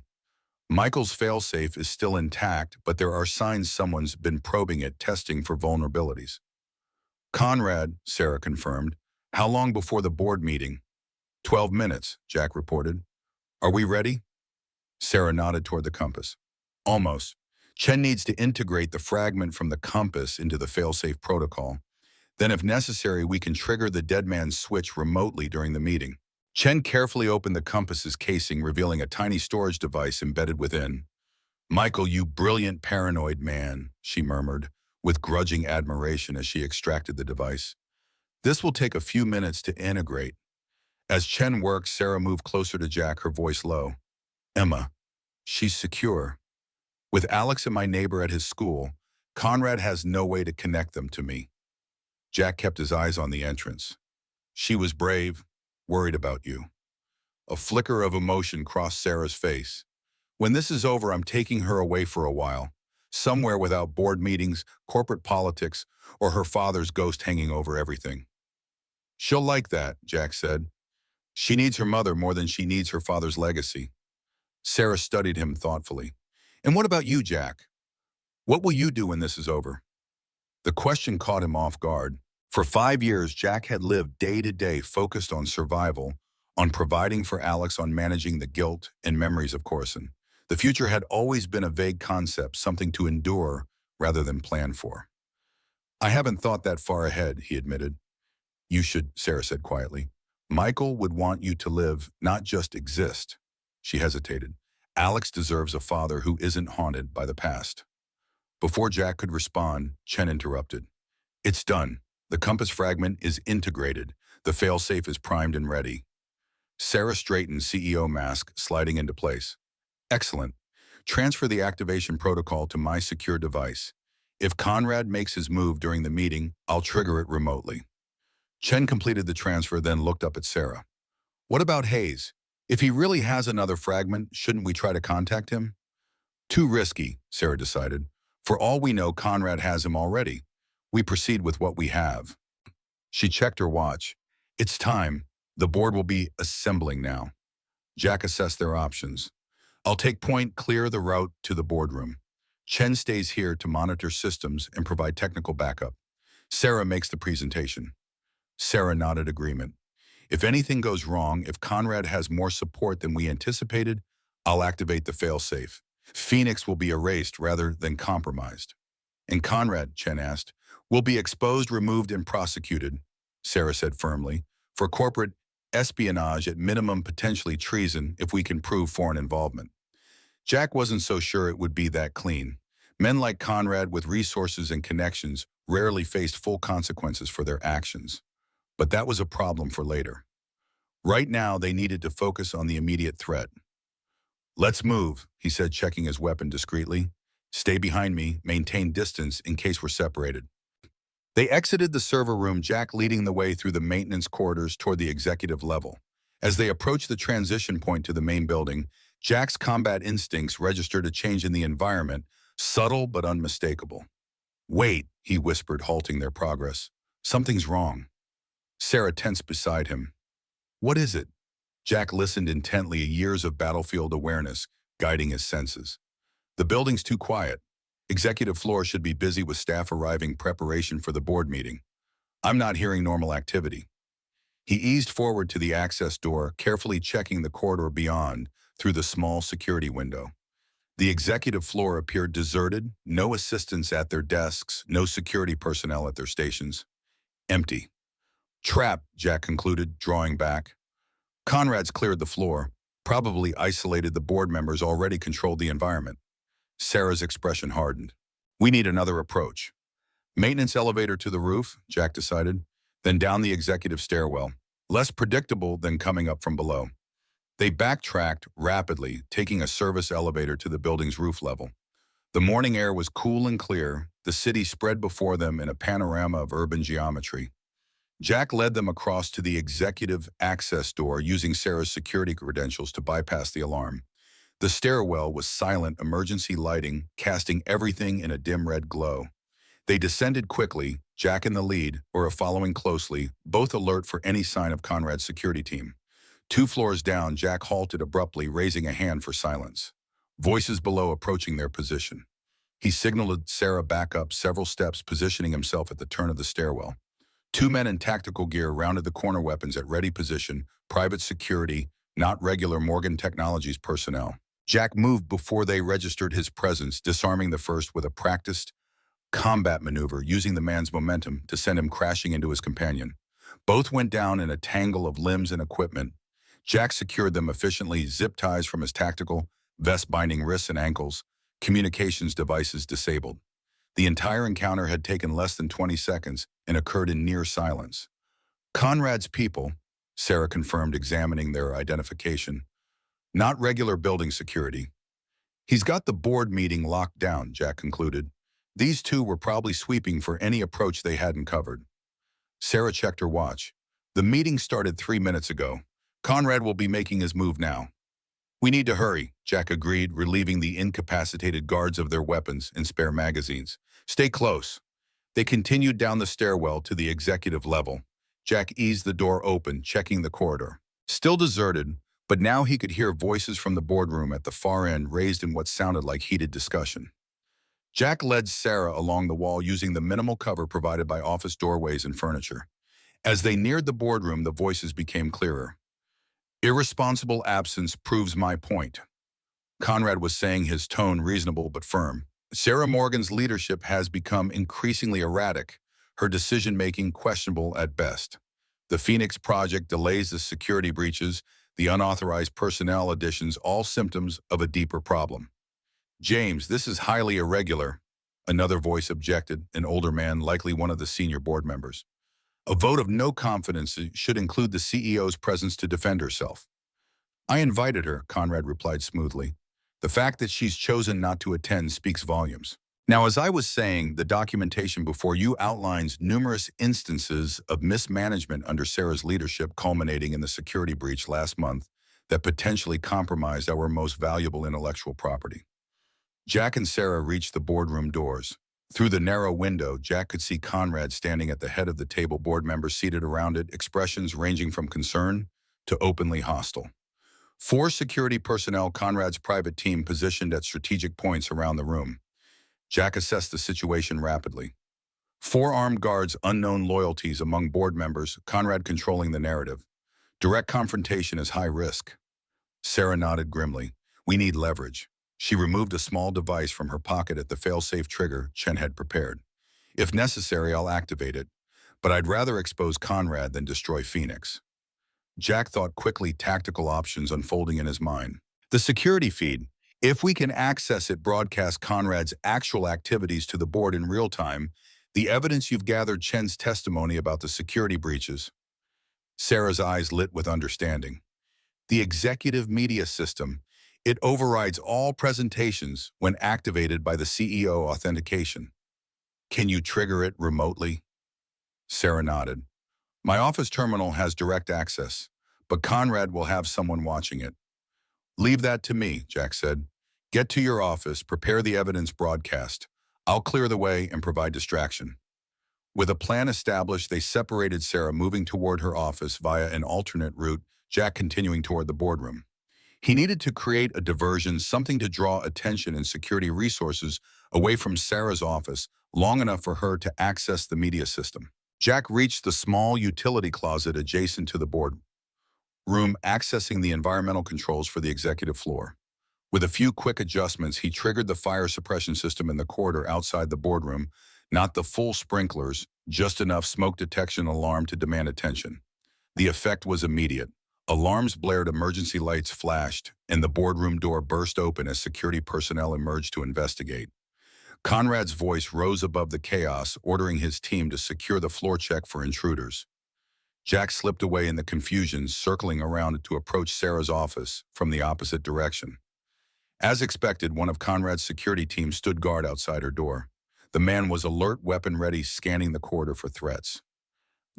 Michael's failsafe is still intact, but there are signs someone's been probing it, testing for vulnerabilities. Conrad, Sarah confirmed. How long before the board meeting? 12 minutes, Jack reported. Are we ready? Sarah nodded toward the compass. Almost. Chen needs to integrate the fragment from the compass into the failsafe protocol. Then, if necessary, we can trigger the dead man's switch remotely during the meeting. Chen carefully opened the compass's casing, revealing a tiny storage device embedded within. Michael, you brilliant paranoid man, she murmured, with grudging admiration as she extracted the device. This will take a few minutes to integrate. As Chen worked, Sarah moved closer to Jack, her voice low. Emma, she's secure. With Alex and my neighbor at his school, Conrad has no way to connect them to me. Jack kept his eyes on the entrance. She was brave, worried about you. A flicker of emotion crossed Sarah's face. When this is over, I'm taking her away for a while. Somewhere without board meetings, corporate politics, or her father's ghost hanging over everything. She'll like that, Jack said. She needs her mother more than she needs her father's legacy. Sarah studied him thoughtfully. And what about you, Jack? What will you do when this is over? The question caught him off guard. For 5 years, Jack had lived day to day focused on survival, on providing for Alex, on managing the guilt and memories of Corson. The future had always been a vague concept, something to endure rather than plan for. I haven't thought that far ahead, he admitted. You should, Sarah said quietly. Michael would want you to live, not just exist. She hesitated. Alex deserves a father who isn't haunted by the past. Before Jack could respond, Chen interrupted. It's done. The compass fragment is integrated. The failsafe is primed and ready. Sarah straightened, CEO mask sliding into place. Excellent. Transfer the activation protocol to my secure device. If Conrad makes his move during the meeting, I'll trigger it remotely. Chen completed the transfer, then looked up at Sarah. What about Hayes? If he really has another fragment, shouldn't we try to contact him? Too risky, Sarah decided. For all we know, Conrad has him already. We proceed with what we have. She checked her watch. It's time. The board will be assembling now. Jack assessed their options. I'll take point, clear the route to the boardroom. Chen stays here to monitor systems and provide technical backup. Sarah makes the presentation. Sarah nodded agreement. If anything goes wrong, if Conrad has more support than we anticipated, I'll activate the failsafe. Phoenix will be erased rather than compromised. And Conrad, Chen asked, will be exposed, removed, and prosecuted, Sarah said firmly, for corporate espionage, at minimum potentially treason if we can prove foreign involvement. Jack wasn't so sure it would be that clean. Men like Conrad with resources and connections rarely faced full consequences for their actions. But that was a problem for later. Right now, they needed to focus on the immediate threat. Let's move, he said, checking his weapon discreetly. Stay behind me, maintain distance in case we're separated. They exited the server room, Jack leading the way through the maintenance corridors toward the executive level. As they approached the transition point to the main building, Jack's combat instincts registered a change in the environment, subtle but unmistakable. Wait, he whispered, halting their progress. Something's wrong. Sarah tensed beside him. What is it? Jack listened intently, years of battlefield awareness guiding his senses. The building's too quiet. Executive floor should be busy with staff arriving, preparation for the board meeting. I'm not hearing normal activity. He eased forward to the access door, carefully checking the corridor beyond through the small security window. The executive floor appeared deserted, no assistants at their desks, no security personnel at their stations. Empty. Trap, Jack concluded, drawing back. Conrad's cleared the floor, probably isolated the board members, already controlled the environment. Sarah's expression hardened. We need another approach. Maintenance elevator to the roof, Jack decided, then down the executive stairwell. Less predictable than coming up from below. They backtracked rapidly, taking a service elevator to the building's roof level. The morning air was cool and clear, the city spread before them in a panorama of urban geometry. Jack led them across to the executive access door, using Sarah's security credentials to bypass the alarm. The stairwell was silent, emergency lighting, casting everything in a dim red glow. They descended quickly, Jack in the lead, or following closely, both alert for any sign of Conrad's security team. 2 floors down, Jack halted abruptly, raising a hand for silence. Voices below approaching their position. He signaled Sarah back up several steps, positioning himself at the turn of the stairwell. 2 men in tactical gear rounded the corner, weapons at ready position, private security, not regular Morgan Technologies personnel. Jack moved before they registered his presence, disarming the first with a practiced combat maneuver, using the man's momentum to send him crashing into his companion. Both went down in a tangle of limbs and equipment. Jack secured them efficiently, zip ties from his tactical vest binding wrists and ankles, communications devices disabled. The entire encounter had taken less than 20 seconds and occurred in near silence. Conrad's people, Sarah confirmed, examining their identification. Not regular building security. He's got the board meeting locked down, Jack concluded. These two were probably sweeping for any approach they hadn't covered. Sarah checked her watch. The meeting started 3 minutes ago. Conrad will be making his move now. We need to hurry, Jack agreed, relieving the incapacitated guards of their weapons and spare magazines. Stay close. They continued down the stairwell to the executive level. Jack eased the door open, checking the corridor. Still deserted, but now he could hear voices from the boardroom at the far end raised in what sounded like heated discussion. Jack led Sarah along the wall using the minimal cover provided by office doorways and furniture. As they neared the boardroom, the voices became clearer. Irresponsible absence proves my point. Conrad was saying, his tone reasonable but firm. Sarah Morgan's leadership has become increasingly erratic, her decision-making questionable at best. The Phoenix Project delays, the security breaches, the unauthorized personnel additions, all symptoms of a deeper problem. James, this is highly irregular, another voice objected, an older man, likely one of the senior board members. A vote of no confidence should include the CEO's presence to defend herself. I invited her, Conrad replied smoothly. The fact that she's chosen not to attend speaks volumes. Now, as I was saying, the documentation before you outlines numerous instances of mismanagement under Sarah's leadership, culminating in the security breach last month that potentially compromised our most valuable intellectual property. Jack and Sarah reached the boardroom doors. Through the narrow window, Jack could see Conrad standing at the head of the table, board members seated around it, expressions ranging from concern to openly hostile. 4 security personnel, Conrad's private team, positioned at strategic points around the room. Jack assessed the situation rapidly. 4 armed guards, unknown loyalties among board members, Conrad controlling the narrative. Direct confrontation is high risk. Sarah nodded grimly. We need leverage. She removed a small device from her pocket at the fail-safe trigger Chen had prepared. If necessary, I'll activate it, but I'd rather expose Conrad than destroy Phoenix. Jack thought quickly, tactical options unfolding in his mind. The security feed. If we can access it, broadcast Conrad's actual activities to the board in real time, the evidence you've gathered, Chen's testimony about the security breaches. Sarah's eyes lit with understanding. The executive media system. It overrides all presentations when activated by the CEO authentication. Can you trigger it remotely? Sarah nodded. My office terminal has direct access, but Conrad will have someone watching it. Leave that to me, Jack said. Get to your office, prepare the evidence broadcast. I'll clear the way and provide distraction. With a plan established, they separated, Sarah moving toward her office via an alternate route, Jack continuing toward the boardroom. He needed to create a diversion, something to draw attention and security resources away from Sarah's office long enough for her to access the media system. Jack reached the small utility closet adjacent to the boardroom, accessing the environmental controls for the executive floor. With a few quick adjustments, he triggered the fire suppression system in the corridor outside the boardroom, not the full sprinklers, just enough smoke detection alarm to demand attention. The effect was immediate. Alarms blared, emergency lights flashed, and the boardroom door burst open as security personnel emerged to investigate. Conrad's voice rose above the chaos, ordering his team to secure the floor, check for intruders. Jack slipped away in the confusion, circling around to approach Sarah's office from the opposite direction. As expected, one of Conrad's security team stood guard outside her door. The man was alert, weapon ready, scanning the corridor for threats.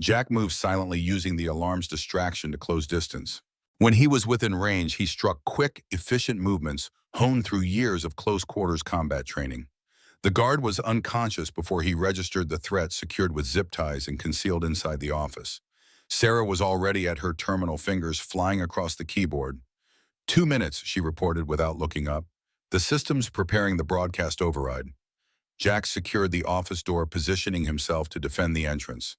Jack moved silently, using the alarm's distraction to close distance. When he was within range, he struck quick, efficient movements honed through years of close-quarters combat training. The guard was unconscious before he registered the threat, secured with zip ties and concealed inside the office. Sarah was already at her terminal, fingers flying across the keyboard. 2 minutes, she reported without looking up. The system's preparing the broadcast override. Jack secured the office door, positioning himself to defend the entrance.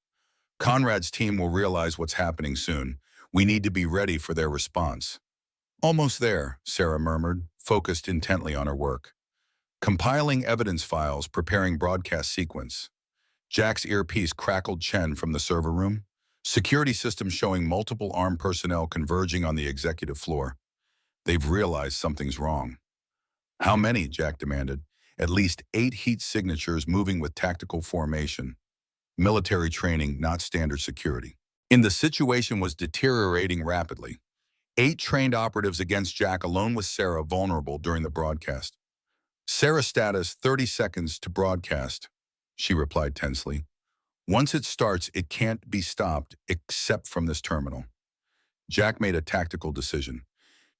Conrad's team will realize what's happening soon. We need to be ready for their response. Almost there, Sarah murmured, focused intently on her work. Compiling evidence files, preparing broadcast sequence. Jack's earpiece crackled. Chen from the server room. Security system showing multiple armed personnel converging on the executive floor. They've realized something's wrong. How many? Jack demanded. At least 8 heat signatures moving with tactical formation. Military training, not standard security. The situation was deteriorating rapidly. 8 trained operatives against Jack, alone with Sarah, vulnerable during the broadcast. Sarah status 30 seconds to broadcast, she replied tensely. Once it starts, it can't be stopped except from this terminal. Jack made a tactical decision.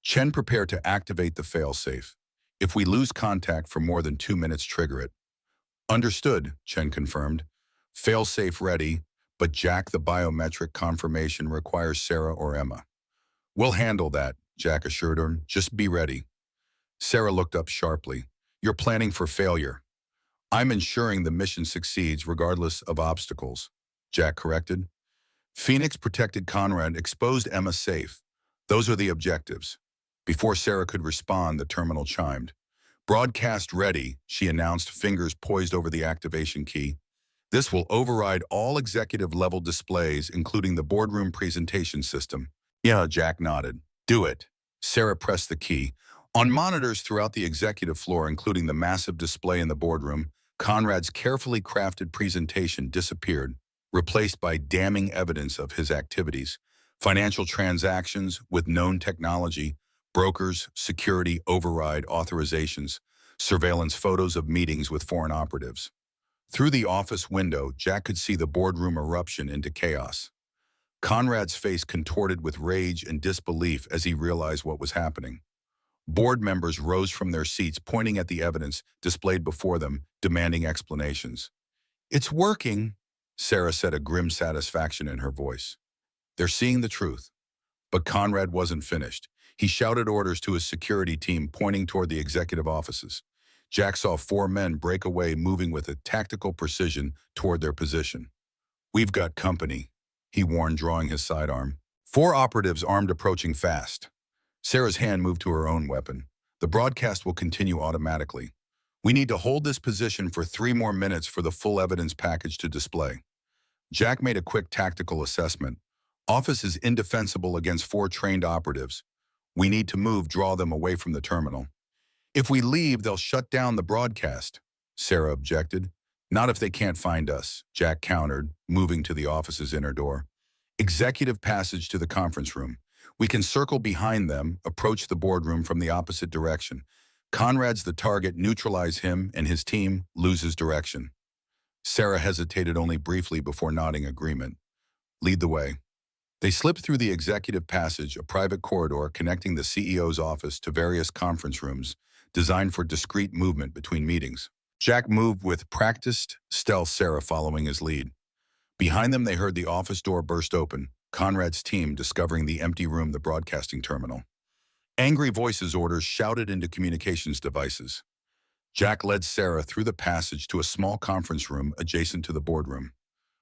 Chen prepared to activate the failsafe. If we lose contact for more than 2 minutes, trigger it. Understood, Chen confirmed. Failsafe ready, but Jack, the biometric confirmation requires Sarah or Emma. We'll handle that, Jack assured her. Just be ready. Sarah looked up sharply. You're planning for failure. I'm ensuring the mission succeeds regardless of obstacles, Jack corrected. Phoenix protected Conrad, exposed Emma safe. Those are the objectives. Before Sarah could respond, the terminal chimed. Broadcast ready, she announced, fingers poised over the activation key. This will override all executive-level displays, including the boardroom presentation system. Yeah, Jack nodded. Do it. Sarah pressed the key. On monitors throughout the executive floor, including the massive display in the boardroom, Conrad's carefully crafted presentation disappeared, replaced by damning evidence of his activities. Financial transactions with known technology, brokers, security, override authorizations, surveillance photos of meetings with foreign operatives. Through the office window, Jack could see the boardroom eruption into chaos. Conrad's face contorted with rage and disbelief as he realized what was happening. Board members rose from their seats, pointing at the evidence displayed before them, demanding explanations. It's working, Sarah said, a grim satisfaction in her voice. They're seeing the truth. But Conrad wasn't finished. He shouted orders to his security team, pointing toward the executive offices. Jack saw 4 men break away, moving with a tactical precision toward their position. We've got company, he warned, drawing his sidearm. 4 operatives armed approaching fast. Sarah's hand moved to her own weapon. The broadcast will continue automatically. We need to hold this position for 3 more minutes for the full evidence package to display. Jack made a quick tactical assessment. Office is indefensible against 4 trained operatives. We need to move, draw them away from the terminal. If we leave, they'll shut down the broadcast, Sarah objected. Not if they can't find us, Jack countered, moving to the office's inner door. Executive passage to the conference room. We can circle behind them, approach the boardroom from the opposite direction. Conrad's the target, neutralize him, and his team loses direction. Sarah hesitated only briefly before nodding agreement. Lead the way. They slipped through the executive passage, a private corridor connecting the CEO's office to various conference rooms, designed for discreet movement between meetings. Jack moved with practiced stealth, Sarah following his lead. Behind them, they heard the office door burst open, Conrad's team discovering the empty room, the broadcasting terminal. Angry voices, orders shouted into communications devices. Jack led Sarah through the passage to a small conference room adjacent to the boardroom.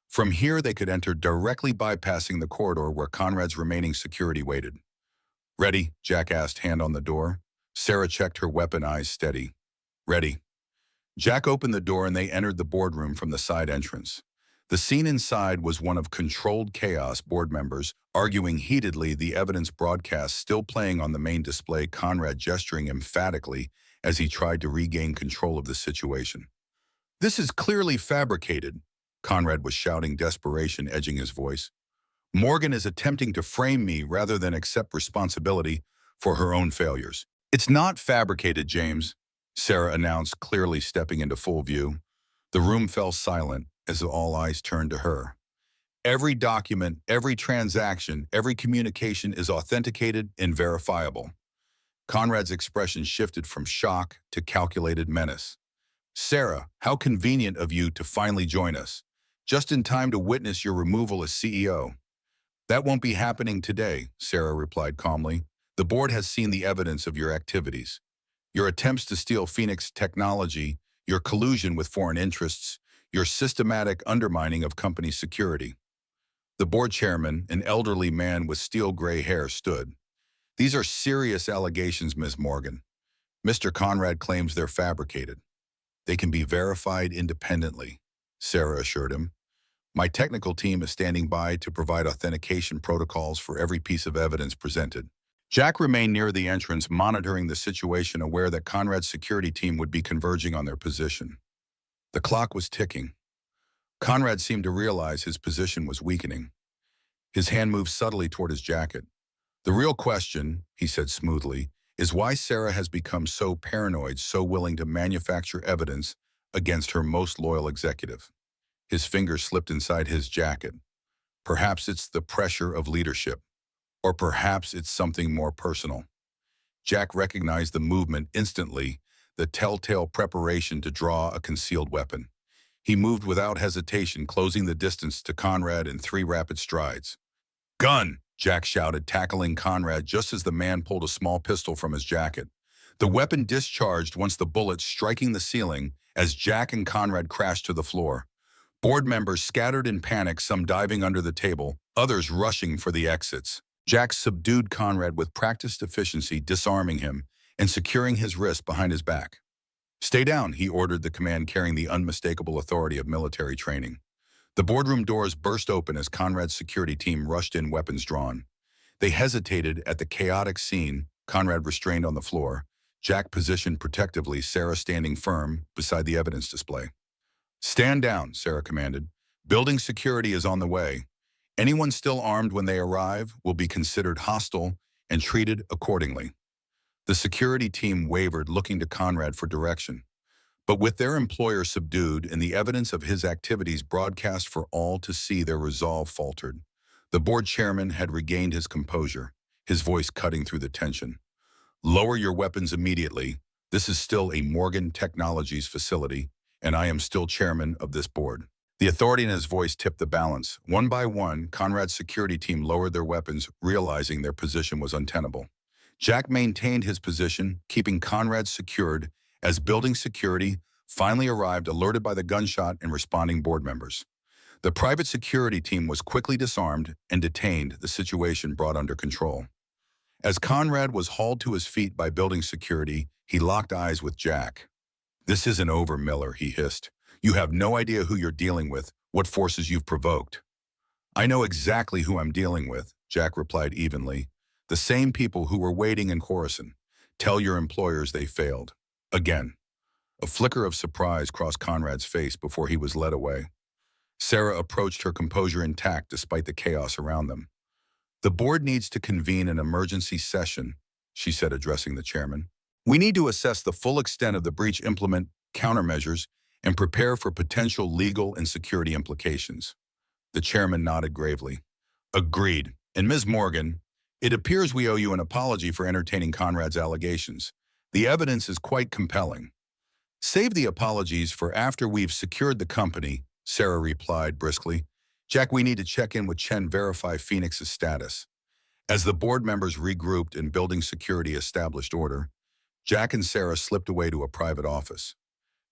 From here, they could enter directly, bypassing the corridor where Conrad's remaining security waited. Ready? Jack asked, hand on the door. Sarah checked her weapon, eyes steady. Ready. Jack opened the door and they entered the boardroom from the side entrance. The scene inside was one of controlled chaos, board members arguing heatedly, the evidence broadcast still playing on the main display, Conrad gesturing emphatically as he tried to regain control of the situation. This is clearly fabricated, Conrad was shouting, desperation edging his voice. Morgan is attempting to frame me rather than accept responsibility for her own failures. It's not fabricated, James, Sarah announced, clearly stepping into full view. The room fell silent as all eyes turned to her. Every document, every transaction, every communication is authenticated and verifiable. Conrad's expression shifted from shock to calculated menace. Sarah, how convenient of you to finally join us. Just in time to witness your removal as CEO. That won't be happening today, Sarah replied calmly. The board has seen the evidence of your activities. Your attempts to steal Phoenix technology, your collusion with foreign interests, your systematic undermining of company security. The board chairman, an elderly man with steel gray hair, stood. These are serious allegations, Ms. Morgan. Mr. Conrad claims they're fabricated. They can be verified independently, Sarah assured him. My technical team is standing by to provide authentication protocols for every piece of evidence presented. Jack remained near the entrance, monitoring the situation, aware that Conrad's security team would be converging on their position. The clock was ticking. Conrad seemed to realize his position was weakening. His hand moved subtly toward his jacket. The real question, he said smoothly, is why Sarah has become so paranoid, so willing to manufacture evidence against her most loyal executive. His fingers slipped inside his jacket. Perhaps it's the pressure of leadership, or perhaps it's something more personal. Jack recognized the movement instantly, the telltale preparation to draw a concealed weapon. He moved without hesitation, closing the distance to Conrad in 3 rapid strides. "Gun!" Jack shouted, tackling Conrad just as the man pulled a small pistol from his jacket. The weapon discharged once the bullet striking the ceiling as Jack and Conrad crashed to the floor. Board members scattered in panic, some diving under the table, others rushing for the exits. Jack subdued Conrad with practiced efficiency, disarming him and securing his wrist behind his back. "Stay down," he ordered, the command carrying the unmistakable authority of military training. The boardroom doors burst open as Conrad's security team rushed in, weapons drawn. They hesitated at the chaotic scene, Conrad restrained on the floor, Jack positioned protectively, Sarah standing firm beside the evidence display. "Stand down," Sarah commanded. "Building security is on the way. Anyone still armed when they arrive will be considered hostile and treated accordingly." The security team wavered, looking to Conrad for direction. But with their employer subdued and the evidence of his activities broadcast for all to see, their resolve faltered. The board chairman had regained his composure, his voice cutting through the tension. "Lower your weapons immediately. This is still a Morgan Technologies facility, and I am still chairman of this board." The authority in his voice tipped the balance. One by one, Conrad's security team lowered their weapons, realizing their position was untenable. Jack maintained his position, keeping Conrad secured, as building security finally arrived, alerted by the gunshot and responding board members. The private security team was quickly disarmed and detained, the situation brought under control. As Conrad was hauled to his feet by building security, he locked eyes with Jack. "This isn't over, Miller," he hissed. "You have no idea who you're dealing with, what forces you've provoked." "I know exactly who I'm dealing with," Jack replied evenly. "The same people who were waiting in Coruscant. Tell your employers they failed." Again. A flicker of surprise crossed Conrad's face before he was led away. Sarah approached, her composure intact despite the chaos around them. "The board needs to convene an emergency session," she said, addressing the chairman. "We need to assess the full extent of the breach, implement countermeasures, and prepare for potential legal and security implications." The chairman nodded gravely. "Agreed. And Ms. Morgan, it appears we owe you an apology for entertaining Conrad's allegations. The evidence is quite compelling." "Save the apologies for after we've secured the company," Sarah replied briskly. "Jack, we need to check in with Chen, verify Phoenix's status." As the board members regrouped and building security established order, Jack and Sarah slipped away to a private office.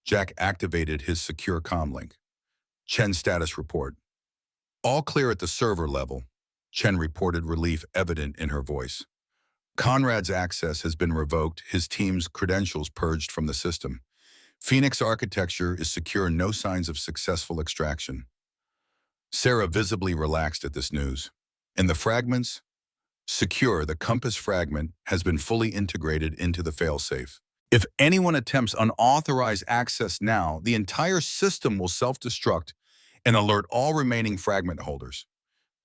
Jack activated his secure comlink. "Chen status report." "All clear at the server level," Chen reported, relief evident in her voice. "Conrad's access has been revoked, his team's credentials purged from the system. Phoenix architecture is secure, no signs of successful extraction." Sarah visibly relaxed at this news. "And the fragments?" "Secure, the compass fragment has been fully integrated into the failsafe. If anyone attempts unauthorized access now, the entire system will self-destruct and alert all remaining fragment holders."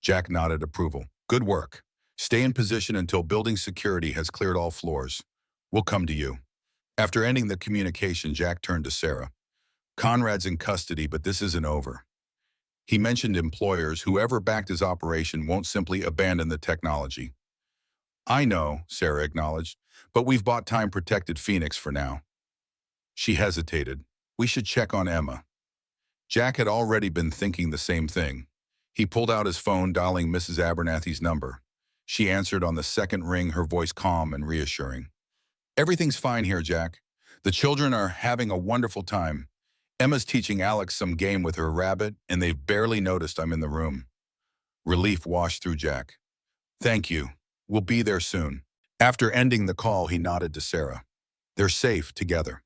Jack nodded approval. "Good work. Stay in position until building security has cleared all floors. We'll come to you." After ending the communication, Jack turned to Sarah. "Conrad's in custody, but this isn't over. He mentioned employers. Whoever backed his operation won't simply abandon the technology." "I know," Sarah acknowledged, "but we've bought time-protected Phoenix for now." She hesitated. "We should check on Emma." Jack had already been thinking the same thing. He pulled out his phone, dialing Mrs. Abernathy's number. She answered on the second ring, her voice calm and reassuring. "Everything's fine here, Jack. The children are having a wonderful time. Emma's teaching Alex some game with her rabbit, and they've barely noticed I'm in the room." Relief washed through Jack. "Thank you. We'll be there soon." After ending the call, he nodded to Sarah. "They're safe together."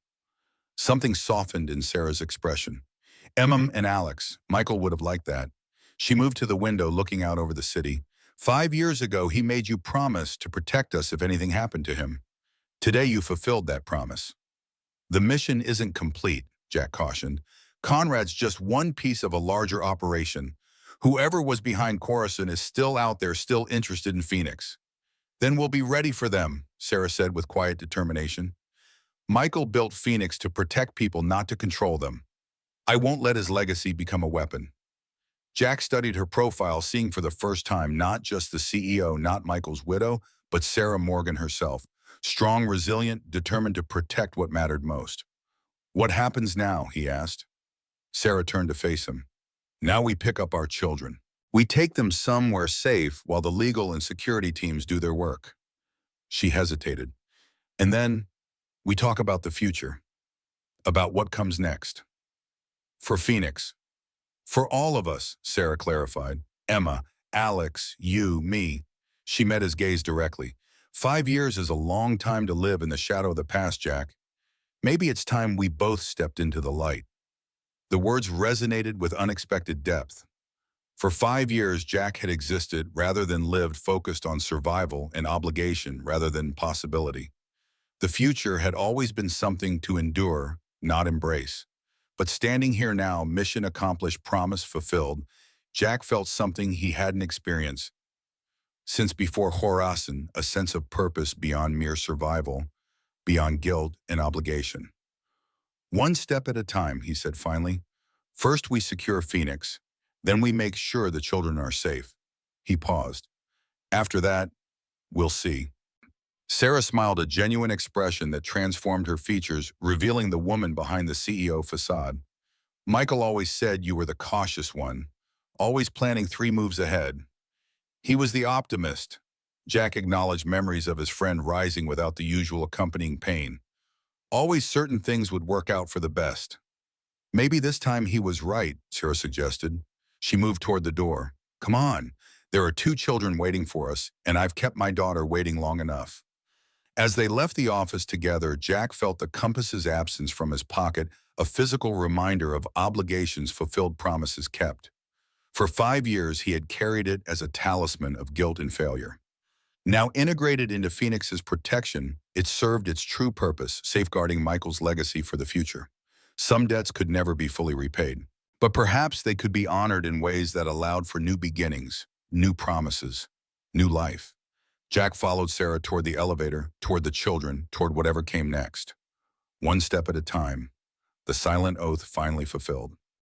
Something softened in Sarah's expression. Emma and Alex, Michael would have liked that. She moved to the window, looking out over the city. "5 years ago, he made you promise to protect us if anything happened to him. Today, you fulfilled that promise." "The mission isn't complete," Jack cautioned. "Conrad's just one piece of a larger operation. Whoever was behind Coruscant is still out there, still interested in Phoenix." Then we'll be ready for them, Sarah said with quiet determination. Michael built Phoenix to protect people, not to control them. I won't let his legacy become a weapon. Jack studied her profile, seeing for the first time not just the CEO, not Michael's widow, but Sarah Morgan herself. Strong, resilient, determined to protect what mattered most. What happens now? He asked. Sarah turned to face him. Now we pick up our children. We take them somewhere safe while the legal and security teams do their work. She hesitated. And then we talk about the future, about what comes next. For Phoenix. For all of us, Sarah clarified. Emma, Alex, you, me. She met his gaze directly. 5 years is a long time to live in the shadow of the past, Jack. Maybe it's time we both stepped into the light. The words resonated with unexpected depth. For 5 years, Jack had existed rather than lived, focused on survival and obligation rather than possibility. The future had always been something to endure, not embrace. But standing here now, mission accomplished, promise fulfilled, Jack felt something he hadn't experienced since before Horasan, a sense of purpose beyond mere survival, beyond guilt and obligation. One step at a time, he said finally. First we secure Phoenix, then we make sure the children are safe. He paused. After that, we'll see. Sarah smiled, a genuine expression that transformed her features, revealing the woman behind the CEO facade. Michael always said you were the cautious one, always planning 3 moves ahead. He was the optimist. Jack acknowledged memories of his friend rising without the usual accompanying pain. Always certain things would work out for the best. Maybe this time he was right, Sarah suggested. She moved toward the door. Come on, there are 2 children waiting for us, and I've kept my daughter waiting long enough. As they left the office together, Jack felt the compass's absence from his pocket, a physical reminder of obligations fulfilled, promises kept. For 5 years, he had carried it as a talisman of guilt and failure. Now integrated into Phoenix's protection, it served its true purpose, safeguarding Michael's legacy for the future. Some debts could never be fully repaid, but perhaps they could be honored in ways that allowed for new beginnings, new promises, new life. Jack followed Sarah toward the elevator, toward the children, toward whatever came next. One step at a time, the silent oath finally fulfilled.